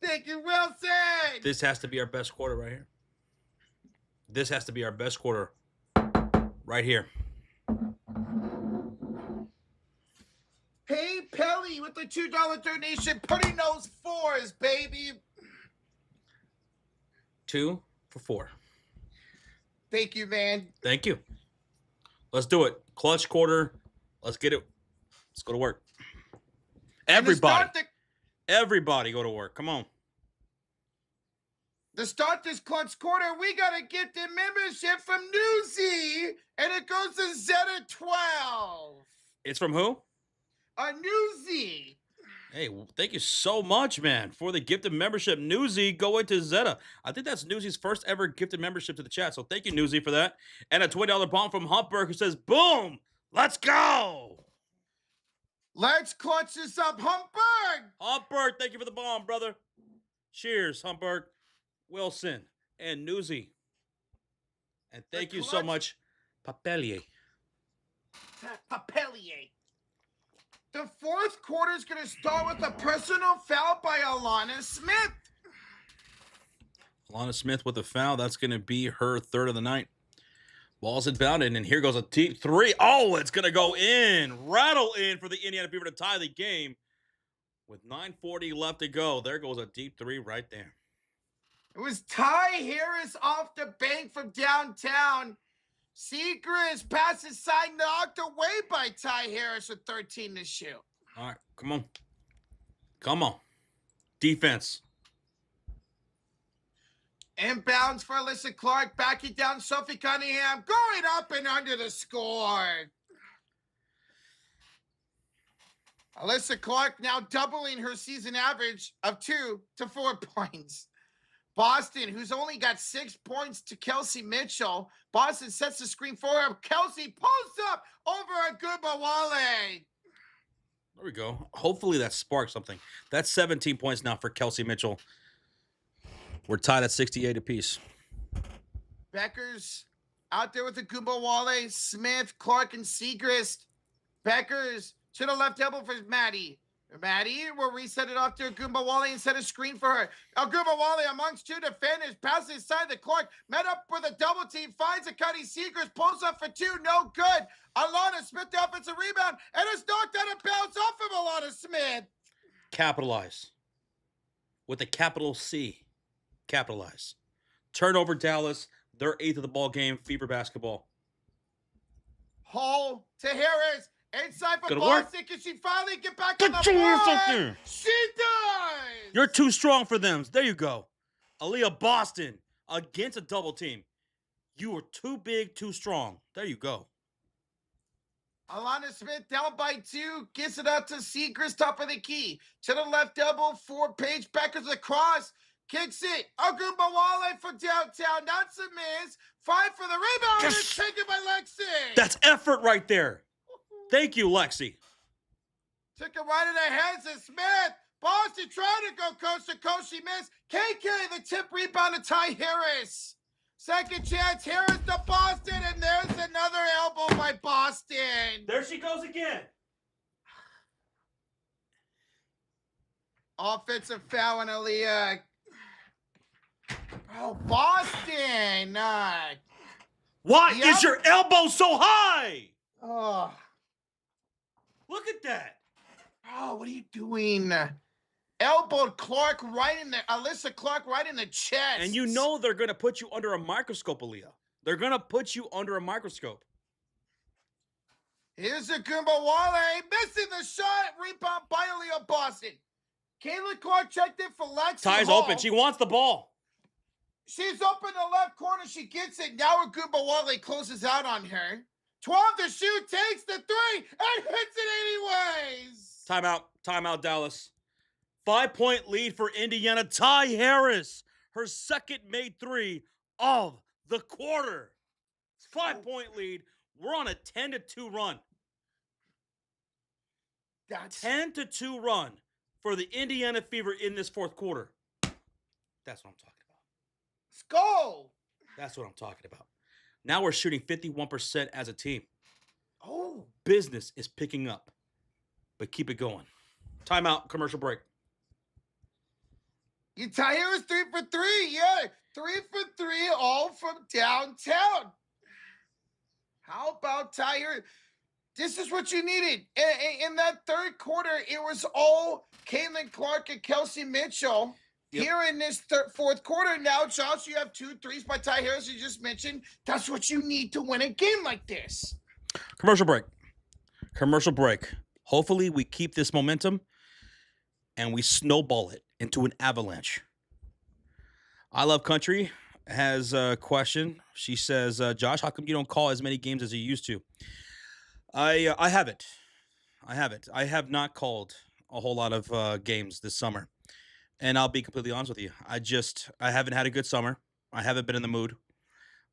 Thank you, Wilson. This has to be our best quarter right here. This has to be our best quarter right here. Hey, Pelly with the $2 donation, putting those fours, baby. 2 for 4. Thank you, man. Thank you. Let's do it. Clutch quarter. Let's get it. Let's go to work. Everybody. Everybody go to work. Come on. To start this clutch quarter, we got to get the membership from Newsy, and it goes to Zeta 12. It's from who? Newsy. Hey, thank you so much, man, for the gifted membership. Newsy going to Zeta. I think that's Newsy's first ever gifted membership to the chat. So thank you, Newsy, for that. And a $20 bomb from Humpberg who says, boom, let's go. Let's clutch this up, Humpberg. Humpberg, thank you for the bomb, brother. Cheers, Humpberg, Wilson, and Newsy. And thank you so much, Papelier. Papelier. The fourth quarter is going to start with a personal foul by Alana Smith. Alana Smith with a foul. That's going to be her third of the night. Ball's inbounded, and here goes a deep 3. Oh, it's going to go in. Rattle in for the Indiana Fever to tie the game. With 9:40 left to go, there goes a deep 3 right there. It was Ty Harris off the bank from downtown. Seacrest passes side knocked away by Ty Harris with 13 to shoot. All right, come on. Come on. Defense. Inbounds for Alyssa Clark, backing down Sophie Cunningham, going up and under the score. Alyssa Clark now doubling her season average of 2 to 4 points. Boston, who's only got 6 points to Kelsey Mitchell. Boston sets the screen for him. Kelsey posts up over a Gumbawale. There we go. Hopefully that sparks something. That's 17 points now for Kelsey Mitchell. We're tied at 68 apiece. Bueckers out there with the Gumbawale. Smith, Clark, and Segrist. Bueckers to the left elbow for Maddie. Maddie will reset it off to Gumbawale and set a screen for her. Gumbawale amongst 2 defenders. Passes inside the Clark. Met up with a double team. Finds a Cuddy Segrist. Pulls up for 2. No good. Alana Smith, the offensive rebound. And it's knocked out of bounds off of Alana Smith. Capitalize. With a capital C. Capitalize. Turnover Dallas. They're 8th of the ball game. Fever basketball. Hall to Harris. Inside for Gonna work. Boston. Can she finally get back Get on the your ass board? up there. She does! You're too strong for them. There you go. Aaliyah Boston against a double team. You were too big, too strong. There you go. Alana Smith down by 2. Gets it out to Seacrest, top of the key. To the left elbow for Paige Bueckers across. Kicks it. Ogunbowale for downtown. That's a miss. 5 for the rebound. Yes. It's taken by Lexi. That's effort right there. Thank you, Lexi. Took it right in the hands of Smith. Boston trying to go coast to coast. She missed. KK, the tip rebound to Ty Harris. Second chance. Harris to Boston. And there's another elbow by Boston. There she goes again. Offensive foul on Aaliyah. Oh, Boston. Why Yep. is your elbow so high? Oh, Look at that. what are you doing? Elbowed Clark right in the Alyssa Clark right in the chest. And you know they're going to put you under a microscope, Aaliyah. They're going to put you under a microscope. Here's Ogunbowale missing the shot. Rebound by Aaliyah Boston. Kayla Clark checked in for Lexi Ty's Hall. open. She wants the ball. She's up in the left corner. She gets it. Now Ogunbowale closes out on her. 12 to shoot. Takes the 3 and hits it anyways. Timeout. Timeout, Dallas. 5-point lead for Indiana. Ty Harris, her second made 3 of the quarter. 5-point lead. We're on a 10-2 run. That's 10-2 run for the Indiana Fever in this fourth quarter. That's what I'm talking about. let's go. That's what I'm talking about. Now we're shooting 51% as a team. Oh, Business is picking up, but keep it going. Timeout, commercial break. you Ty Harris 3 for 3. Yeah, 3 for 3, all from downtown. How about Ty Harris? This is what you needed. In that third quarter, it was all Caitlin Clark and Kelsey Mitchell. Yep. Here in this fourth quarter now, Josh, you have 2 threes by Ty Harris, you just mentioned. That's what you need to win a game like this. Commercial break. Commercial break. Hopefully we keep this momentum and we snowball it into an avalanche. I Love Country has a question. She says, Josh, how come you don't call as many games as you used to? I haven't. I have not called a whole lot of games this summer. And I'll be completely honest with you. I haven't had a good summer. I haven't been in the mood.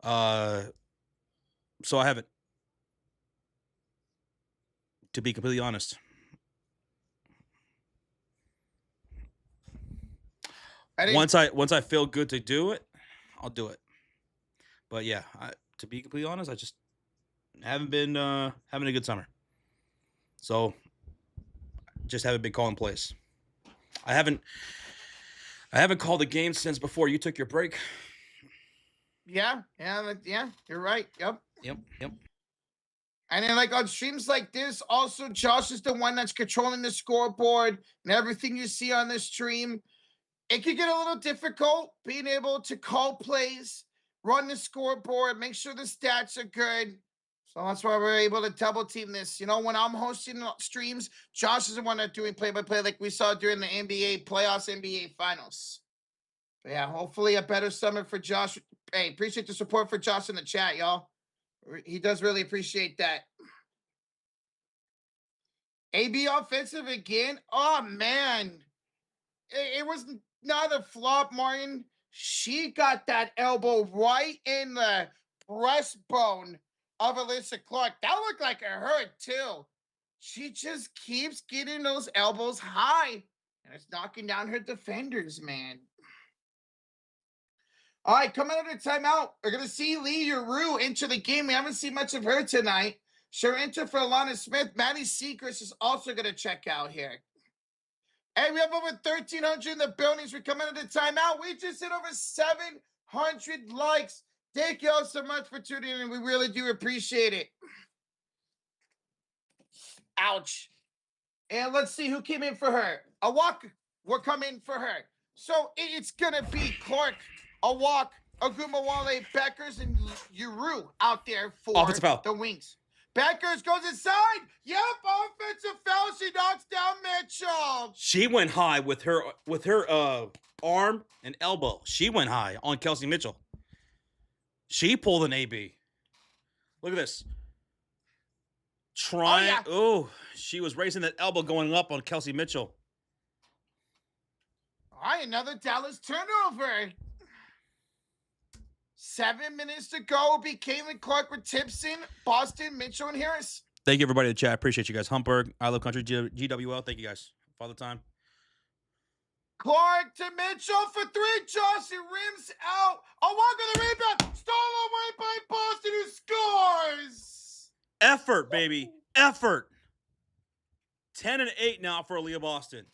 So I haven't. To be completely honest. Once I feel good to do it, I'll do it. But yeah, to be completely honest, I just haven't been having a good summer. So just haven't been calling plays. I haven't called a game since before you took your break. Yeah, you're right. Yep. And then, like, on streams like this, also, Josh is the one that's controlling the scoreboard and everything you see on the stream. It can get a little difficult being able to call plays, run the scoreboard, make sure the stats are good. So that's why we're able to double team this. You know, when I'm hosting streams, Josh is the one that's doing play-by-play like we saw during the NBA playoffs, NBA finals. But yeah, hopefully a better summer for Josh. Hey, appreciate the support for Josh in the chat, y'all. He does really appreciate that. AB offensive again. Oh, man. It was not a flop, Martin. She got that elbow right in the breastbone of Alyssa Clark. That looked like it hurt, too. She just keeps getting those elbows high. And it's knocking down her defenders, man. All right, coming out of the timeout, we're going to see Lee Uru enter the game. We haven't seen much of her tonight. She'll enter for Alana Smith. Maddie Seacrest is also going to check out here. Hey, we have over 1,300 in the buildings. We're coming out of the timeout. We just hit over 700 likes. Thank you all so much for tuning in. We really do appreciate it. Ouch. And let's see who came in for her. A walk will come in for her. So it's going to be Clark, a walk, Ogunbowale, Bueckers, and Uru out there for Offensive foul. the Wings. Bueckers goes inside. Yep, offensive foul. She knocks down Mitchell. She went high with her arm and elbow. She went high on Kelsey Mitchell. She pulled an AB. Look at this. Trying. Oh, she was raising that elbow going up on Kelsey Mitchell. All right, another Dallas turnover. 7 minutes to go. Be Caitlin Clark with Tipson, Boston, Mitchell, and Harris. Thank you, everybody in the chat. Appreciate you guys. Humberg, I Love Country, GWL. Thank you guys. Father time. Clark to Mitchell for three. Josh rims out. A walk on the rebound. Stolen away by Boston, who scores. Effort, baby. Effort. 10-8 now for Aaliyah Boston.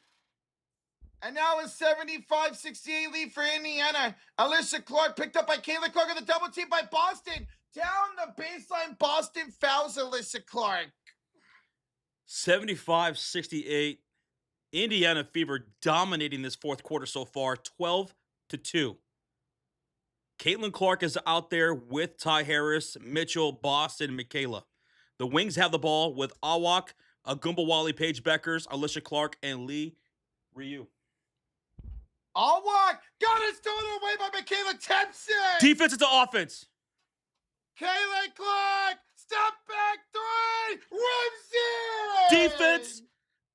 And now a 75-68 lead for Indiana. Alicia Clark picked up by Caitlin Clark on the double team by Boston. Down the baseline, Boston fouls Alicia Clark. 75-68. Indiana Fever dominating this fourth quarter so far, 12-2. Caitlin Clark is out there with Ty Harris, Mitchell, Boston, and Michaela. The Wings have the ball with Awak, Agumbawali, Paige Bueckers, Alicia Clark, and Lee Ryu. Awak got it stolen away by Michaela Tipson. Defense into offense. Caitlin Clark, step back three, rims in. Defense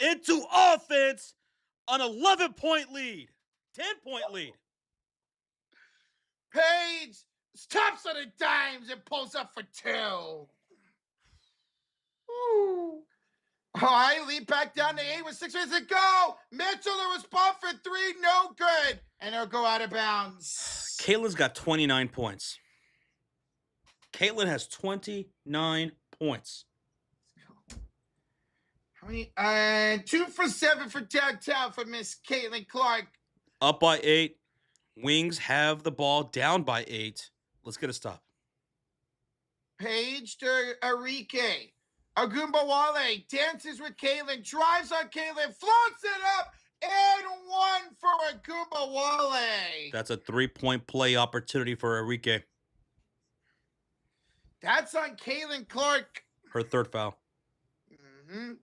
into offense, an 11-point lead, 10-point lead. Paige stops on the dimes and pulls up for two. Ooh. All right, lead back down to 8 with 6 minutes to go. Mitchell, the response for three, no good. And it'll go out of bounds. Caitlin's got 29 points. Caitlin has 29 points. How many? 2 for 7 for downtown for Miss Caitlin Clark. Up by 8. Wings have the ball down by 8. Let's get a stop. Paige to Enrique. Agumbawale dances with Caitlin, drives on Caitlin, floats it up, and 1 for Agumbawale. That's a 3-point play opportunity for Enrique. That's on Caitlin Clark. Her third foul. Mm-hmm.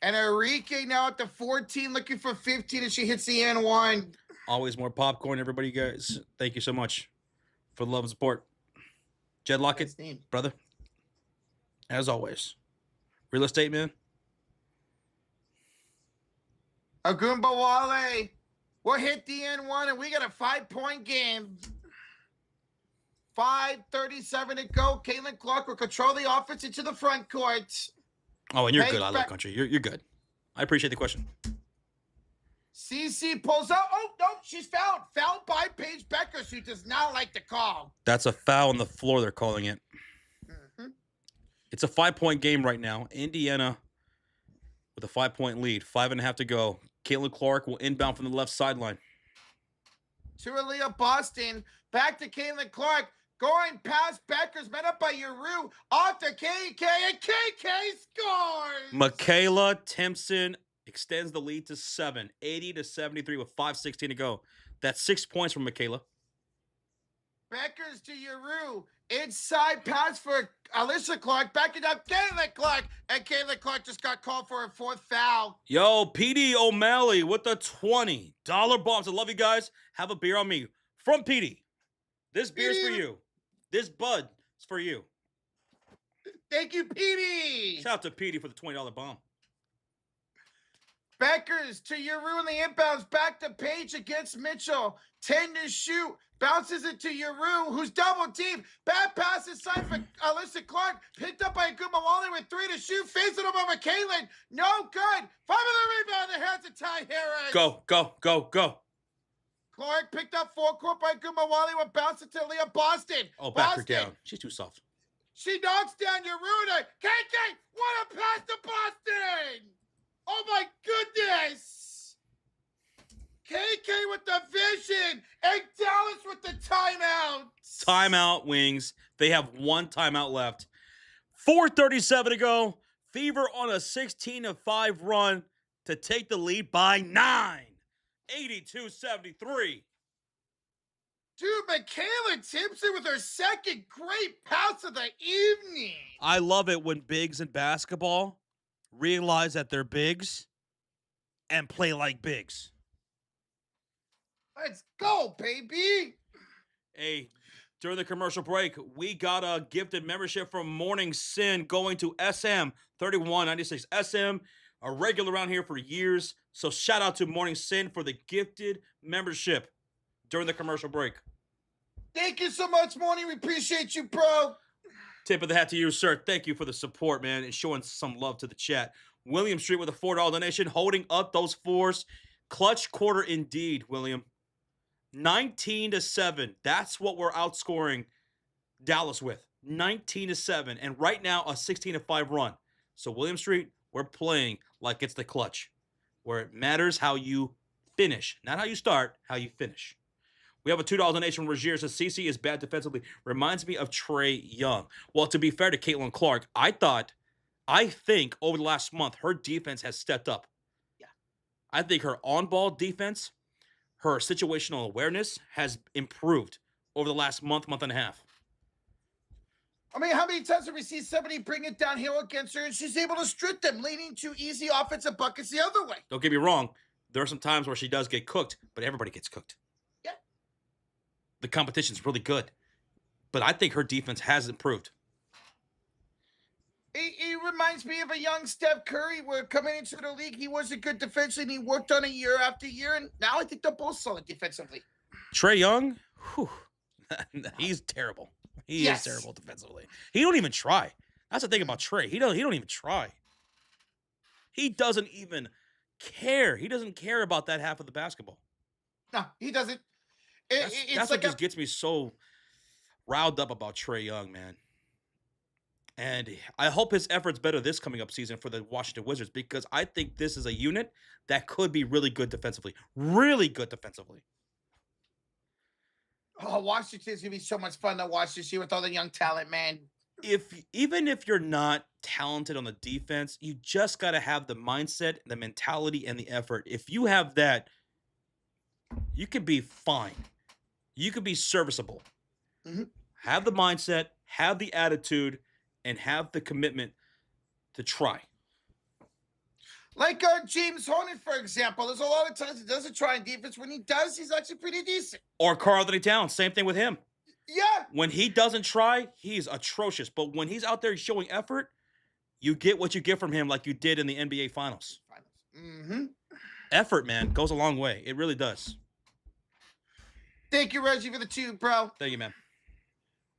And Enrique now at the 14, looking for 15 as she hits the N1. Always more popcorn, everybody, guys. Thank you so much for the love and support. Jed Lockett, brother. As always. Real estate, man. Agumbawale will hit the N1, and we got a 5-point game. 5:37 to go. Caitlin Clark will control the offense into the front court. Oh, and you're good, I Love Country. You're good. I appreciate the question. CC pulls out. Oh, no, she's fouled. Fouled by Paige Bueckers, who does not like the call. That's a foul on the floor, they're calling it. Mm-hmm. It's a 5-point game right now. Indiana with a 5-point lead. 5.5 to go. Caitlin Clark will inbound from the left sideline. To Aaliyah Boston. Back to Caitlin Clark. Going past Bueckers, met up by Yeru. Off to KK, and KK scores! Michaela Timpson extends the lead to 7. 80-73 with 5:16 to go. That's 6 points from Michaela. Bueckers to Yeru. Inside pass for Alicia Clark. Backing up Caitlin Clark. And Caitlin Clark just got called for a 4th foul. Yo, PD O'Malley with the $20 bombs. I love you guys. Have a beer on me. From PD. This beer's for you. This bud is for you. Thank you, PD. Shout out to PD for the $20 bomb. Bueckers to Yeru in the inbounds. Back to Paige against Mitchell. 10 to shoot. Bounces it to Yeru, who's double teamed. Bad pass inside for Alicia Clark. Picked up by Agumbawale with 3 to shoot. Facing him over Caitlin. No good. 5 of the rebound. The hands of Ty Harris. Go, go, go, go. Clark picked up 4 court by Agumbawale with bouncing to Aaliyah Boston. Oh, back Boston. her down. She's too soft. She knocks down Yeru. KK, what a pass to Boston. Oh, my goodness. KK with the vision, and Dallas with the timeout. Timeout, Wings. They have 1 timeout left. 4:37 to go. Fever on a 16-5 run to take the lead by 9. 82-73. Dude, Michaela Timpson with her second great pass of the evening. I love it when bigs in basketball realize that they're bigs and play like bigs. Let's go, baby. Hey, during the commercial break, we got a gifted membership from Morning Sin going to SM 3196. SM, a regular around here for years. So shout out to Morning Sin for the gifted membership during the commercial break. Thank you so much, Morning. We appreciate you, bro. Tip of the hat to you, sir. Thank you for the support, man, and showing some love to the chat. William Street with a $4 donation, holding up those fours. Clutch quarter indeed, William. 19-7. That's what we're outscoring Dallas with. 19-7. And right now, a 16-5 run. So, William Street, we're playing like it's the clutch, where it matters how you finish. Not how you start, how you finish. We have a $2 donation from Rogier. Says CC is bad defensively. Reminds me of Trae Young. Well, to be fair to Caitlin Clark, I think over the last month, her defense has stepped up. Yeah. I think her on-ball defense, her situational awareness has improved over the last month and a half. I mean, how many times have we seen somebody bring it downhill against her and she's able to strip them, leading to easy offensive buckets the other way? Don't get me wrong. There are some times where she does get cooked, but everybody gets cooked. Yeah. The competition's really good. But I think her defense has improved. He reminds me of a young Steph Curry, where coming into the league, he wasn't good defensively, and he worked on it year after year, and now I think they're both solid defensively. Trae Young, he's terrible. He is terrible defensively. He don't even try. That's the thing about Trae. He don't even try. He doesn't even care. He doesn't care about that half of the basketball. No, he doesn't. That's what just gets me so riled up about Trae Young, man. And I hope his effort's better this coming up season for the Washington Wizards, because I think this is a unit that could be really good defensively. Really good defensively. Oh, Washington's going to be so much fun to watch this year with all the young talent, man. Even if you're not talented on the defense, you just got to have the mindset, the mentality, and the effort. If you have that, you can be fine. You can be serviceable. Mm-hmm. Have the mindset, have the attitude, and have the commitment to try. Like James Harden, for example. There's a lot of times he doesn't try in defense. When he does, he's actually pretty decent. Or Karl-Anthony Towns, same thing with him. Yeah. When he doesn't try, he's atrocious. But when he's out there showing effort, you get what you get from him, like you did in the NBA Finals. Mm-hmm. Effort, man, goes a long way. It really does. Thank you, Reggie, for the 2, bro. Thank you, man.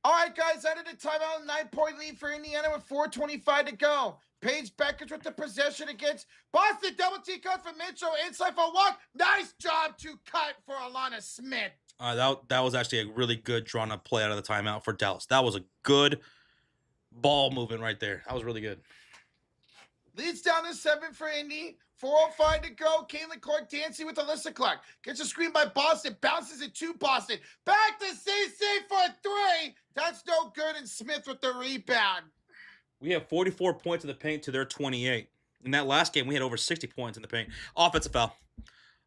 All right, guys, out of the timeout, 9-point lead for Indiana with 4:25 to go. Paige Bueckers with the possession against Boston. Double T cut for Mitchell. Inside for a walk. Nice job to cut for Alana Smith. That was actually a really good drawn-up play out of the timeout for Dallas. That was a good ball movement right there. That was really good. Leads down to 7 for Indy. 4:05 to go. Caitlin Clark dancing with Alyssa Clark. Gets a screen by Boston. Bounces it to Boston. Back to CC for 3. That's no good. And Smith with the rebound. We have 44 points in the paint to their 28. In that last game, we had over 60 points in the paint. Offensive foul.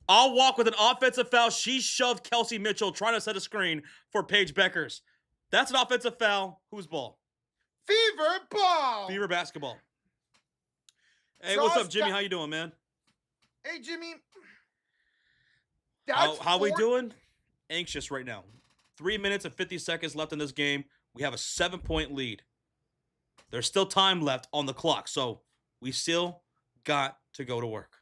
I'll walk with an offensive foul. She shoved Kelsey Mitchell trying to set a screen for Paige Bueckers. That's an offensive foul. Whose ball? Fever ball. Fever basketball. Hey, what's up, Jimmy? How you doing, man? Hey, Jimmy. How we doing? Anxious right now. 3 minutes and 50 seconds left in this game. We have a 7-point lead. There's still time left on the clock, so we still got to go to work.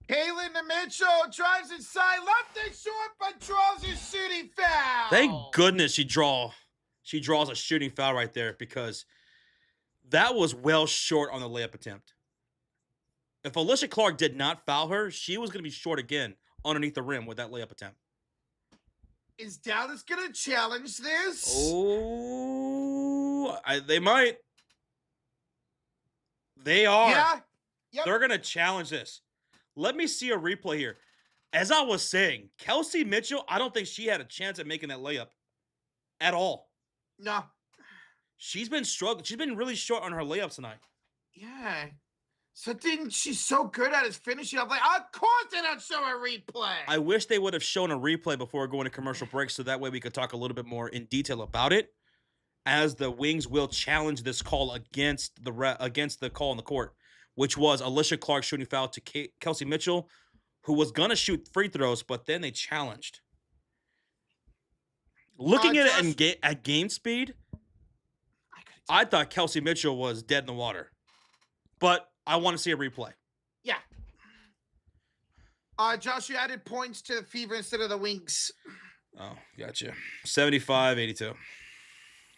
Caitlin Mitchell drives inside, left and short, but draws a shooting foul. Thank goodness she draws a shooting foul right there, because that was well short on the layup attempt. If Alyssa Clark did not foul her, she was going to be short again underneath the rim with that layup attempt. Is Dallas going to challenge this? Oh, they might. They are. Yeah. Yep. They're going to challenge this. Let me see a replay here. As I was saying, Kelsey Mitchell, I don't think she had a chance at making that layup at all. No. She's been struggling. She's been really short on her layups tonight. Yeah. So didn't she's so good at his finishing? I'm like, of course they don't show a replay. I wish they would have shown a replay before going to commercial break so that way we could talk a little bit more in detail about it, as the Wings will challenge this call against the call in the court, which was Alicia Clark shooting foul to Kelsey Mitchell, who was going to shoot free throws, but then they challenged. Looking at it at game speed, I thought Kelsey Mitchell was dead in the water. But I want to see a replay. Yeah. Josh, you added points to the Fever instead of the Wings. Oh, gotcha. 75-82.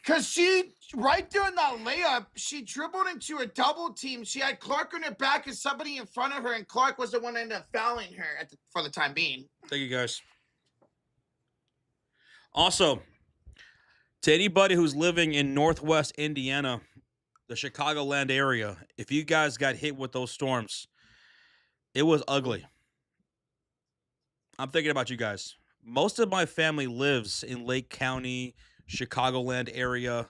Because she, right during that layup, she dribbled into a double team. She had Clark on her back and somebody in front of her, and Clark was the one that ended up fouling her for the time being. Thank you, guys. Also, to anybody who's living in Northwest Indiana, the Chicagoland area, if you guys got hit with those storms, it was ugly. I'm thinking about you guys. Most of my family lives in Lake County, Chicagoland area.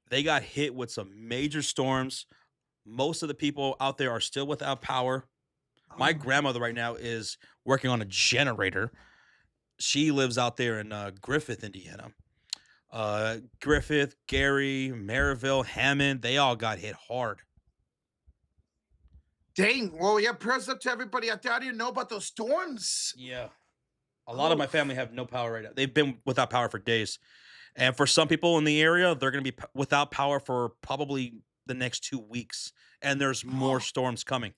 They got hit with some major storms. Most of the people out there are still without power. My grandmother right now is working on a generator. She lives out there in Griffith, Indiana. Griffith, Gary, Maryville, Hammond, they all got hit hard. Dang. Well, yeah, prayers up to everybody out there. I didn't know about those storms. Yeah. A lot of my family have no power right now. They've been without power for days. And for some people in the area, they're going to be without power for probably the next 2 weeks. And there's more storms coming.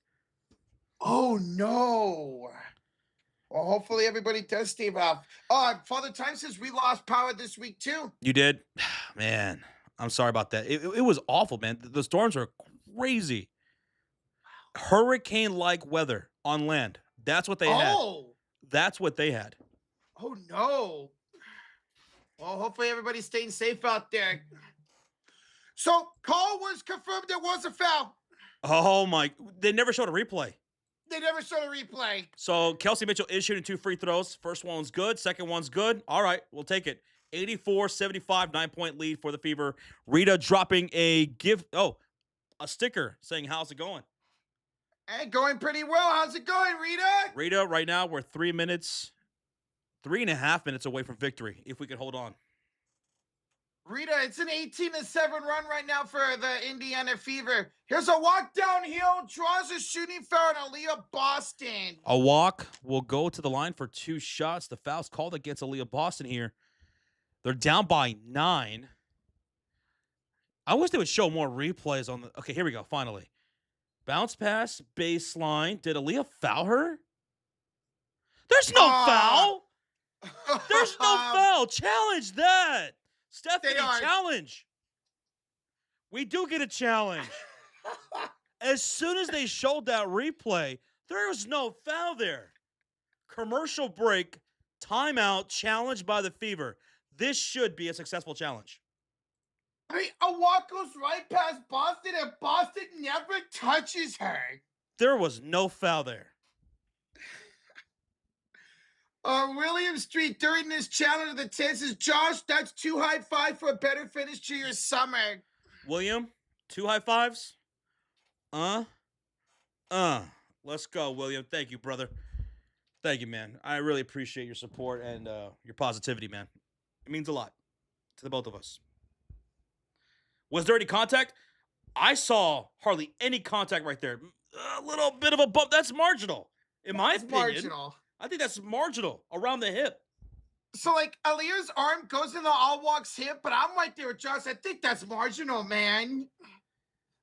Oh, no. Well, hopefully everybody does stay up. Father Time says we lost power this week, too. You did? Man, I'm sorry about that. It was awful, man. The storms are crazy. Hurricane-like weather on land. That's what they had. That's what they had. Oh, no. Well, hopefully everybody's staying safe out there. So, call was confirmed there was a foul. Oh, my. They never showed a replay. They never showed a replay. So, Kelsey Mitchell is shooting 2 free throws. First one's good. Second one's good. All right, we'll take it. 84-75, 9-point lead for the Fever. Rita dropping a sticker saying, how's it going? Hey, going pretty well. How's it going, Rita? Rita, right now, we're 3.5 minutes away from victory, if we could hold on. Rita, it's an 18-7 run right now for the Indiana Fever. Here's a walk downhill, draws a shooting foul on Aaliyah Boston. A walk will go to the line for 2 shots. The foul's called against Aaliyah Boston here. They're down by 9. I wish they would show more replays on the... Okay, here we go, finally. Bounce pass, baseline. Did Aaliyah foul her? There's no foul! There's no foul! Challenge that! Stephanie, challenge. We do get a challenge. As soon as they showed that replay, there was no foul there. Commercial break, timeout, challenge by the Fever. This should be a successful challenge. I mean, a walk goes right past Boston, and Boston never touches her. There was no foul there. William Street during this challenge of the 10 says, Josh, that's 2 high five for a better finish to your summer. William, 2 high fives? Let's go, William. Thank you, brother. Thank you, man. I really appreciate your support and your positivity, man. It means a lot to the both of us. Was there any contact? I saw hardly any contact right there. A little bit of a bump. That's marginal, in my opinion. Marginal. I think that's marginal around the hip. So, like, Aaliyah's arm goes in the all-walks hip, but I'm right there with Josh. I think that's marginal, man.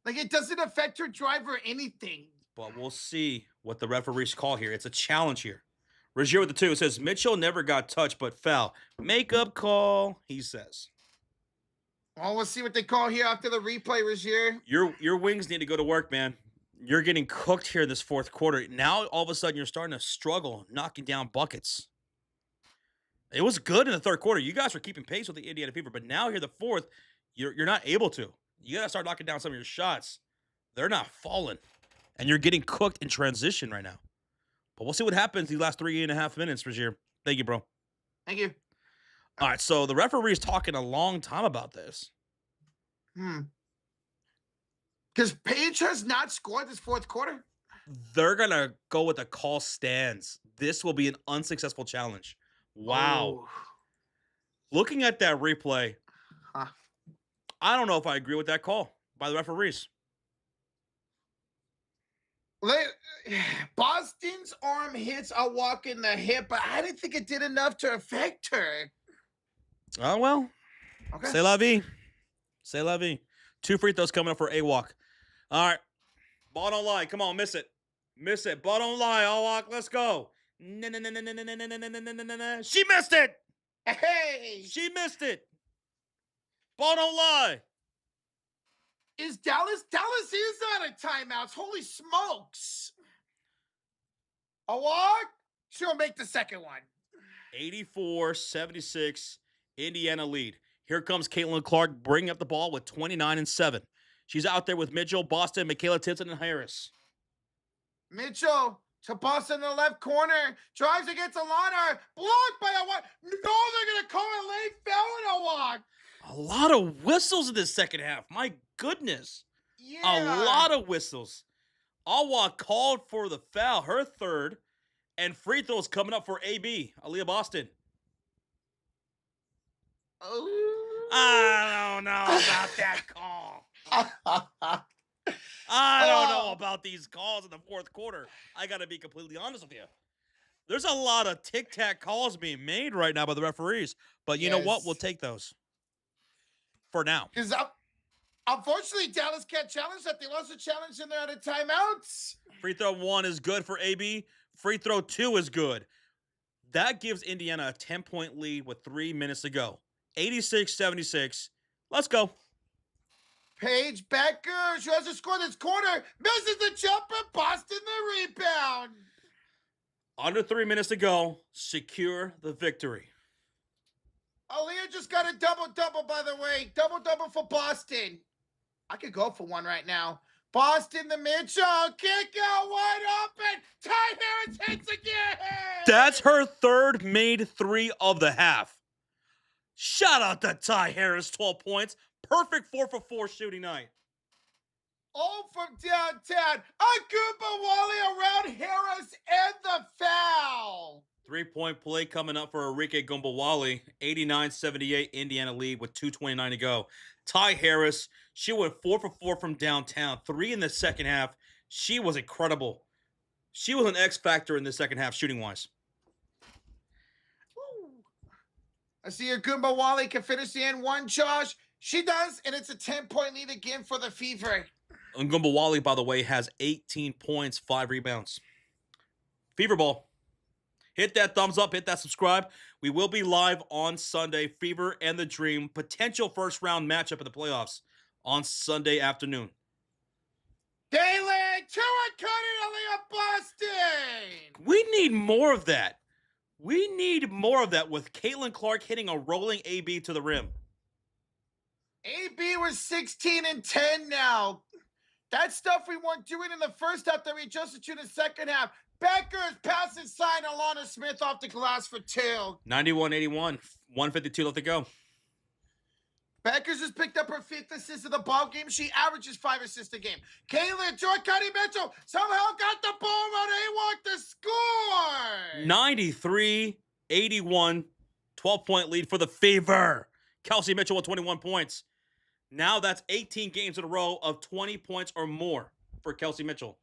Like, it doesn't affect her drive or anything. But we'll see what the referees call here. It's a challenge here. Regier with the 2 says, Mitchell never got touched but foul. Makeup call, he says. Well, we'll see what they call here after the replay, Regier. Your Wings need to go to work, man. You're getting cooked here in this fourth quarter. Now, all of a sudden, you're starting to struggle knocking down buckets. It was good in the third quarter. You guys were keeping pace with the Indiana Fever, but now here the fourth, you're not able to. You got to start knocking down some of your shots. They're not falling, and you're getting cooked in transition right now. But we'll see what happens these last 3.5 minutes, Regier. Thank you, bro. Thank you. All right, so the referee's talking a long time about this. Because Paige has not scored this fourth quarter. They're going to go with the call stands. This will be an unsuccessful challenge. Wow. Oh. Looking at that replay, Huh. I don't know if I agree with that call by the referees. Boston's arm hits a walk in the hip, but I didn't think it did enough to affect her. Oh, well. Okay. C'est la vie. C'est la vie. 2 free throws coming up for A-Walk. All right. Ball don't lie. Come on, miss it. Miss it. Ball don't lie. A-Walk, let's go. She missed it. Hey! She missed it. Ball don't lie. Is Dallas is out of timeouts. Holy smokes. A walk? She'll make the second one. 84-76, Indiana lead. Here comes Caitlin Clark bringing up the ball with 29 and 7. She's out there with Mitchell, Boston, Michaela Timpson, and Harris. Mitchell to Boston in the left corner. Drives against Alana. Blocked by a walk. No, they're going to call a late foul and a walk. A lot of whistles in this second half. My goodness. Yeah. A lot of whistles. Awa called for the foul, her third, and free throws coming up for AB, Aaliyah Boston. Oh. I don't know about that call. I don't know about these calls in the fourth quarter. I got to be completely honest with you. There's a lot of tic-tac calls being made right now by the referees, but you know what? We'll take those for now. Because unfortunately, Dallas can't challenge that. They lost a challenge and they're out of timeouts. Free throw 1 is good for AB. Free throw 2 is good. That gives Indiana a 10-point lead with 3 minutes to go. 86-76. Let's go. Paige Bueckers, who has to score this quarter, misses the jumper. Boston the rebound. Under 3 minutes to go. Secure the victory. Aaliyah just got a double-double, by the way. Double-double for Boston. I could go for one right now. Boston, the Mitchell, kick out wide open. Ty Harris hits again. That's her third made 3 of the half. Shout out to Ty Harris, 12 points. Perfect 4 for 4 shooting night. All from downtown. Wally around Harris and the foul. 3-point play coming up for Enrique Gumbawali. 89-78 Indiana lead with 2:29 to go. Ty Harris, she went 4 for 4 from downtown. 3 in the second half. She was incredible. She was an X factor in the second half shooting-wise. I see your Gumbawali can finish the N1, Josh. She does, and it's a 10-point lead again for the Fever. And Gumbawali, by the way, has 18 points, 5 rebounds. Fever Ball. Hit that thumbs up, hit that subscribe. We will be live on Sunday. Fever and the Dream. Potential first-round matchup in the playoffs on Sunday afternoon. Galen, 2 and Aaliyah Boston. We need more of that. We need more of that with Caitlin Clark hitting a rolling AB to the rim. AB was 16 and 10 now. That stuff we weren't doing in the first half that we adjusted to in the second half. Bueckers pass inside Alana Smith off the glass for 2. 91-81. 152 left to go. Bueckers has picked up her 5th assist of the ball game. She averages 5 assists a game. Caitlin, Joy Cuddy Mitchell somehow got the ball on A-Walk to score. 93-81. 12-point lead for the Fever. Kelsey Mitchell with 21 points. Now that's 18 games in a row of 20 points or more for Kelsey Mitchell.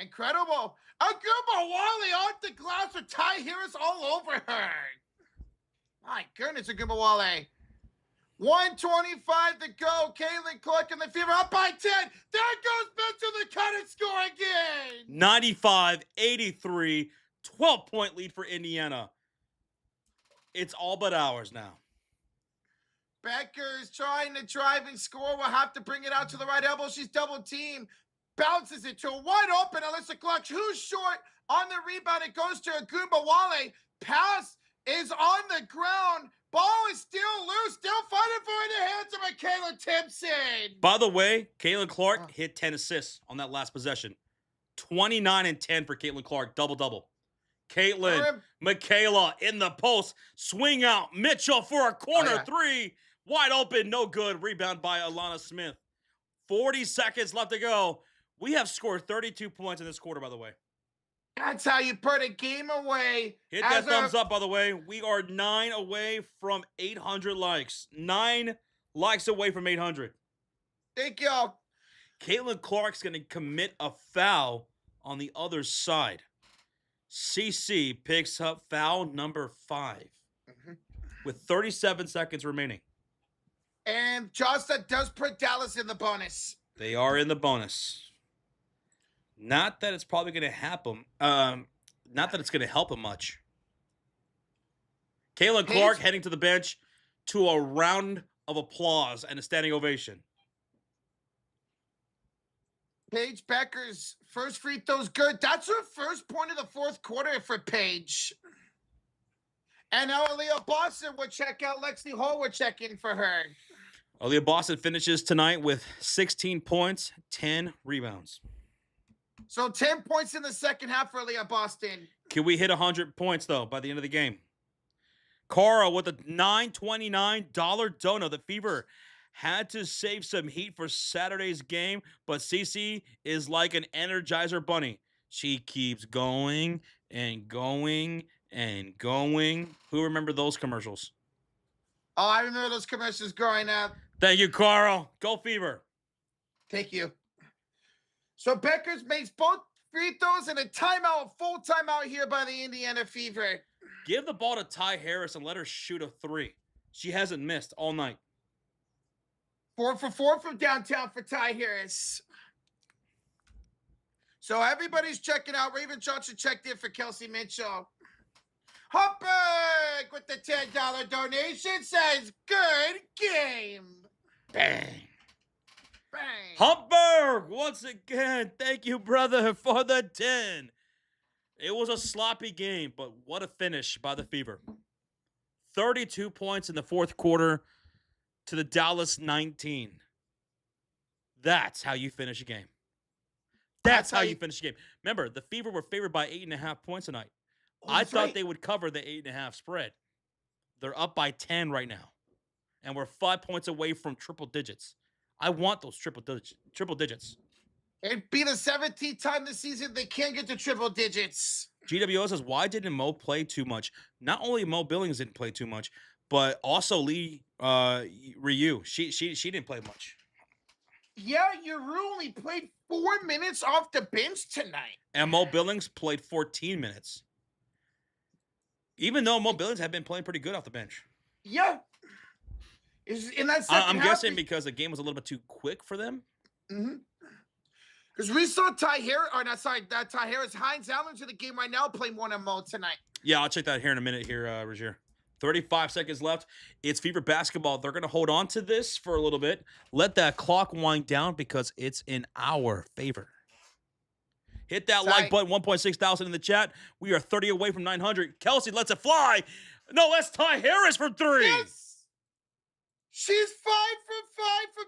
Incredible. Wally off the glass with Ty Harris all over her. My goodness, Wally. 1:25 to go. Caitlin Clark and the Fever up by 10. There goes Mitchell to cut and score again. 95-83. 12-point lead for Indiana. It's all but ours now. Bueckers trying to drive and score. Will have to bring it out to the right elbow. She's double teamed. Bounces it to a wide open Alyssa Clutch, who's short on the rebound. It goes to Wale. Pass is on the ground. Ball is still loose. Still fighting for it in the hands of Michaela Timpson. By the way, Caitlin Clark hit 10 assists on that last possession. 29 and 10 for Caitlin Clark. Double-double. Caitlin, Michaela in the post. Swing out. Mitchell for a corner 3. Wide open. No good. Rebound by Alana Smith. 40 seconds left to go. We have scored 32 points in this quarter, by the way. That's how you put a game away. Hit that thumbs up, by the way. We are 9 away from 800 likes. 9 likes away from 800. Thank y'all. Caitlin Clark's going to commit a foul on the other side. CC picks up foul number 5 with 37 seconds remaining. And Josh, that does put Dallas in the bonus. They are in the bonus. Not that it's probably going to happen. Not that it's going to help him much. Caitlin Clark heading to the bench to a round of applause and a standing ovation. Paige Bueckers' first free throw's good. That's her first point of the fourth quarter for Paige. And now Aaliyah Boston would check out. Lexi Hall would check in for her. Aaliyah Boston finishes tonight with 16 points, 10 rebounds. So 10 points in the second half for Aaliyah Boston. Can we hit 100 points, though, by the end of the game? Cara with a $9.29 donut. The Fever had to save some heat for Saturday's game, but Cece is like an Energizer bunny. She keeps going and going and going. Who remember those commercials? Oh, I remember those commercials growing up. Thank you, Carl. Go Fever. Thank you. So Bueckers makes both free throws and a timeout, a full timeout here by the Indiana Fever. Give the ball to Ty Harris and let her shoot a 3. She hasn't missed all night. 4 for 4 from downtown for Ty Harris. So everybody's checking out. Raven Johnson checked in for Kelsey Mitchell. Hopper with the $10 donation says, good game. Bang. Bang. Humpberg, once again, thank you, brother, for the 10. It was a sloppy game, but what a finish by the Fever. 32 points in the fourth quarter to the Dallas 19. That's how you finish a game. That's how you finish a game. Remember, the Fever were favored by 8.5 points tonight. I thought they would cover the 8.5 spread. They're up by 10 right now. And we're 5 points away from triple digits. I want those triple digits. It'd be the 17th time this season they can't get to triple digits. GWO says, why didn't Mo play too much? Not only Mo Billings didn't play too much, but also Lee Ryu. She didn't play much. Yeah, Ryu only played 4 minutes off the bench tonight. And Mo Billings played 14 minutes. Even though Mo Billings had been playing pretty good off the bench. Yeah. In that second I'm half, guessing because the game was a little bit too quick for them. Mm-hmm. Because we saw Ty Harris, Hines Allen to the game right now, play more than Mo tonight. Yeah, I'll check that here in a minute here, Rozier. 35 seconds left. It's Fever basketball. They're going to hold on to this for a little bit. Let that clock wind down because it's in our favor. Hit that like button, 1,600 in the chat. We are 30 away from 900. Kelsey lets it fly. No, that's Ty Harris for 3. Yes! She's 5 for 5 from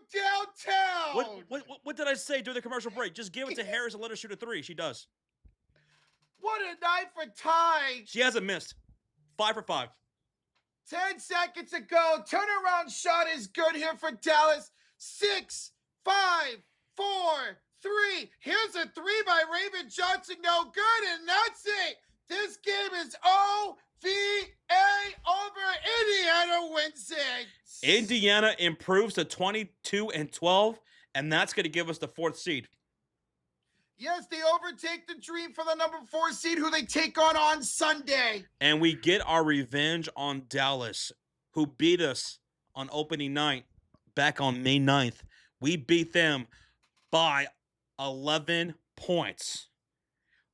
downtown. What did I say during the commercial break? Just give it to Harris and let her shoot a 3. She does. What a night for Ty. She hasn't missed. 5 for 5. 10 seconds to go. Turnaround shot is good here for Dallas. 6, 5, 4, 3. Here's a 3 by Raven Johnson. No good, and that's it. This game is OVA over. Indiana wins it. Indiana improves to 22-12, and that's going to give us the 4th seed. Yes, they overtake the Dream for the number 4 seed, who they take on Sunday. And we get our revenge on Dallas, who beat us on opening night back on May 9th. We beat them by 11 points.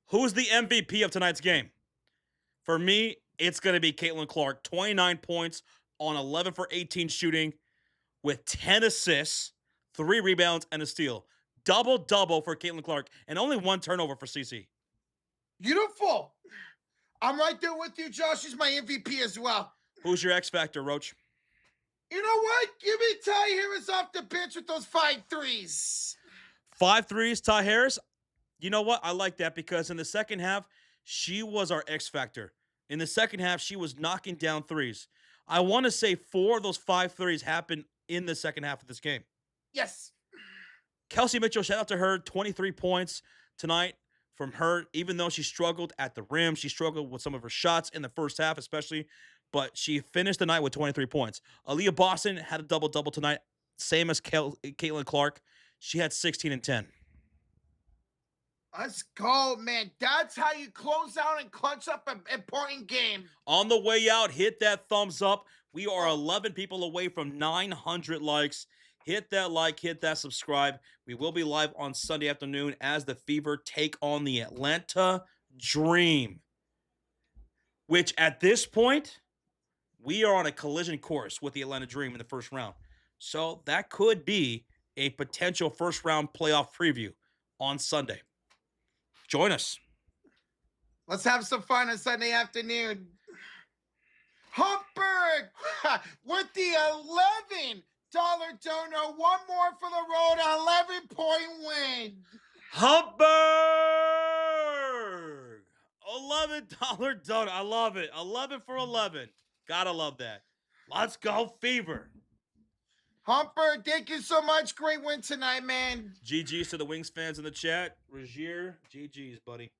Who's the MVP of tonight's game? For me, it's going to be Caitlin Clark. 29 points on 11 for 18 shooting with 10 assists, 3 rebounds, and a steal. Double-double for Caitlin Clark, and only 1 turnover for CC. Beautiful. I'm right there with you, Josh. She's my MVP as well. Who's your X Factor, Roach? You know what? Give me Ty Harris off the bench with those 5 threes. 5 threes, Ty Harris. You know what? I like that because in the second half, she was our X Factor. In the second half, she was knocking down threes. I want to say 4 of those 5 threes happened in the second half of this game. Yes. Kelsey Mitchell, shout out to her, 23 points tonight from her, even though she struggled at the rim. She struggled with some of her shots in the first half, especially, but she finished the night with 23 points. Aaliyah Boston had a double-double tonight, same as Caitlin Clark. She had 16 and 10. Let's go, man. That's how you close out and clutch up an important game. On the way out, hit that thumbs up. We are 11 people away from 900 likes. Hit that like, hit that subscribe. We will be live on Sunday afternoon as the Fever take on the Atlanta Dream, which at this point, we are on a collision course with the Atlanta Dream in the first round. So that could be a potential first round playoff preview on Sunday. Join us. Let's have some fun on Sunday afternoon. Humberg with the $11 dono. One more for the road, 11-point win. Humberg! $11 dono. I love it. 11 for 11. Gotta love that. Let's go, Fever. Humper, thank you so much. Great win tonight, man. GG's to the Wings fans in the chat. Regier, GG's, buddy.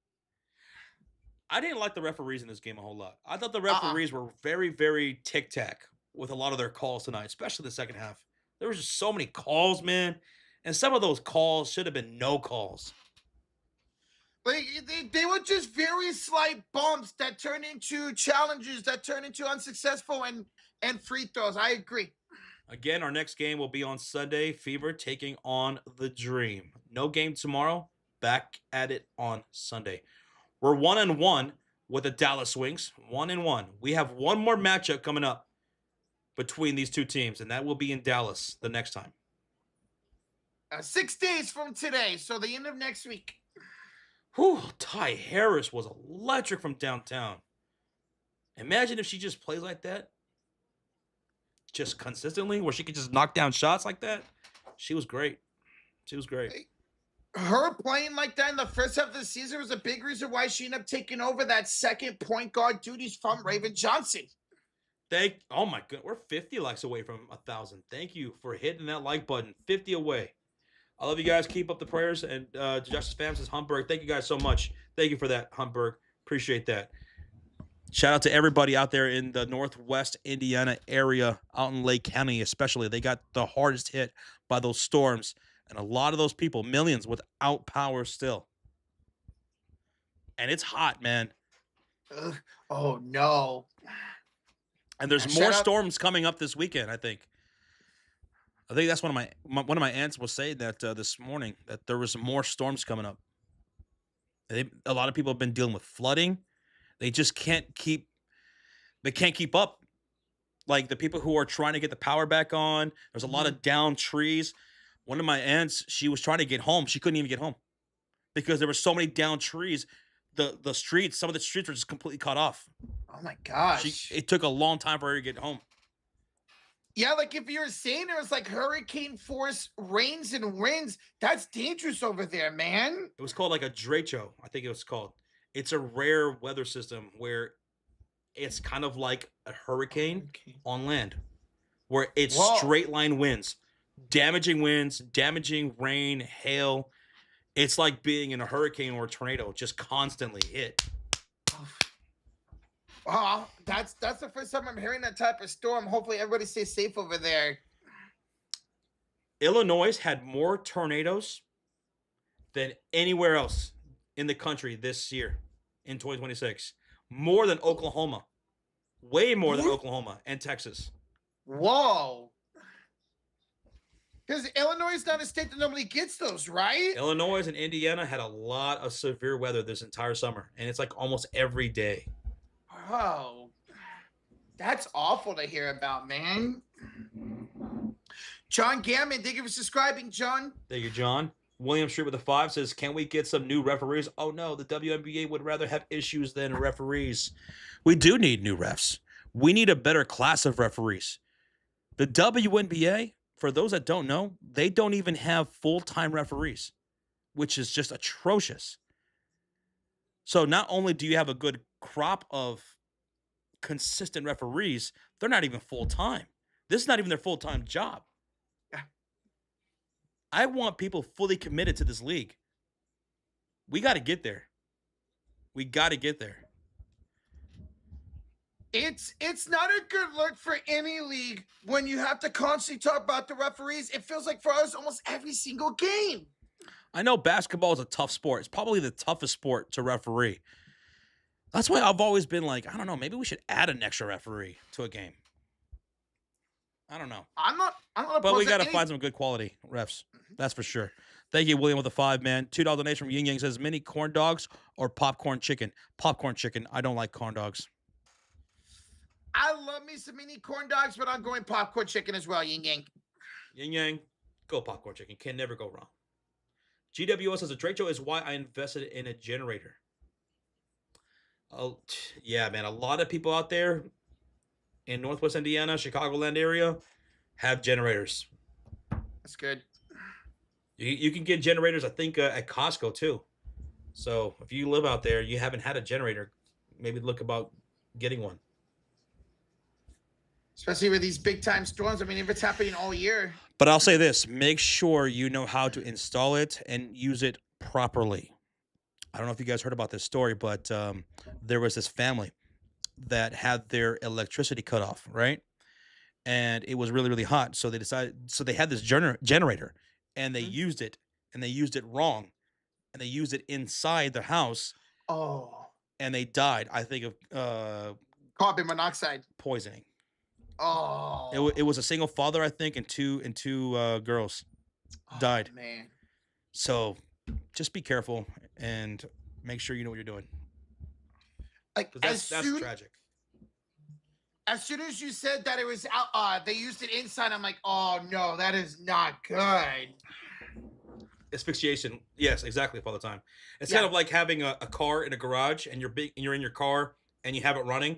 I didn't like the referees in this game a whole lot. I thought the referees were very, very tic-tac with a lot of their calls tonight, especially the second half. There was just so many calls, man. And some of those calls should have been no calls. Like, they were just very slight bumps that turn into challenges, that turn into unsuccessful and free throws. I agree. Again, our next game will be on Sunday. Fever taking on the Dream. No game tomorrow. Back at it on Sunday. We're 1-1 with the Dallas Wings. 1-1. We have one more matchup coming up between these two teams, and that will be in Dallas the next time. 6 days from today, so the end of next week. Whew, Ty Harris was electric from downtown. Imagine if she just plays like that. Just consistently, where she could just knock down shots like that. She was great. She was great. Her playing like that in the first half of the season was a big reason why she ended up taking over that second point guard duties from Raven Johnson. Oh my god, we're 50 likes away from 1,000. Thank you for hitting that like button. 50 away. I love you guys. Keep up the prayers. And Justice Fam says Humberg. Thank you guys so much. Thank you for that, Humberg. Appreciate that. Shout out to everybody out there in the Northwest Indiana area, out in Lake County especially. They got the hardest hit by those storms. And a lot of those people, millions, without power still. And it's hot, man. Oh, no. And there's more storms coming up this weekend, I think. I think that's one of my aunts was saying that this morning, that there was more storms coming up. A lot of people have been dealing with flooding. They just can't keep up. Like the people who are trying to get the power back on, there's a lot of downed trees. One of my aunts, she was trying to get home. She couldn't even get home because there were so many downed trees. The streets, some of the streets were just completely cut off. Oh my gosh. It took a long time for her to get home. Yeah, like if you were saying it was like hurricane force rains and winds, that's dangerous over there, man. It was called like a derecho, I think it was called. It's a rare weather system where it's kind of like a hurricane on land, where it's straight line winds, damaging rain, hail. It's like being in a hurricane or a tornado, just constantly hit. Oh, that's the first time I'm hearing that type of storm. Hopefully everybody stays safe over there. Illinois had more tornadoes than anywhere else in the country this year in 2026. More than Oklahoma. Way more than Oklahoma and Texas. Whoa. Because Illinois is not a state that normally gets those, right? Illinois and Indiana had a lot of severe weather this entire summer, and it's like almost every day. Oh, that's awful to hear about, man. John Gammon, thank you for subscribing, John. Thank you, John. William Street with a 5 says, can we get some new referees? Oh, no, the WNBA would rather have issues than referees. We do need new refs. We need a better class of referees. The WNBA, for those that don't know, they don't even have full-time referees, which is just atrocious. So not only do you have a good crop of consistent referees, they're not even full-time. This is not even their full-time job. I want people fully committed to this league. We got to get there. We got to get there. It's not a good look for any league when you have to constantly talk about the referees. It feels like for us almost every single game. I know basketball is a tough sport. It's probably the toughest sport to referee. That's why I've always been like, I don't know, maybe we should add an extra referee to a game. I don't know. I'm not But we opposed to got to any- find some good quality refs. That's for sure. Thank you, William, with the 5, man. $2 donation from Ying Yang says, mini corn dogs or popcorn chicken? Popcorn chicken. I don't like corn dogs. I love me some mini corn dogs, but I'm going popcorn chicken as well, Ying Yang. Ying Yang, go popcorn chicken. Can never go wrong. GWS says, a trade show is why I invested in a generator. Oh, yeah, man. A lot of people out there in Northwest Indiana, Chicagoland area have generators. That's good. You can get generators, I think, at Costco, too. So if you live out there, you haven't had a generator, maybe look about getting one. Especially with these big time storms. I mean, if it's happening all year. But I'll say this, make sure you know how to install it and use it properly. I don't know if you guys heard about this story, but there was this family that had their electricity cut off, right? And it was really, really hot. So they had this generator and they used it wrong. And they used it inside their house. Oh. And they died, I think, of Carbon monoxide. poisoning. Oh. It was a single father, I think, and two girls died. Man. So just be careful and make sure you know what you're doing. Like that's tragic. As soon as you said that it was out, they used it inside, I'm like, oh no, that is not good. Asphyxiation, yes, exactly, all the time. It's kind of like having a car in a garage and you're in your car and you have it running.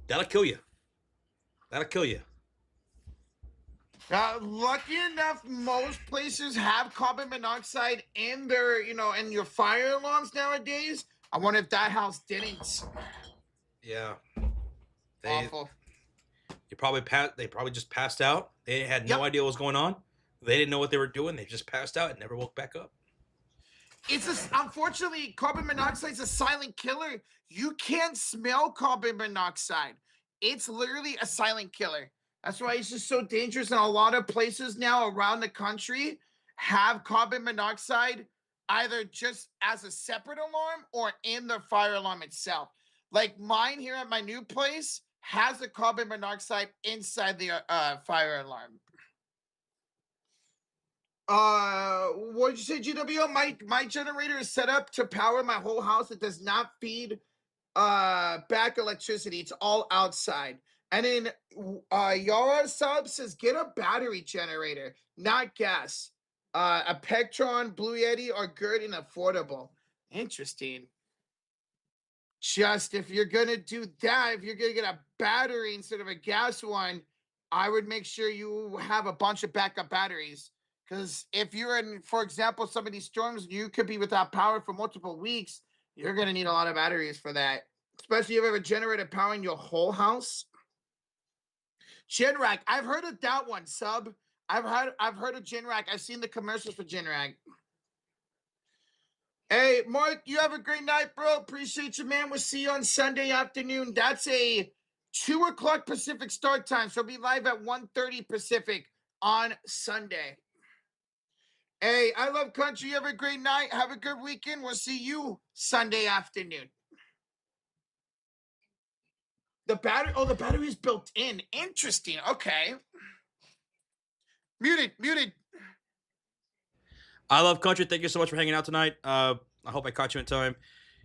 That'll kill you. Lucky enough, most places have carbon monoxide in their, in your fire alarms nowadays. I wonder if that house didn't. Yeah. Awful. They probably just passed out. They had no idea what was going on. They didn't know what they were doing. They just passed out and never woke back up. Unfortunately, carbon monoxide is a silent killer. You can't smell carbon monoxide. It's literally a silent killer. That's why it's just so dangerous. And a lot of places now around the country have carbon monoxide either just as a separate alarm or in the fire alarm itself. Like mine here at my new place has the carbon monoxide inside the fire alarm. What did you say, GWO? My generator is set up to power my whole house. It does not feed back electricity. It's all outside. And then Yara Sub says, get a battery generator, not gas. A Pectron, Blue Yeti, or good and affordable. Interesting. Just if you're gonna do that, if you're gonna get a battery instead of a gas one, I would make sure you have a bunch of backup batteries. Because if you're in, for example, some of these storms, you could be without power for multiple weeks. You're gonna need a lot of batteries for that. Especially if you have a generator powering your whole house. Genrack, I've heard of that one, Sub. I've heard of Genrack. I've seen the commercials for Genrack. Hey, Mark, you have a great night, bro. Appreciate you, man. We'll see you on Sunday afternoon. That's a 2 o'clock Pacific start time. So we'll be live at 1:30 Pacific on Sunday. Hey, I love country. You have a great night. Have a good weekend. We'll see you Sunday afternoon. The battery is built in. Interesting. Okay. Muted. I love country. Thank you so much for hanging out tonight. I hope I caught you in time.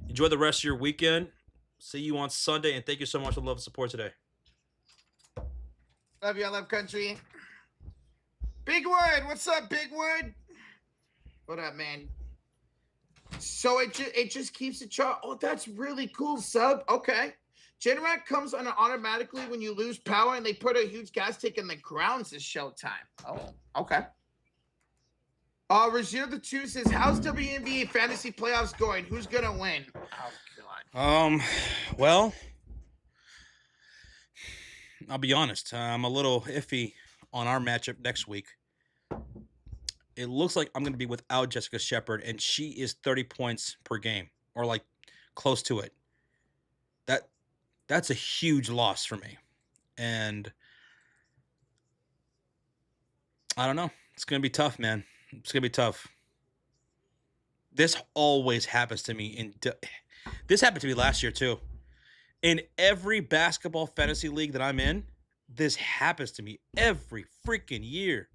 Enjoy the rest of your weekend. See you on Sunday, and thank you so much for the love and support today. Love you. I love country. Big Word. What's up, Big Word? What up, man? So it just keeps it chart. Oh, that's really cool, Sub. Okay. Generac comes on automatically when you lose power, and they put a huge gas tank in the grounds this showtime. Oh, okay. Regina the 2 says, how's WNBA fantasy playoffs going? Who's gonna win? Oh God. Well, I'll be honest. I'm a little iffy on our matchup next week. it looks like I'm going to be without Jessica Shepard, and she is 30 points per game or like close to it. That's a huge loss for me. And I don't know. It's going to be tough, man. It's going to be tough. This always happens to me. This happened to me last year, too. In every basketball fantasy league that I'm in, this happens to me every freaking year.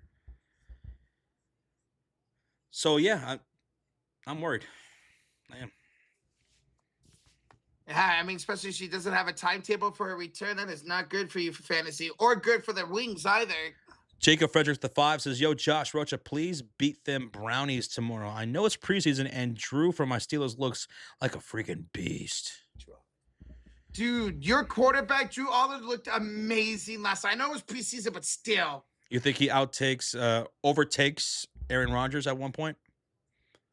So, yeah, I'm worried. I am. Yeah, I mean, especially she doesn't have a timetable for her return. That is not good for you for fantasy or good for the Wings either. Jacob Fredericks the 5 says, yo, Josh Rocha, please beat them Brownies tomorrow. I know it's preseason, and Drew from my Steelers looks like a freaking beast. Dude, your quarterback, Drew Aller, looked amazing last night. I know it was preseason, but still. You think he overtakes Aaron Rodgers at one point?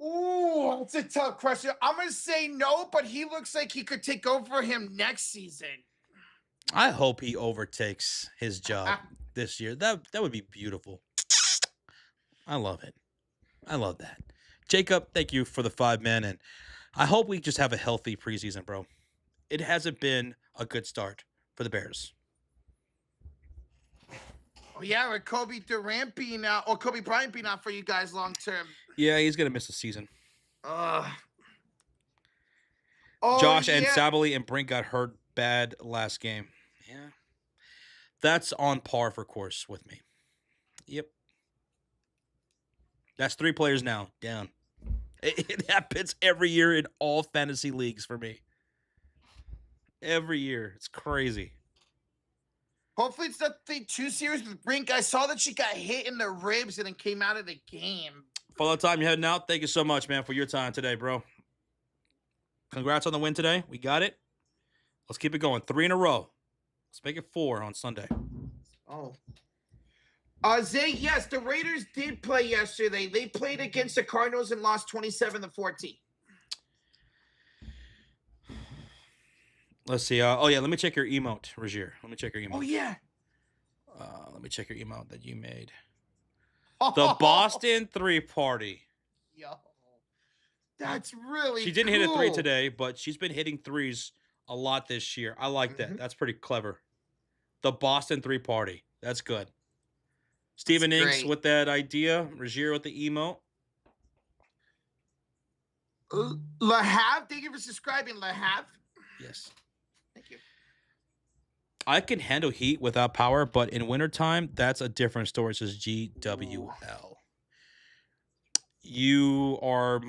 Ooh, it's a tough question. I'm going to say no, but he looks like he could take over him next season. I hope he overtakes his job this year. That would be beautiful. I love it. I love that. Jacob, thank you for the 5 men, and I hope we just have a healthy preseason, bro. It hasn't been a good start for the Bears. Oh, yeah, with Kobe Durant being out, or Kobe Bryant being out for you guys long term. Yeah, he's going to miss the season. Oh, Josh yeah. and Sabali and Brink got hurt bad last game. Yeah. That's on par for course with me. Yep. That's 3 players now down. It happens every year in all fantasy leagues for me. Every year. It's crazy. Hopefully it's nothing too serious with Brink. I saw that she got hit in the ribs and then came out of the game. For the time you're heading out, thank you so much, man, for your time today, bro. Congrats on the win today. We got it. Let's keep it going. 3 in a row. Let's make it 4 on Sunday. Oh. Zay, yes, the Raiders did play yesterday. They played against the Cardinals and lost 27-14. Let's see. Let me check your emote, Rozier. Let me check your emote. Oh, yeah. Let me check your emote that you made. The Boston 3 party. Yo. That's really She didn't cool. hit a 3 today, but she's been hitting 3s a lot this year. I like that. That's pretty clever. The Boston 3 party. That's good. Stephen Inks with that idea. Rozier with the emote. Lahav, thank you for subscribing, Lahav. Yes. Thank you. I can handle heat without power, but in wintertime, that's a different story, says GWL. You are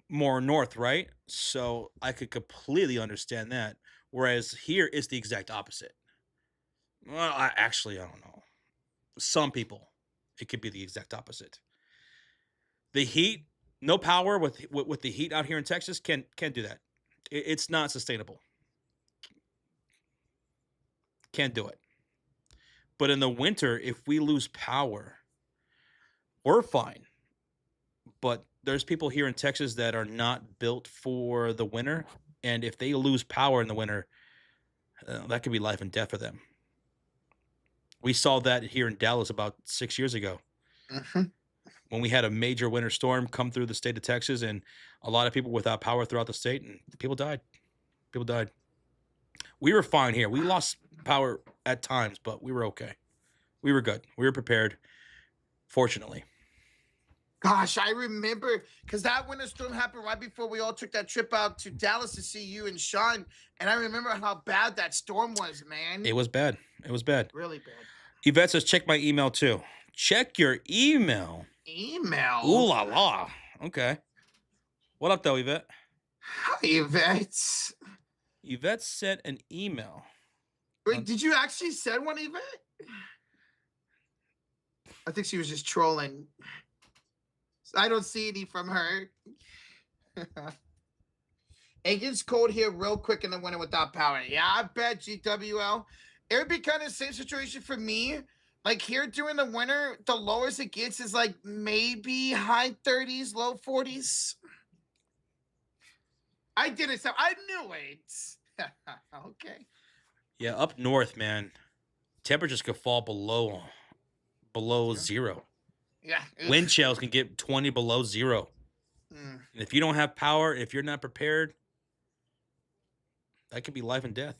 more north, right? So I could completely understand that. Whereas here, it's the exact opposite. Well, I don't know. Some people, it could be the exact opposite. The heat, no power with the heat out here in Texas, can't do that. It's not sustainable. Can't do it. But in the winter, if we lose power, we're fine. But there's people here in Texas that are not built for the winter. And if they lose power in the winter, that could be life and death for them. We saw that here in Dallas about 6 years ago. When we had a major winter storm come through the state of Texas, and a lot of people without power throughout the state, and people died. We were fine here. We lost power at times, but we were okay. We were good. We were prepared, fortunately. Gosh, I remember, because that winter storm happened right before we all took that trip out to Dallas to see you and Sean, and I remember how bad that storm was, man. It was bad. Really bad. Yvette says, check my email, too. Check your email? Email? Ooh la la. Okay. What up, though, Yvette? Hi, Yvette. Yvette sent an email. Wait, did you actually send one, Yvette? I think she was just trolling. I don't see any from her. It gets cold here real quick in the winter without power. Yeah, I bet, GWL. It would be kind of the same situation for me. Like here during the winter, the lowest it gets is like maybe high 30s, low 40s. I did it. So I knew it. Okay. Yeah, up north, man, temperatures could fall below 0. Yeah. Wind chills can get 20 below zero. Mm. And if you don't have power, if you're not prepared, that could be life and death.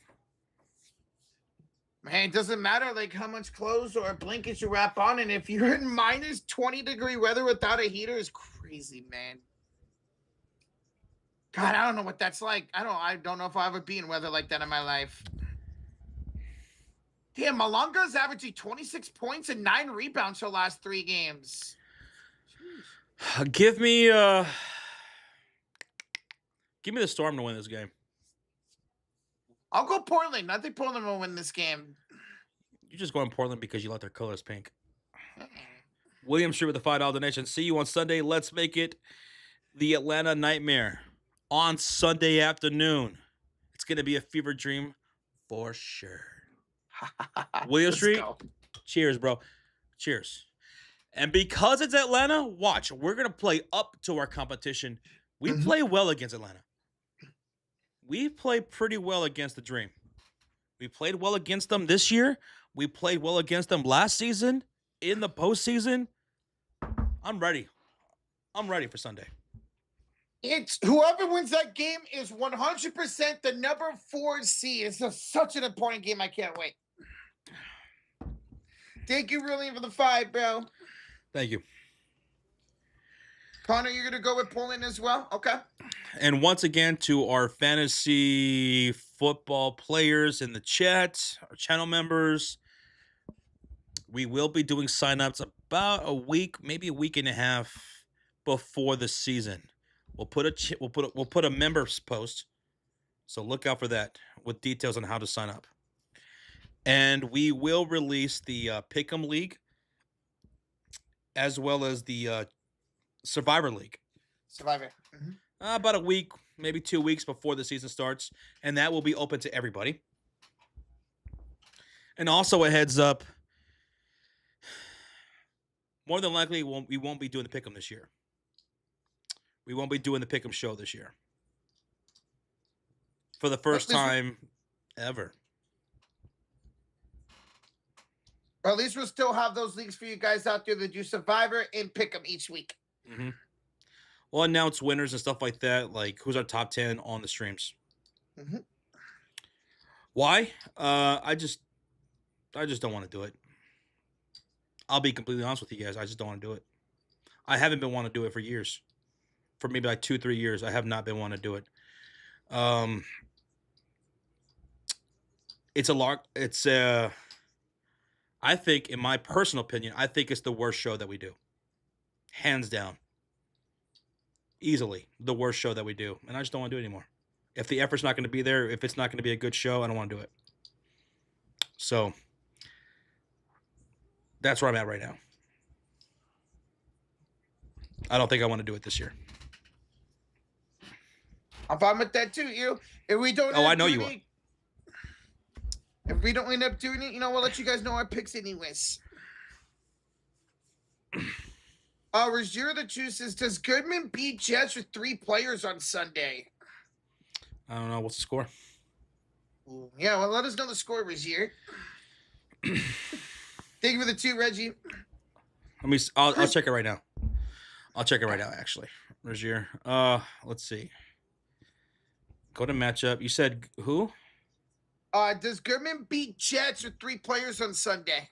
Man, it doesn't matter like how much clothes or blankets you wrap on, and if you're in minus 20-degree weather without a heater, is crazy, man. God, I don't know what that's like. I don't know if I'll ever be in weather like that in my life. Damn, Malonga's averaging 26 points and 9 rebounds for the last 3 games. Jeez. Give me the Storm to win this game. I'll go Portland. I think Portland will win this game. You're just going Portland because you like their colors pink. William Street with the $5 donation. See you on Sunday. Let's make it the Atlanta Nightmare on Sunday afternoon. It's going to be a fever dream for sure. William Street, cheers, bro. Cheers. And because it's Atlanta, watch. We're going to play up to our competition. We play well against Atlanta. We play pretty well against the Dream. We played well against them this year. We played well against them last season in the postseason. I'm ready. I'm ready for Sunday. It's whoever wins that game is 100% the number 4 seed. It's such an important game. I can't wait. Thank you, really, for the 5, bro. Thank you. Connor, you're going to go with Portland as well? Okay. And once again, to our fantasy football players in the chat, our channel members, we will be doing signups about a week, maybe a week and a half before the season. We'll put a members post, so look out for that with details on how to sign up. And we will release the Pick'em League as well as the Survivor League. Survivor. About a week, maybe 2 weeks before the season starts, and that will be open to everybody. And also a heads up, more than likely we won't be doing the Pick'em this year. We won't be doing the Pick'em show this year. For the first time ever. Or at least we'll still have those leagues for you guys out there that do Survivor and Pick'em each week. We'll announce winners and stuff like that, like who's our top 10 on the streams. Why? I just don't want to do it. I'll be completely honest with you guys. I just don't want to do it. I haven't been wanting to do it for years. For maybe like 2-3 years, I have not been wanting to do it. It's a lot. It's I think, in my personal opinion, I think it's the worst show that we do. Hands down. Easily the worst show that we do. And I just don't want to do it anymore. If the effort's not going to be there, if it's not going to be a good show, I don't want to do it. So that's where I'm at right now. I don't think I want to do it this year. I'm fine with that too. If we don't, I know you are. If we don't end up doing it, we'll let you guys know our picks anyways. Rozier the Juices, does Goodman beat Jets with 3 players on Sunday? I don't know. What's the score? Yeah, well, let us know the score, Rozier. Thank you for the 2, Reggie. I'll check it right now. I'll check it right now, actually. Rozier. Let's see. Go to matchup. You said who? Does Goodman beat Jets with 3 players on Sunday?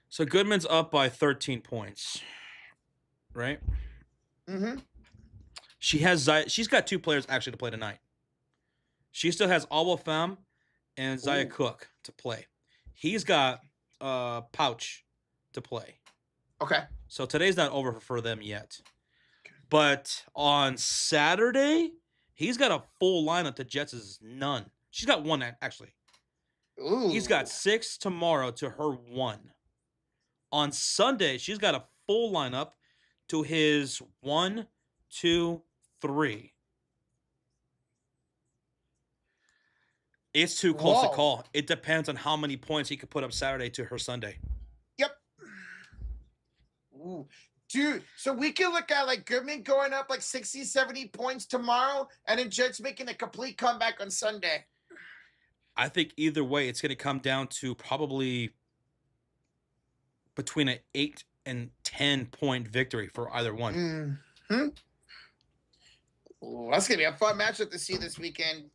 So Goodman's up by 13 points, right? She's got 2 players actually to play tonight. She still has Alwa Fam and Zaya Cook to play. He's got Pouch to play. Okay. So today's not over for them yet. But on Saturday, he's got a full lineup. The Jets is none. She's got 1 actually. He's got 6 tomorrow to her 1. On Sunday, she's got a full lineup to his 1, 2, 3. It's too close to call. It depends on how many points he could put up Saturday to her Sunday. Yep. Dude, so we can look at like Goodman going up like 60, 70 points tomorrow and then Jets making a complete comeback on Sunday. I think either way, it's going to come down to probably between an 8 110-point victory for either one. Mm-hmm. Ooh, that's gonna be a fun matchup to see this weekend.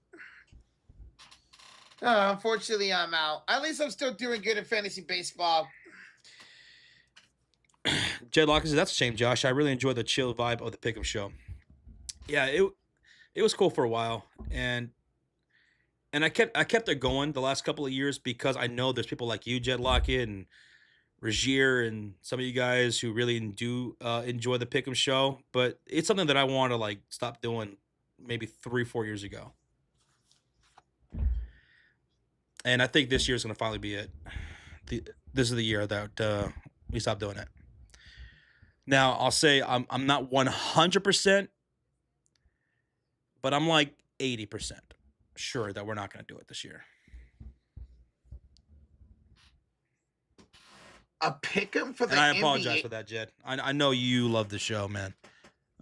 Unfortunately, I'm out. At least I'm still doing good in fantasy baseball. Jed Locker says, that's a shame, Josh. I really enjoyed the chill vibe of the Pick'em show. Yeah, it was cool for a while, and I kept it going the last couple of years because I know there's people like you, Jed Lockett, and Regier, and some of you guys who really do enjoy the Pick'em show. But it's something that I want to like stop doing maybe 3-4 years ago, and I think this year is going to finally be it. This is the year that we stop doing it. Now I'll say I'm not 100%, but I'm like 80% sure that we're not going to do it this year. A pick'em for the And I NBA. apologize for that, Jed. I know you love the show, man.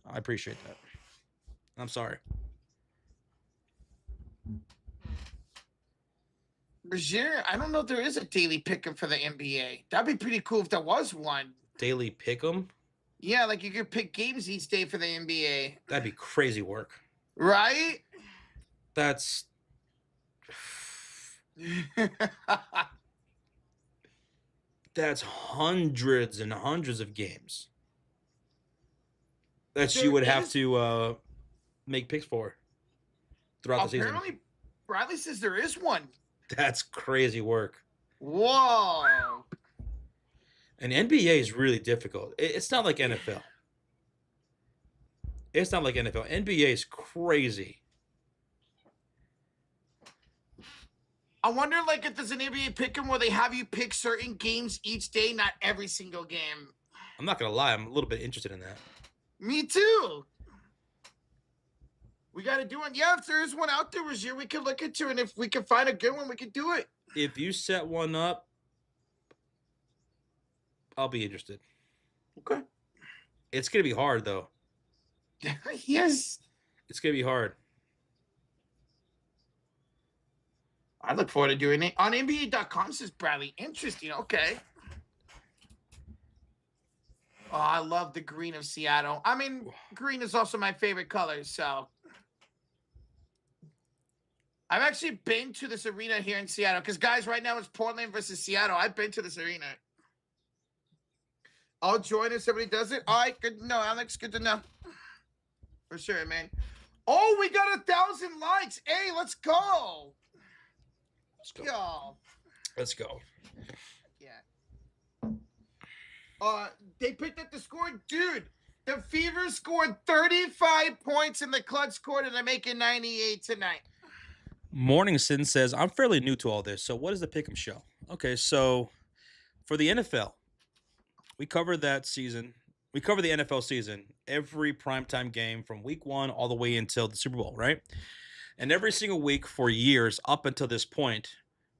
I appreciate that. I'm sorry. Regier, I don't know if there is a daily pick'em for the NBA. That'd be pretty cool if there was one. Daily Pick'em? Yeah, like you could pick games each day for the NBA. That'd be crazy work. Right? That's that's hundreds and hundreds of games that you would have to make picks for throughout the season. Apparently, Bradley says there is one. That's crazy work. Whoa. And NBA is really difficult. It's not like NFL. It's not like NFL. NBA is crazy. I wonder, like, if there's an NBA pick'em where they have you pick certain games each day, not every single game. I'm not gonna lie. I'm a little bit interested in that. Me too. We got to do one. Yeah, if there is one out there, Regier, we can look into it. And if we can find a good one, we can do it. If you set one up, I'll be interested. Okay. It's going to be hard, though. Yes. It's going to be hard. I look forward to doing it. On NBA.com, says Bradley. Interesting. Okay. Oh, I love the green of Seattle. I mean, green is also my favorite color, so. I've actually been to this arena here in Seattle. Because, guys, right now it's Portland versus Seattle. I've been to this arena. I'll join if somebody does it. All right, good to know, Alex. Good to know. For sure, man. Oh, we got 1,000 likes. Hey, let's go. Let's go. Yo. Let's go. Yeah. They picked up the score. Dude, the Fever scored 35 points in the clutch quarter. They're making 98 tonight. Morningson says, I'm fairly new to all this. So what is the Pick'em show? Okay, so for the NFL, we cover that season. We cover the NFL season, every primetime game from week 1 all the way until the Super Bowl, right? And every single week for years up until this point,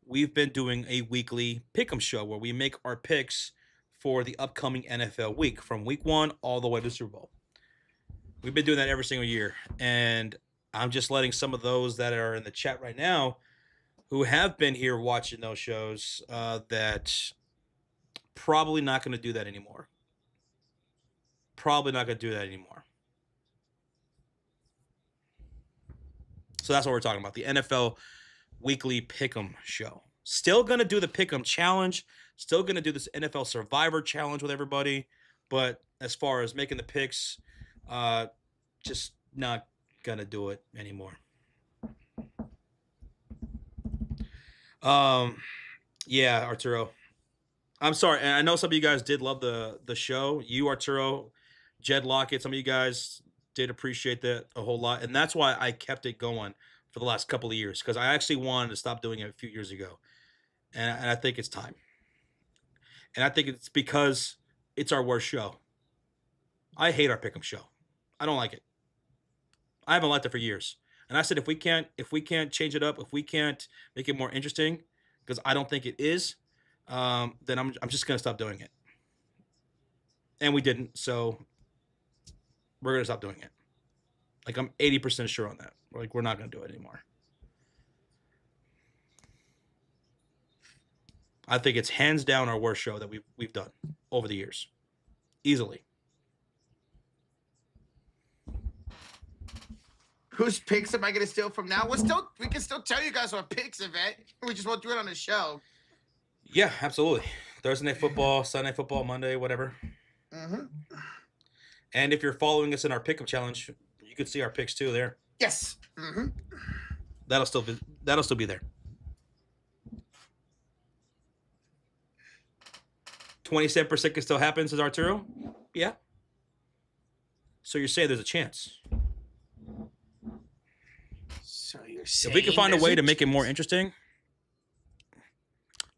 we've been doing a weekly Pick'em show where we make our picks for the upcoming NFL week from week 1 all the way to the Super Bowl. We've been doing that every single year. And I'm just letting some of those that are in the chat right now who have been here watching those shows that probably not going to do that anymore. Probably not going to do that anymore. So that's what we're talking about. The NFL weekly Pick'em show. Still going to do the Pick'em challenge. Still going to do this NFL Survivor challenge with everybody. But as far as making the picks, just not going to do it anymore. Yeah, Arturo. I'm sorry. And I know some of you guys did love the show. You, Arturo, Jed Lockett, some of you guys did appreciate that a whole lot. And that's why I kept it going for the last couple of years, because I actually wanted to stop doing it a few years ago. And I think it's time. And I think it's because it's our worst show. I hate our Pick'em show. I don't like it. I haven't liked it for years. And I said, if we can't change it up, if we can't make it more interesting, because I don't think it is, then I'm just gonna stop doing it. And we didn't, so we're gonna stop doing it. Like, I'm 80% sure on that. Like, we're not gonna do it anymore. I think it's hands down our worst show that we've done over the years. easily. Whose picks am I going to steal from now? We can still tell you guys our picks, Yvette. We just won't do it on the show. Yeah, absolutely. Thursday night football, Sunday night football, Monday, whatever. Mm-hmm. And if you're following us in our pick'em challenge, you can see our picks too there. Yes. Mm-hmm. That'll still be there. 27% can still happen, says Arturo. Yeah. So you're saying there's a chance. So you're saying If we can find a there's way to make it more interesting,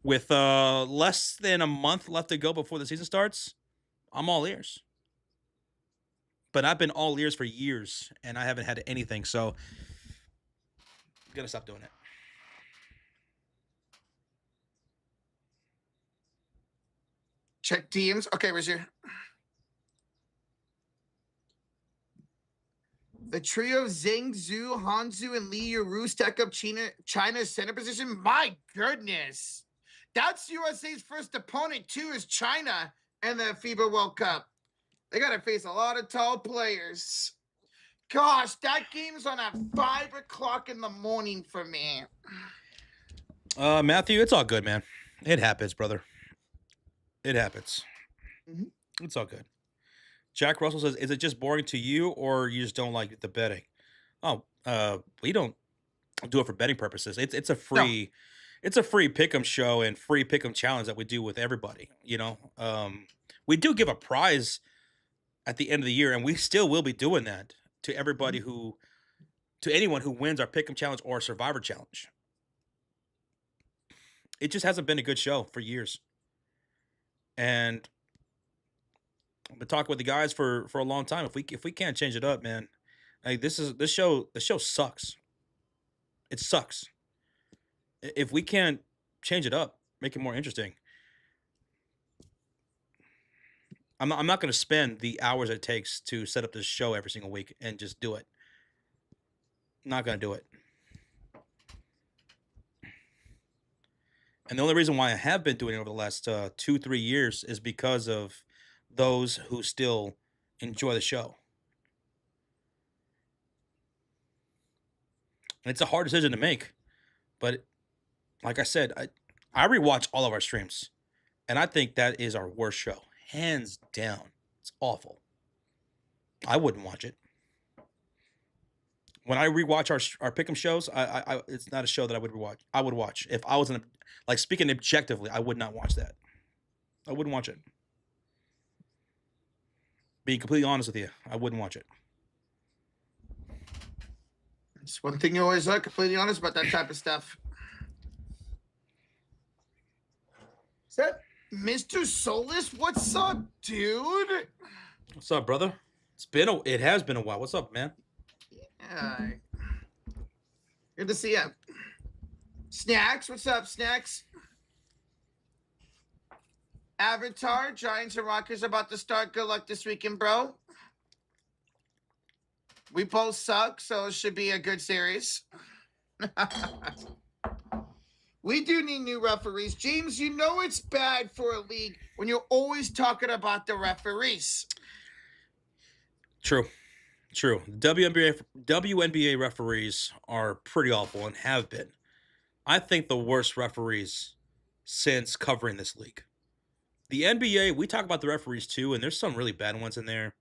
with less than a month left to go before the season starts, I'm all ears. But I've been all ears for years, and I haven't had anything, so I'm going to stop doing it. Check DMs. Okay, where's your... The trio of Zhang Zhu, Hanzu, and Li Yuru stack up China's center position. My goodness. That's USA's first opponent, too, is China in the FIBA World Cup. They got to face a lot of tall players. Gosh, that game's on at 5 o'clock in the morning for me. Matthew, it's all good, man. It happens, brother. It happens. Mm-hmm. It's all good. Jack Russell says, is it just boring to you, or you just don't like the betting? Oh, we don't do it for betting purposes. It's a free... No. It's a free pick'em show and free pick'em challenge that we do with everybody. You know, we do give a prize at the end of the year, and we still will be doing that to everybody to anyone who wins our pick'em challenge or survivor challenge. It just hasn't been a good show for years, and I've been talking with the guys for a long time. If we can't change it up, man, like the show sucks. It sucks. If we can't change it up, make it more interesting, I'm not going to spend the hours it takes to set up this show every single week and just do it. Not going to do it. And the only reason why I have been doing it over the last 2-3 years is because of those who still enjoy the show. And it's a hard decision to make, but like I said, I rewatch all of our streams, and I think that is our worst show, hands down. It's awful. I wouldn't watch it. When I rewatch our pick'em shows, I it's not a show that I would rewatch. I would watch if I was speaking objectively. I would not watch that. I wouldn't watch it. Being completely honest with you, I wouldn't watch it. It's one thing you always are completely honest about that type of stuff. Is that Mr. Solis? What's up, dude? What's up, brother? It has been a while. What's up, man? Yeah. Good to see you. Snacks, what's up, Snacks? Avatar, Giants and Rockets about to start. Good luck this weekend, bro. We both suck, so it should be a good series. We do need new referees. James, you know it's bad for a league when you're always talking about the referees. True. WNBA referees are pretty awful and have been. I think the worst referees since covering this league. The NBA, we talk about the referees too, and there's some really bad ones in there,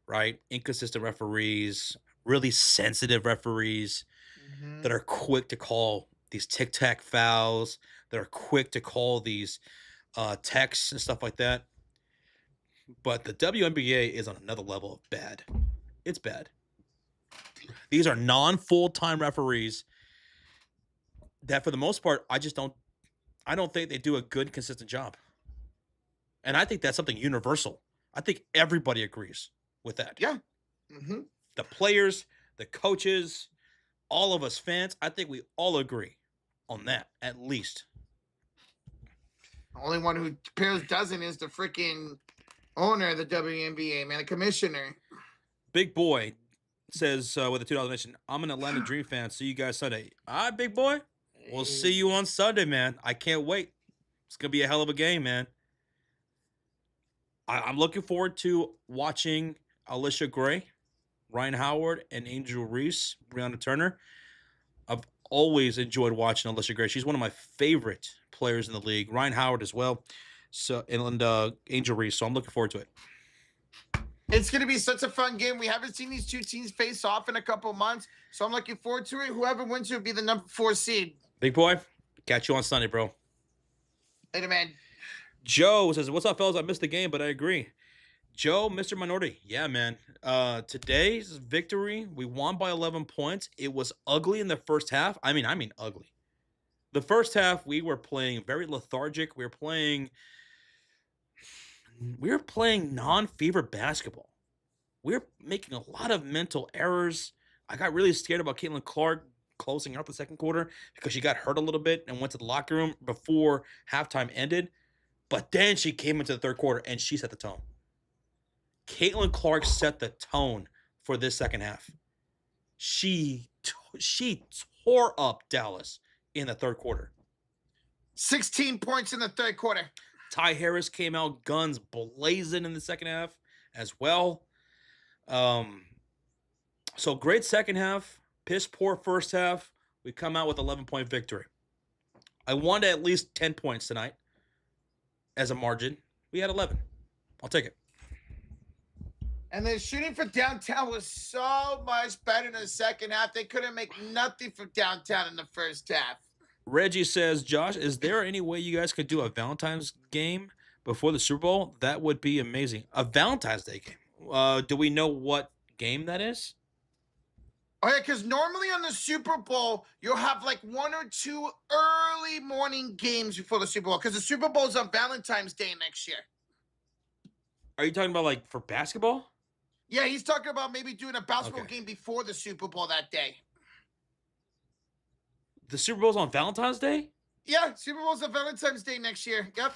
right? Inconsistent referees, really sensitive referees that are quick to call these tic-tac fouls, that are quick to call these techs and stuff like that. But the WNBA is on another level of bad. It's bad. These are non-full-time referees that, for the most part, I don't think they do a good, consistent job. And I think that's something universal. I think everybody agrees with that. Yeah. The players, the coaches, all of us fans, I think we all agree on that, at least. The only one who appears doesn't is the freaking owner of the WNBA, man, the commissioner. Big Boy says with a $2 donation, I'm an Atlanta Dream fan. See you guys Sunday. All right, Big Boy. We'll see you on Sunday, man. I can't wait. It's going to be a hell of a game, man. I'm looking forward to watching Alicia Gray, Ryan Howard, and Angel Reese, Brianna Turner. I've always enjoyed watching Alicia Gray. She's one of my favorite players in the league. Ryan Howard as well. So and Angel Reese. So I'm looking forward to it. It's going to be such a fun game. We haven't seen these two teams face off in a couple months, so I'm looking forward to it. Whoever wins will be the number 4 seed. Big boy, catch you on Sunday, bro. Later, man. Joe says, "What's up, fellas? I missed the game, but I agree." Joe, Mr. Minority. Yeah, man. Today's victory, we won by 11 points. It was ugly in the first half. I mean ugly. The first half, we were playing very lethargic. We were playing non-fever basketball. We were making a lot of mental errors. I got really scared about Caitlin Clark closing out the second quarter because she got hurt a little bit and went to the locker room before halftime ended. But then she came into the third quarter and she set the tone. Caitlin Clark set the tone for this second half. She tore up Dallas in the third quarter. 16 points in the third quarter. Ty Harris came out guns blazing in the second half as well. So great second half, piss poor first half. We come out with 11-point victory. I wanted at least 10 points tonight as a margin. We had 11. I'll take it. And the shooting for downtown was so much better in the second half. They couldn't make nothing from downtown in the first half. Reggie says, Josh, is there any way you guys could do a Valentine's game before the Super Bowl? That would be amazing. A Valentine's Day game. Do we know what game that is? Oh, yeah, because normally on the Super Bowl, you'll have like 1 or 2 early morning games before the Super Bowl, because the Super Bowl is on Valentine's Day next year. Are you talking about like for basketball? Yeah, he's talking about maybe doing a basketball game before the Super Bowl that day. The Super Bowl's on Valentine's Day? Yeah, Super Bowl's on Valentine's Day next year. Yep.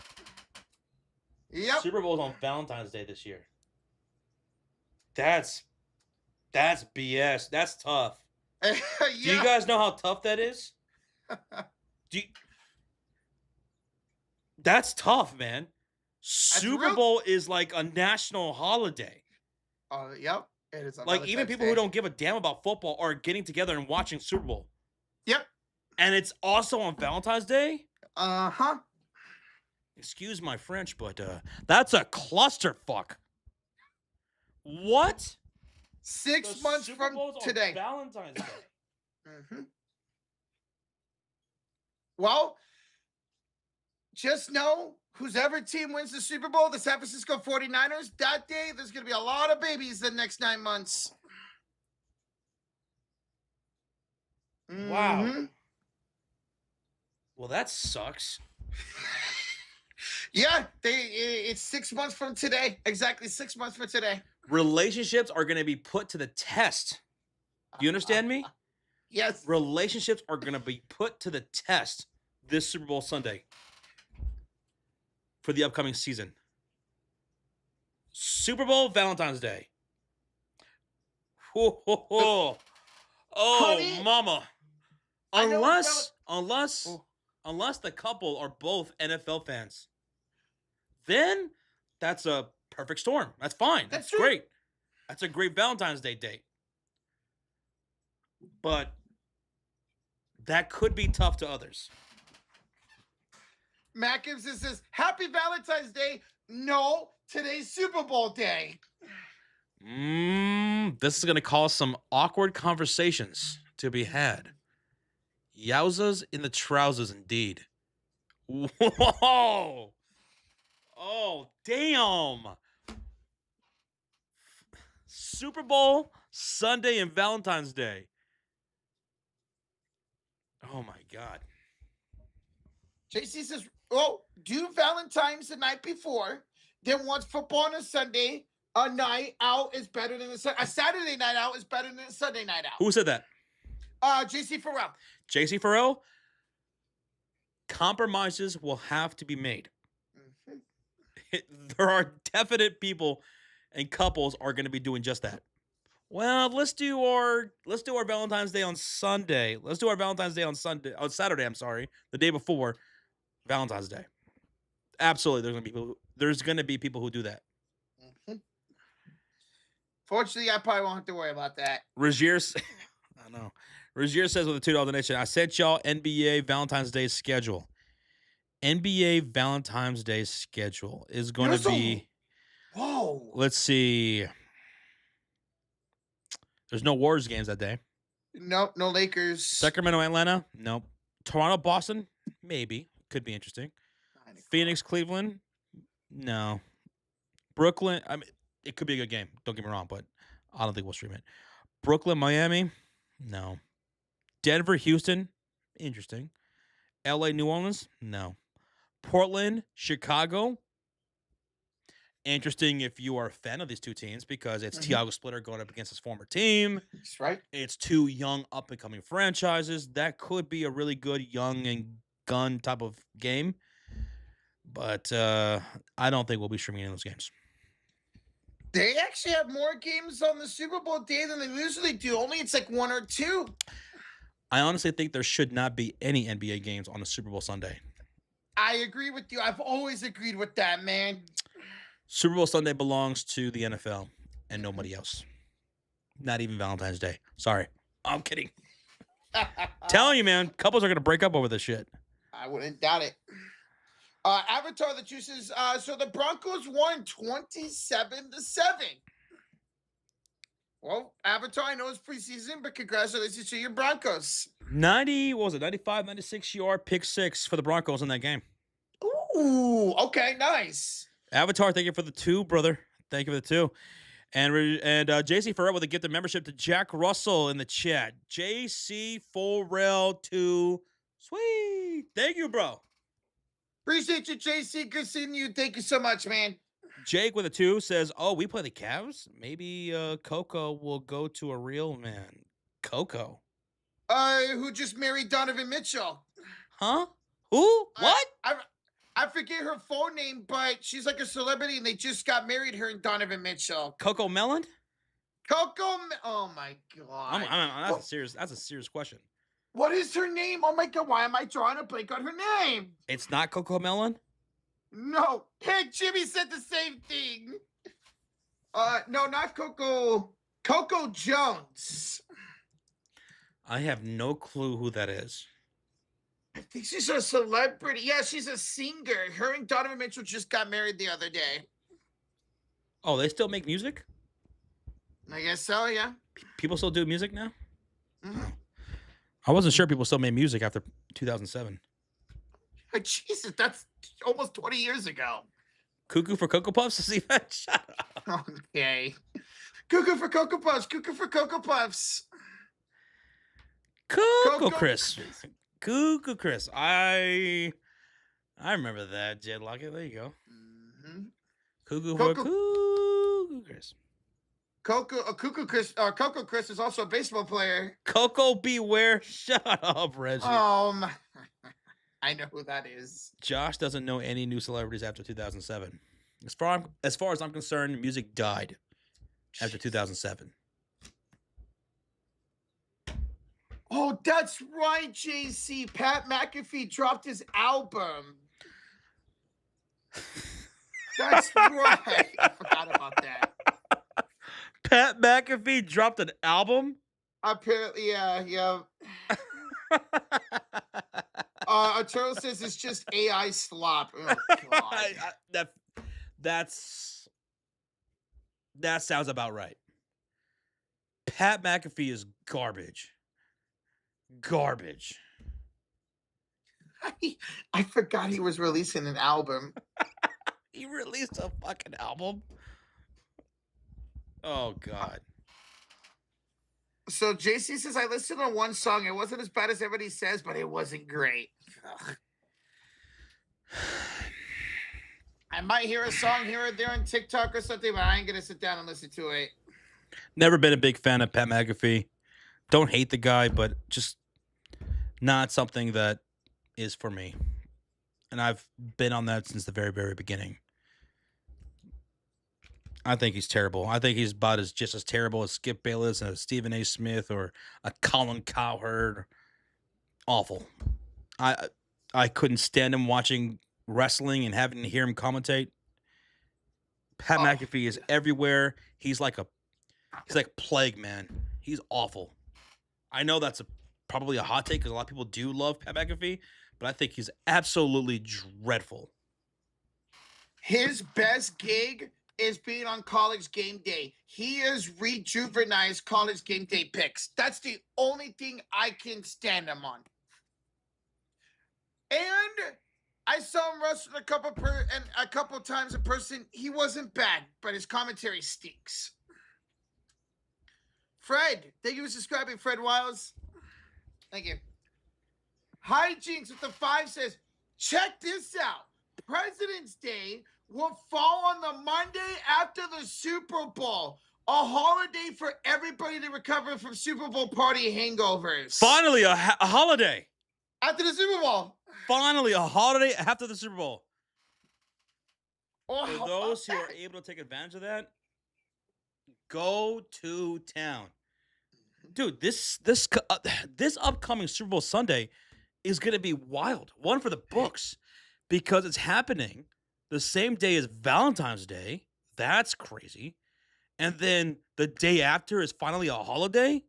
Super Bowl's on Valentine's Day this year. That's BS. That's tough. Yeah. Do you guys know how tough that is? That's tough, man. Super Bowl is like a national holiday. Yep. It is on like even people who don't give a damn about football are getting together and watching Super Bowl. Yep. And it's also on Valentine's Day? Uh-huh. Excuse my French, but that's a clusterfuck. What? 6 months Super from Bowl's today. On Valentine's Day. Mm-hmm. Well, just know whoever team wins the Super Bowl, the San Francisco 49ers, that day there's going to be a lot of babies the next 9 months. Wow. Mm-hmm. Well, that sucks. Yeah, it's 6 months from today. Exactly 6 months from today. Relationships are going to be put to the test. Do you understand me? Yes. Relationships are going to be put to the test this Super Bowl Sunday for the upcoming season. Super Bowl, Valentine's Day. Ho, ho, ho. Oh, honey, mama. Unless the couple are both NFL fans. Then that's a perfect storm. That's fine. That's great. That's a great Valentine's Day date. But that could be tough to others. Matt Gibson says, Happy Valentine's Day. No, today's Super Bowl day. This is going to cause some awkward conversations to be had. Yowzas in the trousers, indeed. Whoa! Oh, damn! Super Bowl, Sunday, and Valentine's Day. Oh, my God. JC says, do Valentine's the night before. Then once football on a Sunday, a night out is better than a Saturday night out is better than a Sunday night out. Who said that? JC Farrell. JC Farrell? Compromises will have to be made. Mm-hmm. There are definite people and couples are going to be doing just that. Well, let's do our Valentine's Day on Sunday. Let's do our Valentine's Day on Saturday, the day before Valentine's Day. Absolutely, there's going to be people who do that. Fortunately, I probably won't have to worry about that. Rozier, I know. Rozier says with a $2 donation, I sent y'all NBA Valentine's Day schedule. NBA Valentine's Day schedule is going to be. Whoa. Let's see. There's no Warriors games that day. Nope, no Lakers. Sacramento, Atlanta, nope. Toronto, Boston, maybe. Could be interesting. Phoenix, Cleveland, no. Brooklyn, I mean, it could be a good game. Don't get me wrong, but I don't think we'll stream it. Brooklyn, Miami, no. Denver, Houston, interesting. LA, New Orleans, no. Portland, Chicago, interesting if you are a fan of these two teams because it's Thiago Splitter going up against his former team. That's right. It's two young up-and-coming franchises. That could be a really good young and gun type of game. But I don't think we'll be streaming any of those games. They actually have more games on the Super Bowl day than they usually do. Only it's like 1 or 2. I honestly think there should not be any NBA games on the Super Bowl Sunday. I agree with you. I've always agreed with that, man. Super Bowl Sunday belongs to the NFL and nobody else. Not even Valentine's Day. Sorry. I'm kidding. Telling you, man, couples are going to break up over this shit. I wouldn't doubt it. Avatar the Juices. So the Broncos won 27-7. Well, Avatar, I know it's preseason, but congratulations to your Broncos. 95, 96 yard pick six for the Broncos in that game. Ooh, okay, nice. Avatar, thank you for the 2, brother. Thank you for the 2. And JC Farrell with a gift of membership to Jack Russell in the chat. JC Farrell 2. Sweet. Thank you, bro. Appreciate you, JC. Good seeing you. Thank you so much, man. Jake with a 2 says, oh, we play the Cavs? Maybe Coco will go to a real man. Coco? Who just married Donovan Mitchell. Huh? Who? What? I forget her phone name, but she's like a celebrity, and they just got married, her and Donovan Mitchell. Coco Melon? Oh, my God. That's a serious question. What is her name? Oh, my God. Why am I drawing a blank on her name? It's not Coco Melon? No. Hey, Jimmy said the same thing. No, not Coco. Coco Jones. I have no clue who that is. I think she's a celebrity. Yeah, she's a singer. Her and Donovan Mitchell just got married the other day. Oh, they still make music? I guess so, yeah. People still do music now? Mm-hmm. I wasn't sure people still made music after 2007. Jesus, that's almost 20 years ago. Cuckoo for Cocoa Puffs? Shut up. Okay. Cuckoo for Cocoa Puffs. Cuckoo for Cocoa Puffs. Cocoa Chris. Cuckoo Chris. I remember that, Jed Lockett. There you go. Mm-hmm. Cuckoo for Cuckoo Chris. Cuckoo Chris is also a baseball player. Coco Beware. Shut up, Reggie. I know who that is. Josh doesn't know any new celebrities after 2007. As far as I'm concerned, music died after 2007. Oh, that's right, JC. Pat McAfee dropped his album. That's right. I forgot about that. Pat McAfee dropped an album? Apparently, yeah. Arturo says it's just AI slop. Oh, God. That sounds about right. Pat McAfee is garbage. Garbage. I forgot he was releasing an album. He released a fucking album? Oh, God. So JC says, I listened to one song. It wasn't as bad as everybody says, but it wasn't great. Ugh. I might hear a song here or there on TikTok or something, but I ain't going to sit down and listen to it. Never been a big fan of Pat McAfee. Don't hate the guy, but just not something that is for me. And I've been on that since the very, very beginning. I think he's terrible. I think he's about just as terrible as Skip Bayless and a Stephen A. Smith or a Colin Cowherd. Awful. I couldn't stand him watching wrestling and hear him commentate. Pat McAfee is everywhere. He's like He's like plague, man. He's awful. I know that's probably a hot take because a lot of people do love Pat McAfee, but I think he's absolutely dreadful. His best gig is being on College Game Day. He has rejuvenized College Game Day picks. That's the only thing I can stand him on. And I saw him wrestle a couple times in person. He wasn't bad, but his commentary stinks. Fred, thank you for subscribing, Fred Wiles. Thank you. Hijinks with the 5 says, check this out. President's Day will fall on the Monday after the Super Bowl. A holiday for everybody to recover from Super Bowl party hangovers. Finally, a holiday. After the Super Bowl. Finally, a holiday after the Super Bowl. Oh, for those who are able to take advantage of that, go to town. Dude, this upcoming Super Bowl Sunday is going to be wild. One for the books because it's happening the same day as Valentine's Day. That's crazy. And then the day after is finally a holiday.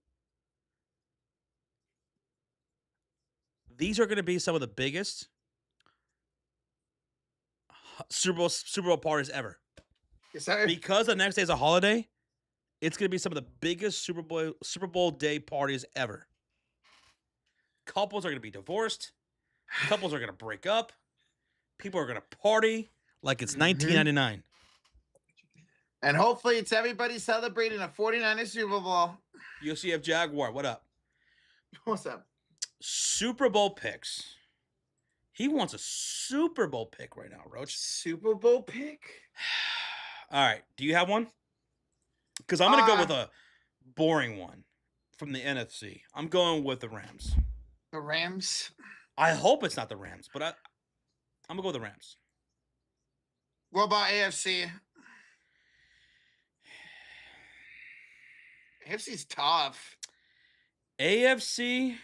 These are going to be some of the biggest Super Bowl parties ever. Yes, sir. Because the next day is a holiday, it's going to be some of the biggest Super Bowl day parties ever. Couples are going to be divorced. Couples are going to break up. People are going to party like it's 1999. And hopefully it's everybody celebrating a 49ers Super Bowl. UCF Jaguar, what up? What's up? Super Bowl picks. He wants a Super Bowl pick right now, Roach. Super Bowl pick? All right. Do you have one? Because I'm going to go with a boring one from the NFC. I'm going with the Rams. The Rams? I hope it's not the Rams, but I'm going to go with the Rams. What about AFC? AFC's tough. AFC...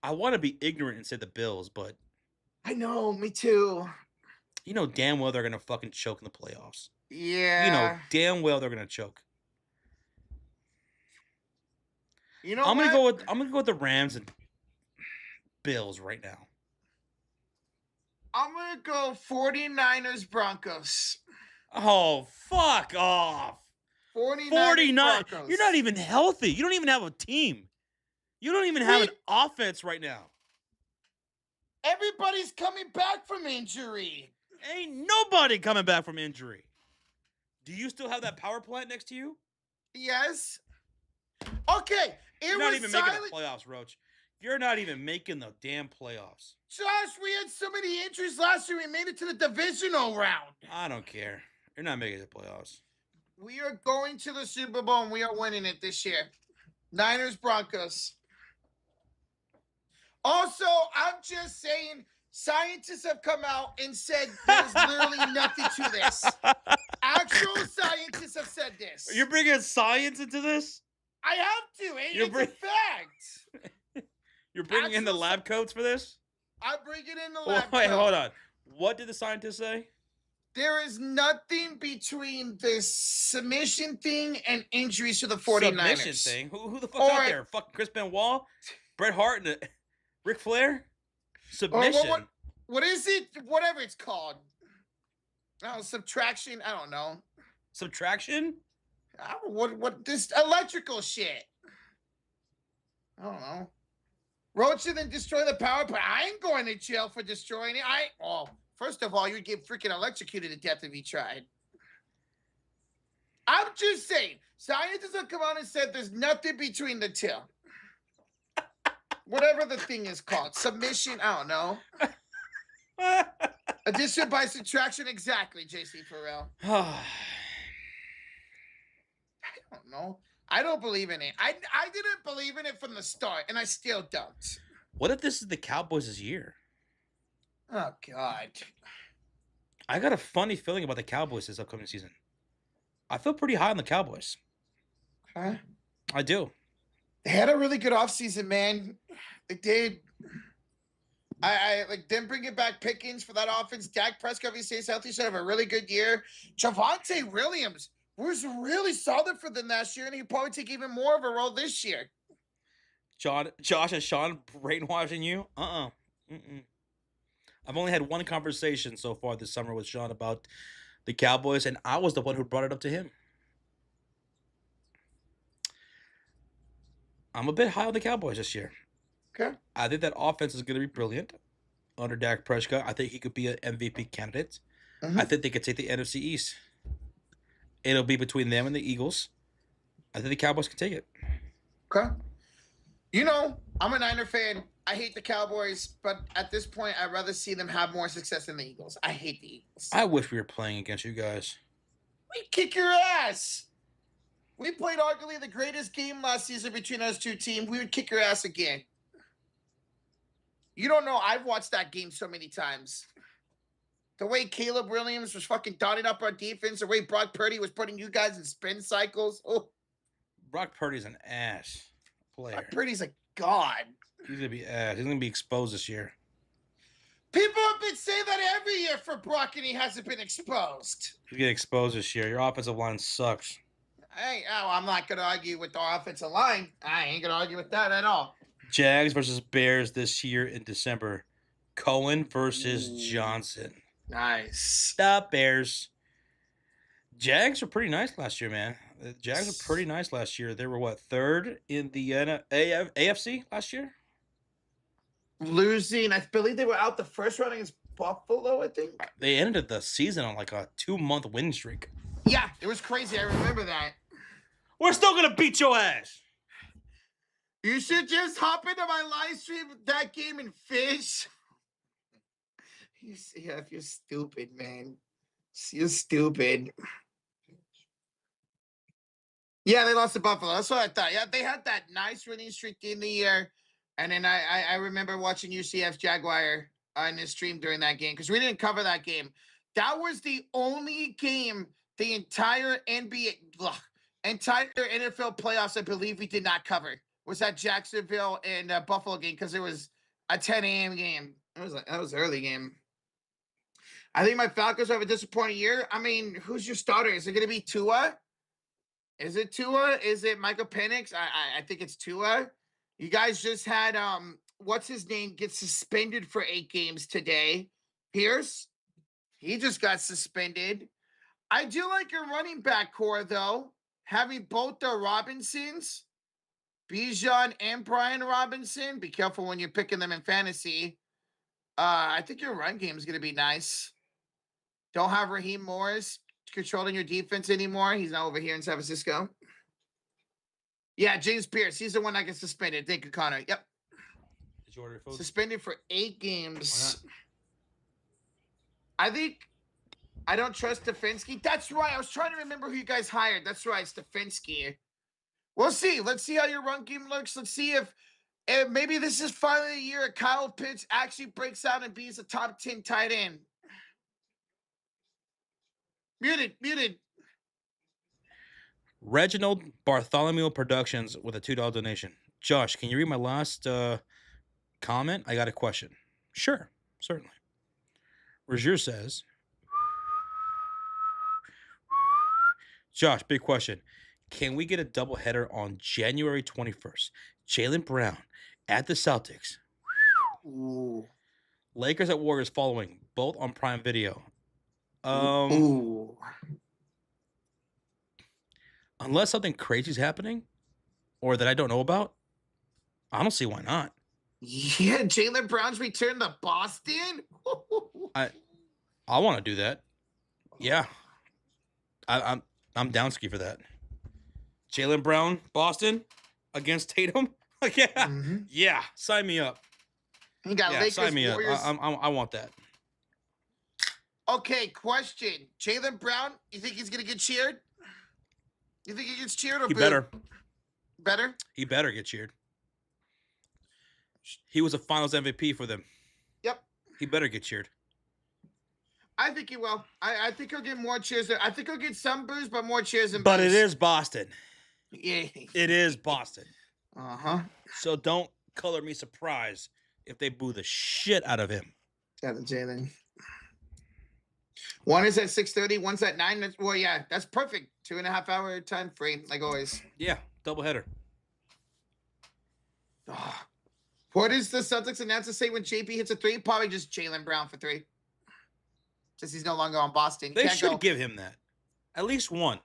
I want to be ignorant and say the Bills, but... I know, me too. You know damn well they're going to fucking choke in the playoffs. Yeah. You know damn well they're going to choke. You know I'm what? gonna go with the Rams and Bills right now. I'm going to go 49ers Broncos. Oh, fuck off. 49 You're not even healthy. You don't even have a team. You don't even have an offense right now. Everybody's coming back from injury. Ain't nobody coming back from injury. Do you still have that power plant next to you? Yes. Okay. You're not even making the playoffs, Roach. You're not even making the damn playoffs. Josh, we had so many injuries last year. We made it to the divisional round. I don't care. You're not making the playoffs. We are going to the Super Bowl, and we are winning it this year. Niners, Broncos. Also, I'm just saying, scientists have come out and said there's literally nothing to this. Actual scientists have said this. You're bringing science into this? I have to. It's a fact. You're bringing in the lab coats for this? I'm bringing in the lab coats. Wait, hold on. What did the scientists say? There is nothing between this submission thing and injuries to the 49ers. Submission thing? Who the fuck's out there? Fucking Chris Benoit? Bret Hart and Ric Flair? Submission? What is it? Whatever it's called. Subtraction? I don't know. Subtraction? What this electrical shit? I don't know. Roach didn't destroy the power plant. I ain't going to jail for destroying it. First of all, you'd get freaking electrocuted to death if you tried. I'm just saying, scientists have come out and said there's nothing between the two. Whatever the thing is called. Submission, I don't know. Addition by subtraction, exactly, JC Farrell. I don't know. I don't believe in it. I didn't believe in it from the start, and I still don't. What if this is the Cowboys' year? Oh, God. I got a funny feeling about the Cowboys this upcoming season. I feel pretty high on the Cowboys. Huh? I do. They had a really good offseason, man. They did. I like them bringing back Pickens for that offense. Dak Prescott, if he stays healthy, should have a really good year. Javonte Williams was really solid for them last year, and he'll probably take even more of a role this year. Josh, is Sean brainwashing you? Mm-mm. I've only had one conversation so far this summer with Sean about the Cowboys, and I was the one who brought it up to him. I'm a bit high on the Cowboys this year. Okay. I think that offense is going to be brilliant under Dak Prescott. I think he could be an MVP candidate. I think they could take the NFC East. It'll be between them and the Eagles. I think the Cowboys can take it. Okay. You know, I'm a Niner fan. I hate the Cowboys, but at this point, I'd rather see them have more success than the Eagles. I hate the Eagles. I wish we were playing against you guys. We kick your ass. We played arguably the greatest game last season between us two teams. We would kick your ass again. You don't know. I've watched that game so many times. The way Caleb Williams was fucking dotting up our defense, the way Brock Purdy was putting you guys in spin cycles. Oh, Brock Purdy's an ass player. Brock Purdy's a god. He's gonna be ass. He's gonna be exposed this year. People have been saying that every year for Brock, and he hasn't been exposed. He's getting exposed this year. Your offensive line sucks. I'm not going to argue with the offensive line. I ain't going to argue with that at all. Jags versus Bears this year in December. Cohen versus Johnson. Nice. The Bears. Jags were pretty nice last year, man. The Jags were pretty nice last year. They were, what, third in the AFC last year? Losing. I believe they were out the first round against Buffalo, I think. They ended the season on like a 2-month win streak. Yeah, it was crazy. I remember that. We're still going to beat your ass. You should just hop into my live stream that game and fish. You're stupid, man. You're stupid. Yeah, they lost to Buffalo. That's what I thought. Yeah, they had that nice winning streak in the year. And then I remember watching UCF Jaguar in the stream during that game because we didn't cover that game. That was the only game the entire entire NFL playoffs, I believe, we did not cover. Was that Jacksonville and Buffalo game because it was a 10 a.m. game. That was an early game. I think my Falcons have a disappointing year. I mean, who's your starter? Is it going to be Tua? Is it Tua? Is it Michael Penix? I think it's Tua. You guys just had what's his name get suspended for 8 games today. Pierce, he just got suspended. I do like your running back core though, having both the Robinsons, Bijan and Brian Robinson. Be careful when you're picking them in fantasy. I think your run game is going to be nice. Don't have Raheem Morris controlling your defense anymore. He's not over here in San Francisco. Yeah, James Pierce. He's the one that gets suspended. Thank you, Connor. Yep. Did you order food? Suspended for 8 games. Why I think I don't trust Stefanski. That's right. I was trying to remember who you guys hired. That's right, Stefanski. We'll see. Let's see how your run game looks. Let's see if maybe this is finally the year Kyle Pitts actually breaks out and beats a top 10 tight end. Muted. Reginald Bartholomew Productions with a $2 donation. Josh, can you read my last comment? I got a question. Sure, certainly. Rozier says, Josh, big question. Can we get a doubleheader on January 21st? Jaylen Brown at the Celtics. Ooh. Lakers at Warriors following, both on Prime Video. Ooh. Unless something crazy is happening or that I don't know about, I don't see why not. Yeah, Jaylen Brown's return to Boston. I want to do that. Yeah, I'm down ski for that. Jaylen Brown, Boston against Tatum. Yeah, yeah, sign me up. You got Yeah, Lakers, sign me Warriors. up. I want that. Okay, question. Jaylen Brown, you think he's gonna get cheered? You think he gets cheered or He booed? better. Better? He better get cheered. He was a Finals MVP for them. Yep. He better get cheered. I think he will. I think he'll get more cheers. I think he'll get some boos, but more cheers than But boos. it is Boston. Yeah. It is Boston. Uh-huh. So don't color me surprised if they boo the shit out of him. Got the Jalen. One is at 6:30. One's at 9. Well, yeah, that's perfect. 2.5 hour time frame, like always. Yeah, doubleheader. Oh. What does the Celtics announcer say when JP hits a 3? Probably just Jaylen Brown for 3. Since he's no longer on Boston. They should give him that. At least one.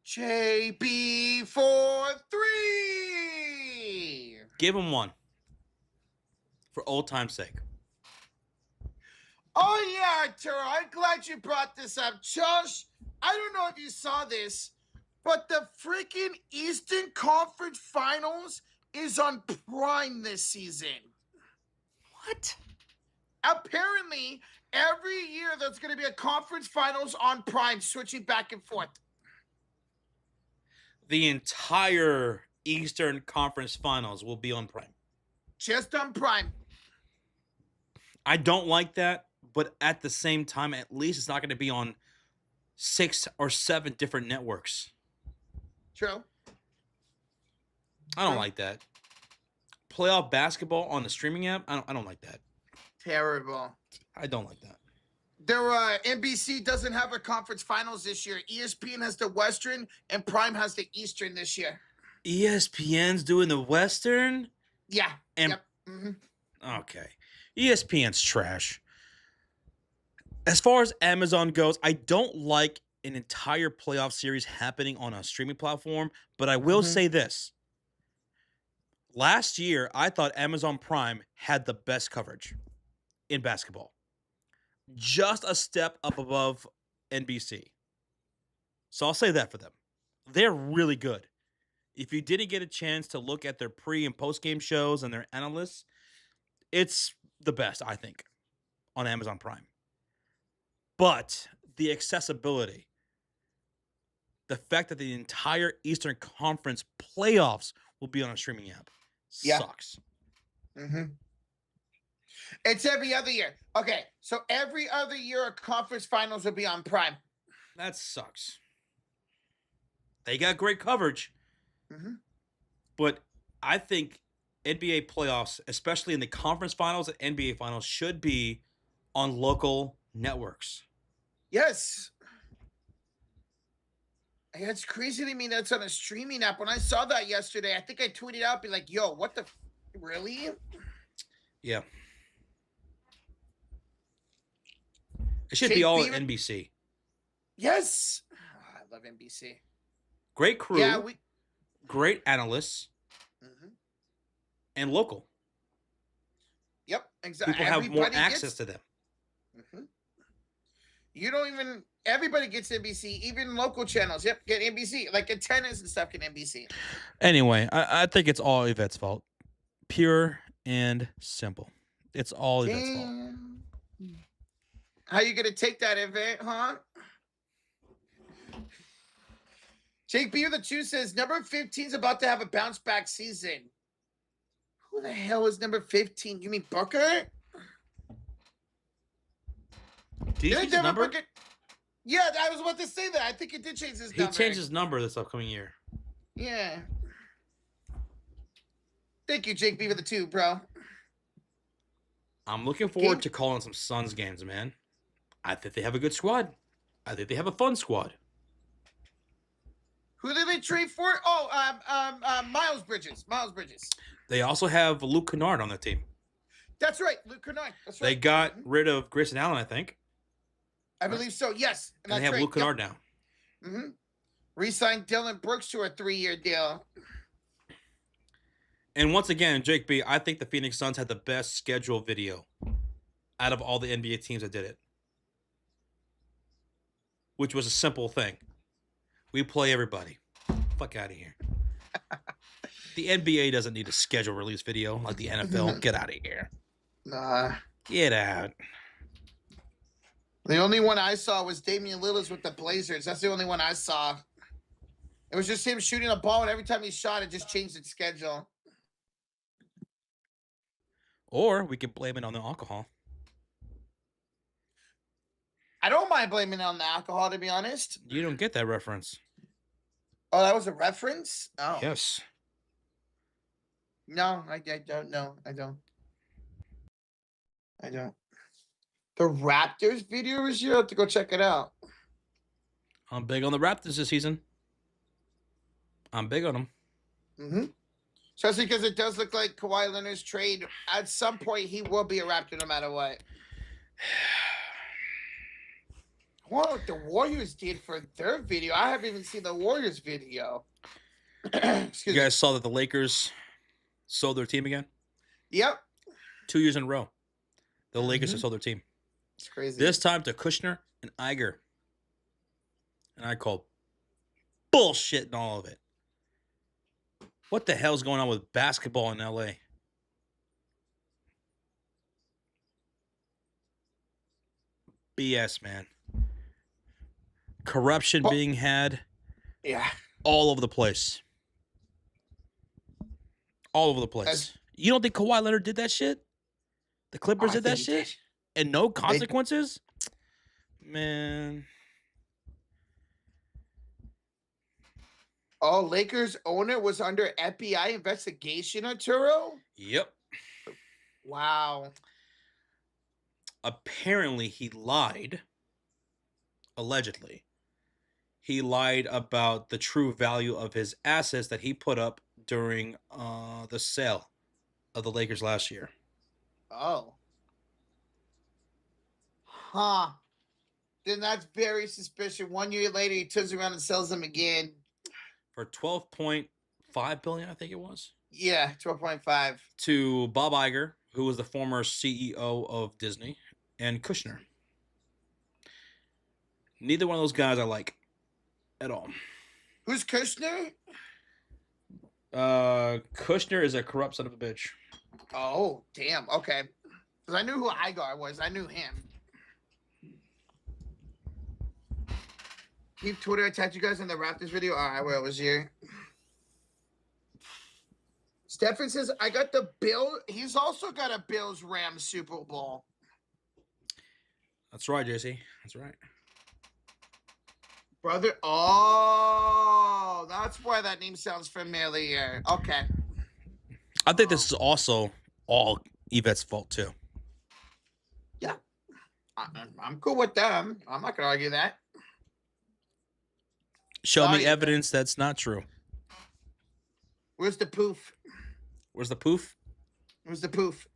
JP for 3. Give him one. For old time's sake. Oh, yeah, Arturo. I'm glad you brought this up. Josh, I don't know if you saw this, but the freaking Eastern Conference Finals is on Prime this season. What? Apparently, every year there's going to be a conference finals on Prime, switching back and forth. The entire Eastern Conference Finals will be on Prime. Just on Prime. I don't like that, but at the same time, at least it's not going to be on 6 or 7 different networks. True. I don't like that. Playoff basketball on the streaming app, I don't like that. Terrible. I don't like that. Their NBC doesn't have a conference finals this year. ESPN has the Western, and Prime has the Eastern this year. ESPN's doing the Western? Yeah. And yep. Mm-hmm. Okay. ESPN's trash. As far as Amazon goes, I don't like an entire playoff series happening on a streaming platform, but I will say this. Last year, I thought Amazon Prime had the best coverage in basketball. Just a step up above NBC. So I'll say that for them. They're really good. If you didn't get a chance to look at their pre- and post-game shows and their analysts, it's the best, I think, on Amazon Prime. But the accessibility, the fact that the entire Eastern Conference playoffs will be on a streaming app sucks. Mm-hmm. It's every other year. Okay, so every other year a conference finals will be on Prime. That sucks. They got great coverage. Mm-hmm. But I think NBA playoffs, especially in the conference finals and NBA finals, should be on local networks. Yes. It's crazy to me that's on a streaming app. When I saw that yesterday, I think I tweeted out, be like, yo, what the, really? Yeah. It should be all on NBC. Yes. Oh, I love NBC. Great crew. Yeah, great analysts. And local. Yep, exactly. People have more access to them. You don't even, everybody gets NBC, even local channels. Yep, get NBC. Like antennas and stuff get NBC. Anyway, I think it's all Yvette's fault. Pure and simple. It's all Yvette's fault. How you going to take that, Yvette, huh? Jake Beer the Chew says, number 15 is about to have a bounce back season. Who the hell is number 15? You mean Booker? Did he change his number? Yeah, I was about to say that. I think he did change his number. He changed his number this upcoming year. Yeah. Thank you, Jake Beaver the 2, bro. I'm looking forward to calling some Suns games, man. I think they have a good squad. I think they have a fun squad. Who did they trade for? Oh, Miles Bridges. Miles Bridges. They also have Luke Kennard on their team. That's right, Luke Kennard. That's right. They got rid of Grayson Allen, I think. I believe so, yes. And they have Luke Kennard now. Mm-hmm. Re-signed Dylan Brooks to a 3-year deal. And once again, Jake B, I think the Phoenix Suns had the best schedule video out of all the NBA teams that did it. Which was a simple thing. We play everybody. Fuck out of here. The NBA doesn't need a schedule release video like the NFL. Get out of here. Nah. Get out. The only one I saw was Damian Lillard with the Blazers. That's the only one I saw. It was just him shooting a ball, and every time he shot, it just changed its schedule. Or we can blame it on the alcohol. I don't mind blaming it on the alcohol, to be honest. You don't get that reference. Oh, that was a reference? Oh. Yes. No, I don't know. I don't. I don't. The Raptors video is here. I have to go check it out. I'm big on the Raptors this season. I'm big on them. Mm-hmm. Especially because it does look like Kawhi Leonard's trade. At some point, he will be a Raptor no matter what. I wonder what the Warriors did for their video. I haven't even seen the Warriors video. You guys saw that the Lakers sold their team again? Yep. 2 years in a row. The Lakers have sold their team. It's crazy. This time to Kushner and Iger. And I call bullshit in all of it. What the hell's going on with basketball in LA? BS, man. Corruption being had. Yeah. All over the place. All over the place. You don't think Kawhi Leonard did that shit? The Clippers did that shit? And no consequences? Man. Oh, Lakers owner was under FBI investigation, Arturo? Yep. Wow. Apparently, he lied. Allegedly. He lied about the true value of his assets that he put up during the sale of the Lakers last year. Oh. Huh. Then that's very suspicious. 1 year later, he turns around and sells them again. For $12.5 billion, I think it was. Yeah, 12.5. To Bob Iger, who was the former CEO of Disney, and Kushner. Neither one of those guys I like at all. Who's Kushner? Kushner is a corrupt son of a bitch. Oh, damn. Okay. Because I knew who Igar was. I knew him. Keep Twitter. I tagged you guys in the Raptors video. All right, where it was here. Stefan says, I got the Bill. He's also got a Bills-Rams Super Bowl. That's right, JC. That's right. Brother. Oh, that's why that name sounds familiar. Okay. I think this is also all Yvette's fault, too. Yeah. I'm cool with them. I'm not going to argue that. Show me evidence that's not true. Where's the poof? Where's the poof? Where's the poof?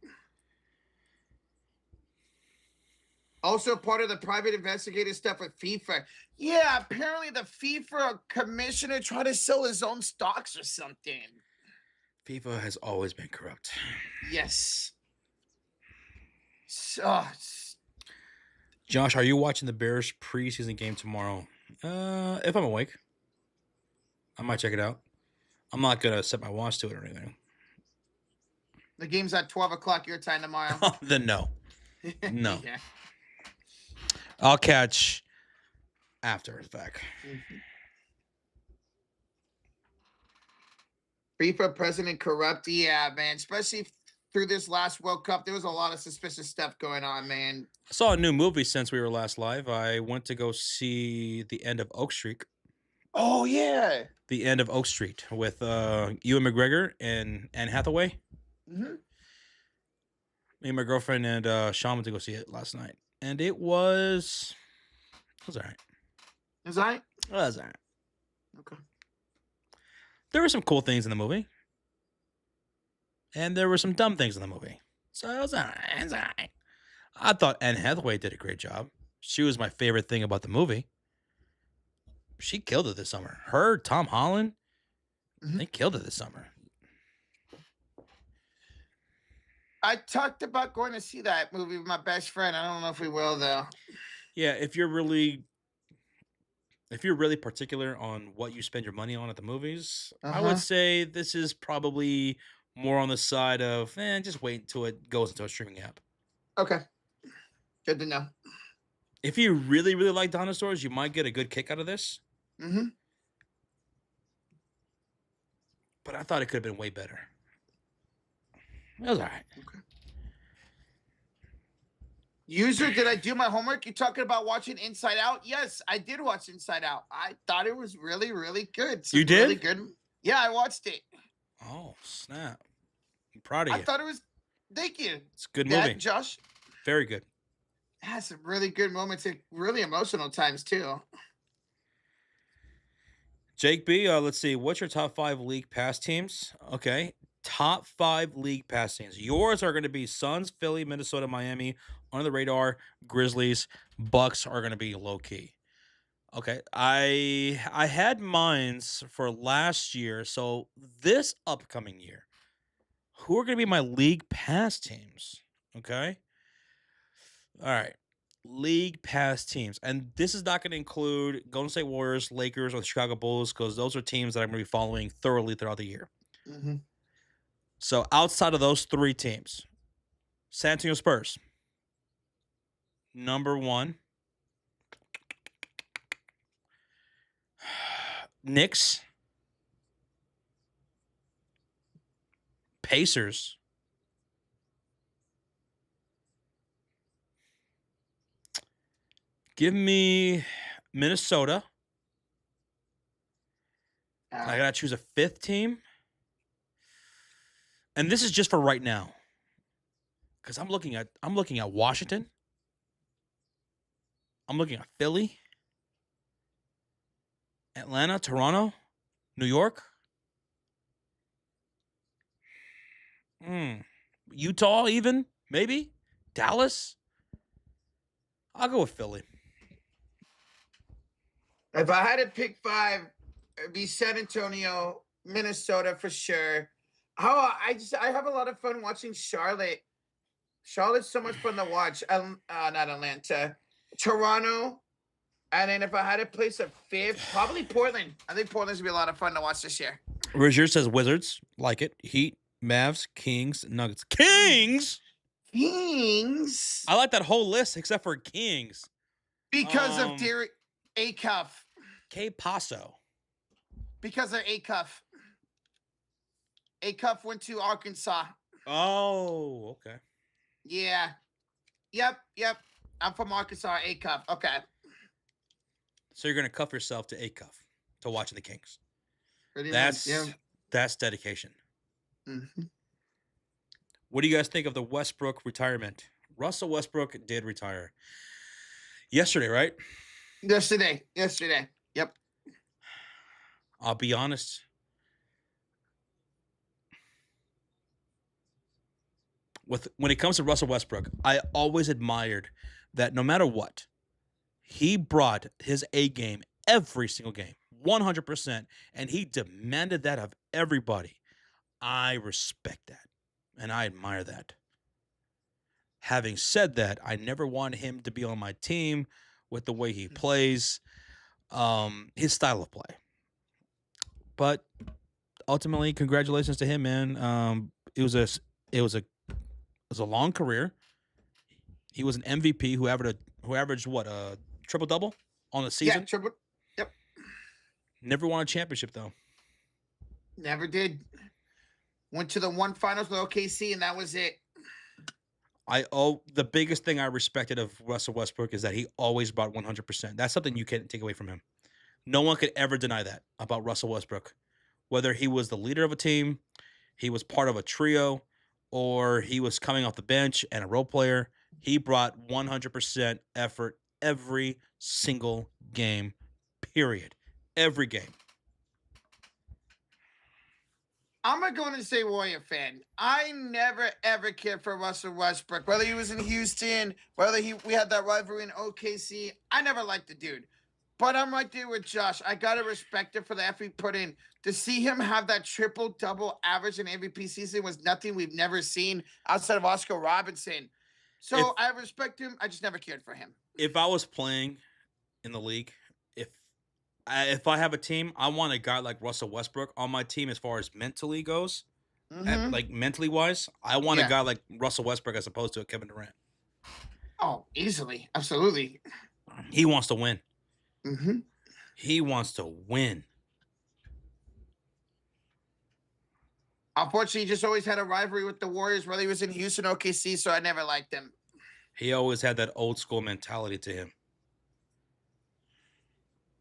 Also part of the private investigative stuff with FIFA. Yeah, apparently the FIFA commissioner tried to sell his own stocks or something. FIFA has always been corrupt. Yes. Josh, are you watching the Bears preseason game tomorrow? If I'm awake, I might check it out. I'm not gonna set my watch to it or anything. The game's at 12 o'clock your time tomorrow. Then no. No. Yeah. I'll catch after the fact. FIFA president corrupt. Yeah, man. Especially through this last World Cup, there was a lot of suspicious stuff going on, man. I saw a new movie since we were last live. I went to go see The End of Oak Street. Oh, yeah. The End of Oak Street with Ewan McGregor and Anne Hathaway. Mm-hmm. Me and my girlfriend and Sean went to go see it last night. And it was all right. Is that? It was all right. Okay. There were some cool things in the movie. And there were some dumb things in the movie. So it was all right. It was all right. I thought Anne Hathaway did a great job. She was my favorite thing about the movie. She killed it this summer. Her, Tom Holland, they killed it this summer. I talked about going to see that movie with my best friend. I don't know if we will, though. Yeah, if you're really particular on what you spend your money on at the movies, I would say this is probably more on the side of, just wait until it goes into a streaming app. Okay. Good to know. If you really, really like dinosaurs, you might get a good kick out of this. Mm-hmm. But I thought it could have been way better. It was all right. Okay. User, did I do my homework? You talking about watching Inside Out? Yes, I did watch Inside Out. I thought it was really, really good. You did? Really good. Yeah, I watched it. Oh, snap. I'm proud of you. I thought it was... Thank you. It's a good movie. Josh? Very good. Has some really good moments and really emotional times too. Jake B, let's see. What's your top 5 league pass teams? Okay. Top 5 league pass teams. Yours are going to be Suns, Philly, Minnesota, Miami, under the radar, Grizzlies, Bucks are going to be low key. Okay. I had mines for last year, so this upcoming year, who are going to be my league pass teams? Okay. All right. League pass teams. And this is not going to include Golden State Warriors, Lakers, or the Chicago Bulls because those are teams that I'm going to be following thoroughly throughout the year. Mm-hmm. So outside of those 3 teams, San Antonio Spurs, number 1. Knicks, Pacers, give me Minnesota. I gotta choose a 5th team. And this is just for right now. Because I'm looking at Washington. I'm looking at Philly, Atlanta, Toronto, New York. Utah, even, maybe. Dallas. I'll go with Philly. If I had to pick 5, it'd be San Antonio, Minnesota for sure. I have a lot of fun watching Charlotte. Charlotte's so much fun to watch. Not Atlanta, Toronto, and then if I had to place a 5th, probably Portland. I think Portland's gonna be a lot of fun to watch this year. Rozier says Wizards, like it. Heat, Mavs, Kings, Nuggets. Kings. I like that whole list except for Kings because of Derek Acuff. K Paso. Because of Acuff. Acuff went to Arkansas. Oh, okay. Yeah. Yep. I'm from Arkansas. Acuff. Okay. So you're gonna cuff yourself to Acuff to watching the Kings. That's dedication. Mm-hmm. What do you guys think of the Westbrook retirement? Russell Westbrook did retire yesterday, right? Yesterday. Yep. I'll be honest. When it comes to Russell Westbrook, I always admired that no matter what, he brought his A game every single game, 100%, and he demanded that of everybody. I respect that, and I admire that. Having said that, I never wanted him to be on my team with the way he plays, his style of play. But ultimately, congratulations to him, man. It was a long career. He was an MVP who averaged what, a triple double on the season. Yeah, triple. Yep. Never won a championship though. Never did. Went to the one finals with OKC, and that was it. The biggest thing I respected of Russell Westbrook is that he always brought 100%. That's something you can't take away from him. No one could ever deny that about Russell Westbrook. Whether he was the leader of a team, he was part of a trio, or he was coming off the bench and a role player, he brought 100% effort every single game, period. Every game. I'm going to say Warrior fan. I never, ever cared for Russell Westbrook. Whether he was in Houston, whether we had that rivalry in OKC, I never liked the dude. But I'm right there with Josh. I got to respect him for the effort he put in. To see him have that triple-double average in MVP season was nothing we've never seen outside of Oscar Robertson. So I respect him. I just never cared for him. If I was playing in the league, if I have a team, I want a guy like Russell Westbrook on my team as far as mentally goes. Mm-hmm. Like mentally wise, I want a guy like Russell Westbrook as opposed to a Kevin Durant. Oh, easily. Absolutely. He wants to win. Mm-hmm. He wants to win. Unfortunately, he just always had a rivalry with the Warriors, whether he was in Houston or OKC, so I never liked him. He always had that old school mentality to him.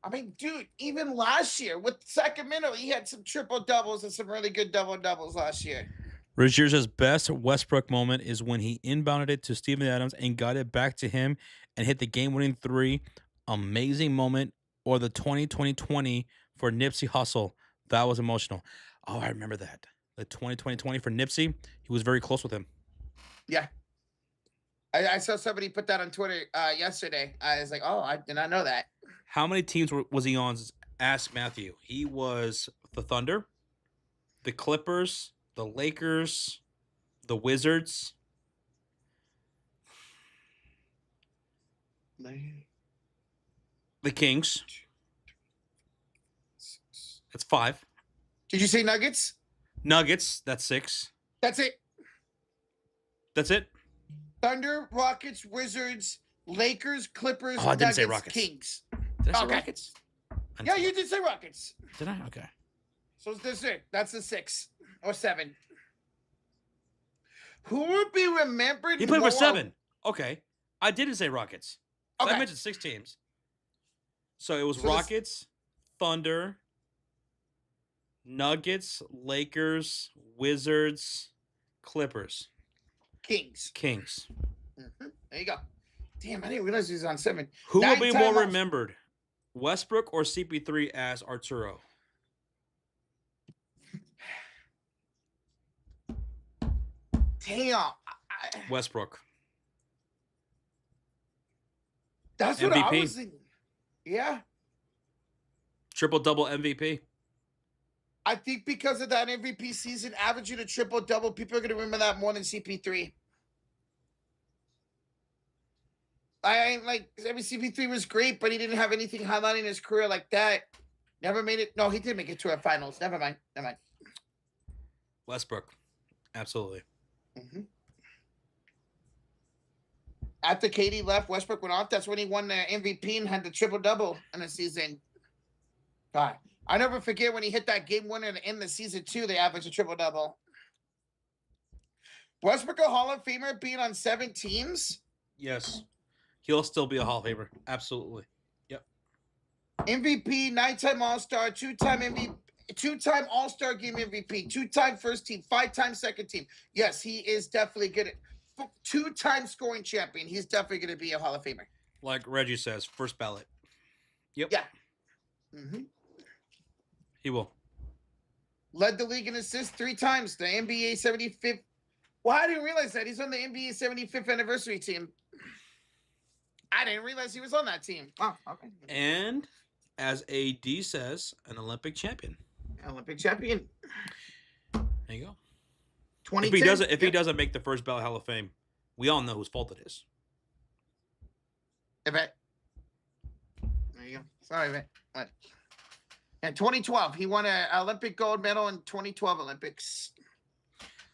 I mean, dude, even last year with Sacramento, he had some triple doubles and some really good double doubles last year. Rozier's best Westbrook moment is when he inbounded it to Steven Adams and got it back to him and hit the game-winning three. Amazing moment. Or the 2020 for Nipsey Hussle. That was emotional. Oh, I remember that. The 2020 for Nipsey. He was very close with him. Yeah. I saw somebody put that on Twitter yesterday. I was like, oh, I did not know that. How many teams was he on? Ask Matthew. He was the Thunder, the Clippers, the Lakers, the Wizards. The Kings. That's 5. Did you say Nuggets? Nuggets. That's 6. That's it. That's it. Thunder, Rockets, Wizards, Lakers, Clippers, I didn't Nuggets, say Rockets. Kings. Did I say Okay. Rockets? Yeah, you did say Rockets. Did I? Okay. So that's it. That's the 6 or 7. Who would be remembered? He played more? for 7. Okay. I didn't say Rockets. So Okay. I mentioned 6 teams. So it was So Rockets, Thunder, Nuggets, Lakers, Wizards, Clippers, Kings. Kings. There you go. Damn, I didn't realize he was on 7. Who will be more 9 remembered, Westbrook or CP3 as Arturo? Damn. Westbrook. That's what I MVP. was thinking. Yeah. Triple-double MVP. I think because of that MVP season, averaging a triple-double, people are going to remember that more than CP3. I ain't like, every CP3 was great, but he didn't have anything highlighting his career like that. Never made it. No, he did make it to our finals. Never mind. Westbrook. Absolutely. Mm-hmm. After KD left, Westbrook went off. That's when he won the MVP and had the triple-double in the season. God. I never forget when he hit that game winner to end the season 2, they averaged a triple-double. Westbrook a Hall of Famer being on 7 teams? Yes. He'll still be a Hall of Famer. Absolutely. Yep. MVP, 9-time All-Star, 2-time MVP, 2-time All-Star Game MVP, 2-time first team, 5-time second team. Yes, he is definitely good at 2-time scoring champion. He's definitely going to be a Hall of Famer. Like Reggie says, first ballot. Yep. Yeah. Mm-hmm. He will. Led the league in assists 3 times. The NBA 75th. Well, I didn't realize that. He's on the NBA 75th anniversary team. I didn't realize he was on that team. Oh, okay. And as AD says, an Olympic champion. Olympic champion. There you go. 2010. If he doesn't make the first ballot Hall of Fame, we all know whose fault it is. Yvette. There you go. Sorry, Yvette. What? In 2012, he won an Olympic gold medal in 2012 Olympics.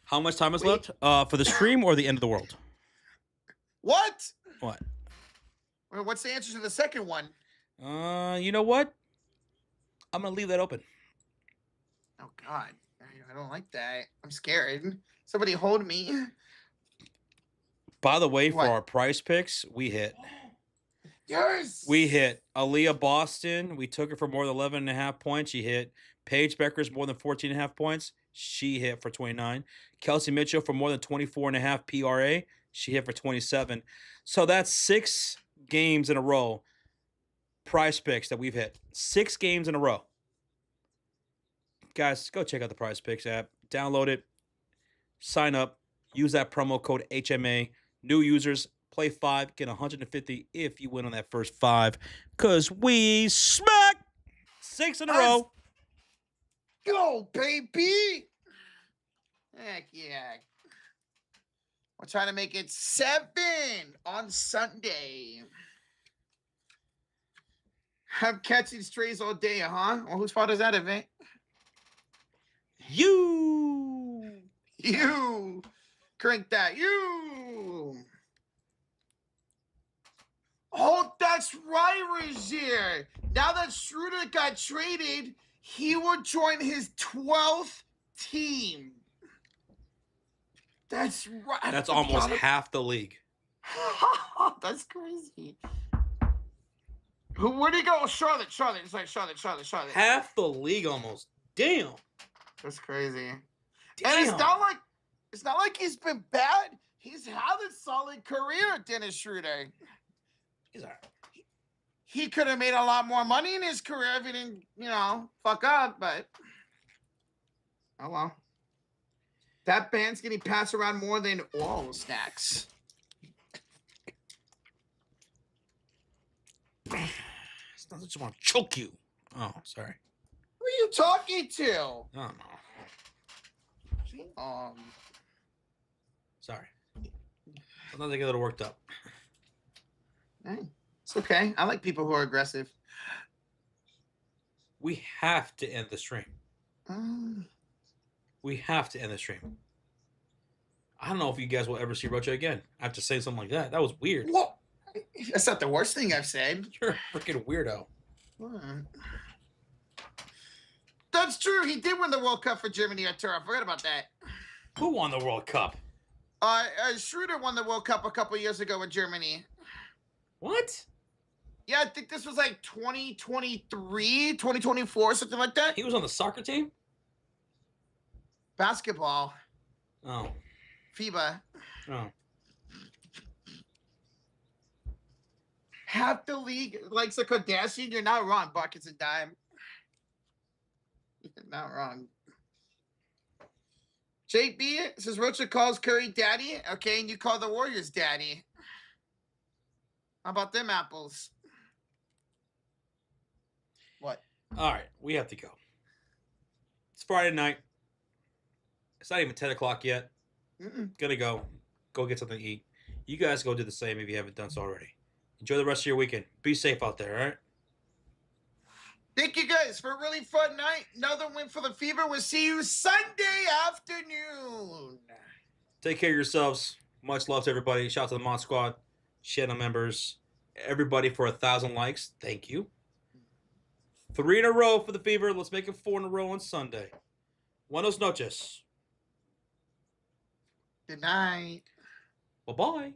How much time is left for the stream or the end of the world? What? What? Well, what's the answer to the second one? You know what? I'm gonna leave that open. Oh God, I don't like that. I'm scared. Somebody hold me. By the way, What? for our prize picks, we hit. Yes. We hit Aaliyah Boston. We took her for more than 11.5 points. She hit. Paige Bueckers more than 14.5 points. She hit for 29. Kelsey Mitchell for more than 24.5 PRA. She hit for 27. So that's 6 games in a row. Prize picks that we've hit. 6 games in a row. Guys, go check out the Prize Picks app. Download it. Sign up. Use that promo code HMA. New users. Play 5, get 150 if you win on that first 5. Because we smack 6 in a row. Go, baby. Heck yeah. We're trying to make it 7 on Sunday. I'm catching strays all day, huh? Well, whose fault is that, Event? You. You. Crank that. You. Oh, that's right, Rozier. Now that Schroeder got traded, he will join his 12th team. That's right. That's almost half the league. That's crazy. Where'd he go? Charlotte. It's like Charlotte. Half the league almost. Damn. That's crazy. Damn. And it's not like It's not like he's been bad. He's had a solid career, Dennis Schroeder. He's all right. He could have made a lot more money in his career if he didn't, fuck up, but oh well. That band's getting passed around more than oral snacks. It's not just want to choke you. Oh, sorry. Who are you talking to? Oh, no. Sorry. Sometimes I get a little worked up. Hey, it's okay. I like people who are aggressive. We have to end the stream. We have to end the stream. I don't know if you guys will ever see Rocha again. I have to say something like that. That was weird. Well, that's not the worst thing I've said. You're a freaking weirdo. What? That's true. He did win the World Cup for Germany at tour. I forgot about that. Who won the World Cup? Schroeder won the World Cup a couple years ago with Germany. What? Yeah, I think this was like 2023, 2024, something like that. He was on the soccer team? Basketball. Oh. FIBA. Oh. Half the league likes a Kardashian. You're not wrong, Buckets and Dime. You're not wrong. JB says Rocha calls Curry daddy. Okay, and you call the Warriors daddy. How about them apples? What? All right, we have to go. It's Friday night. It's not even 10 o'clock yet. Gonna go. Go get something to eat. You guys go do the same if you haven't done so already. Enjoy the rest of your weekend. Be safe out there, all right? Thank you guys for a really fun night. Another win for the Fever. We'll see you Sunday afternoon. Take care of yourselves. Much love to everybody. Shout out to the Mod Squad, channel members, everybody for 1,000 likes. Thank you. 3 in a row for the Fever. Let's make it 4 in a row on Sunday. Buenos noches. Good night. Bye-bye.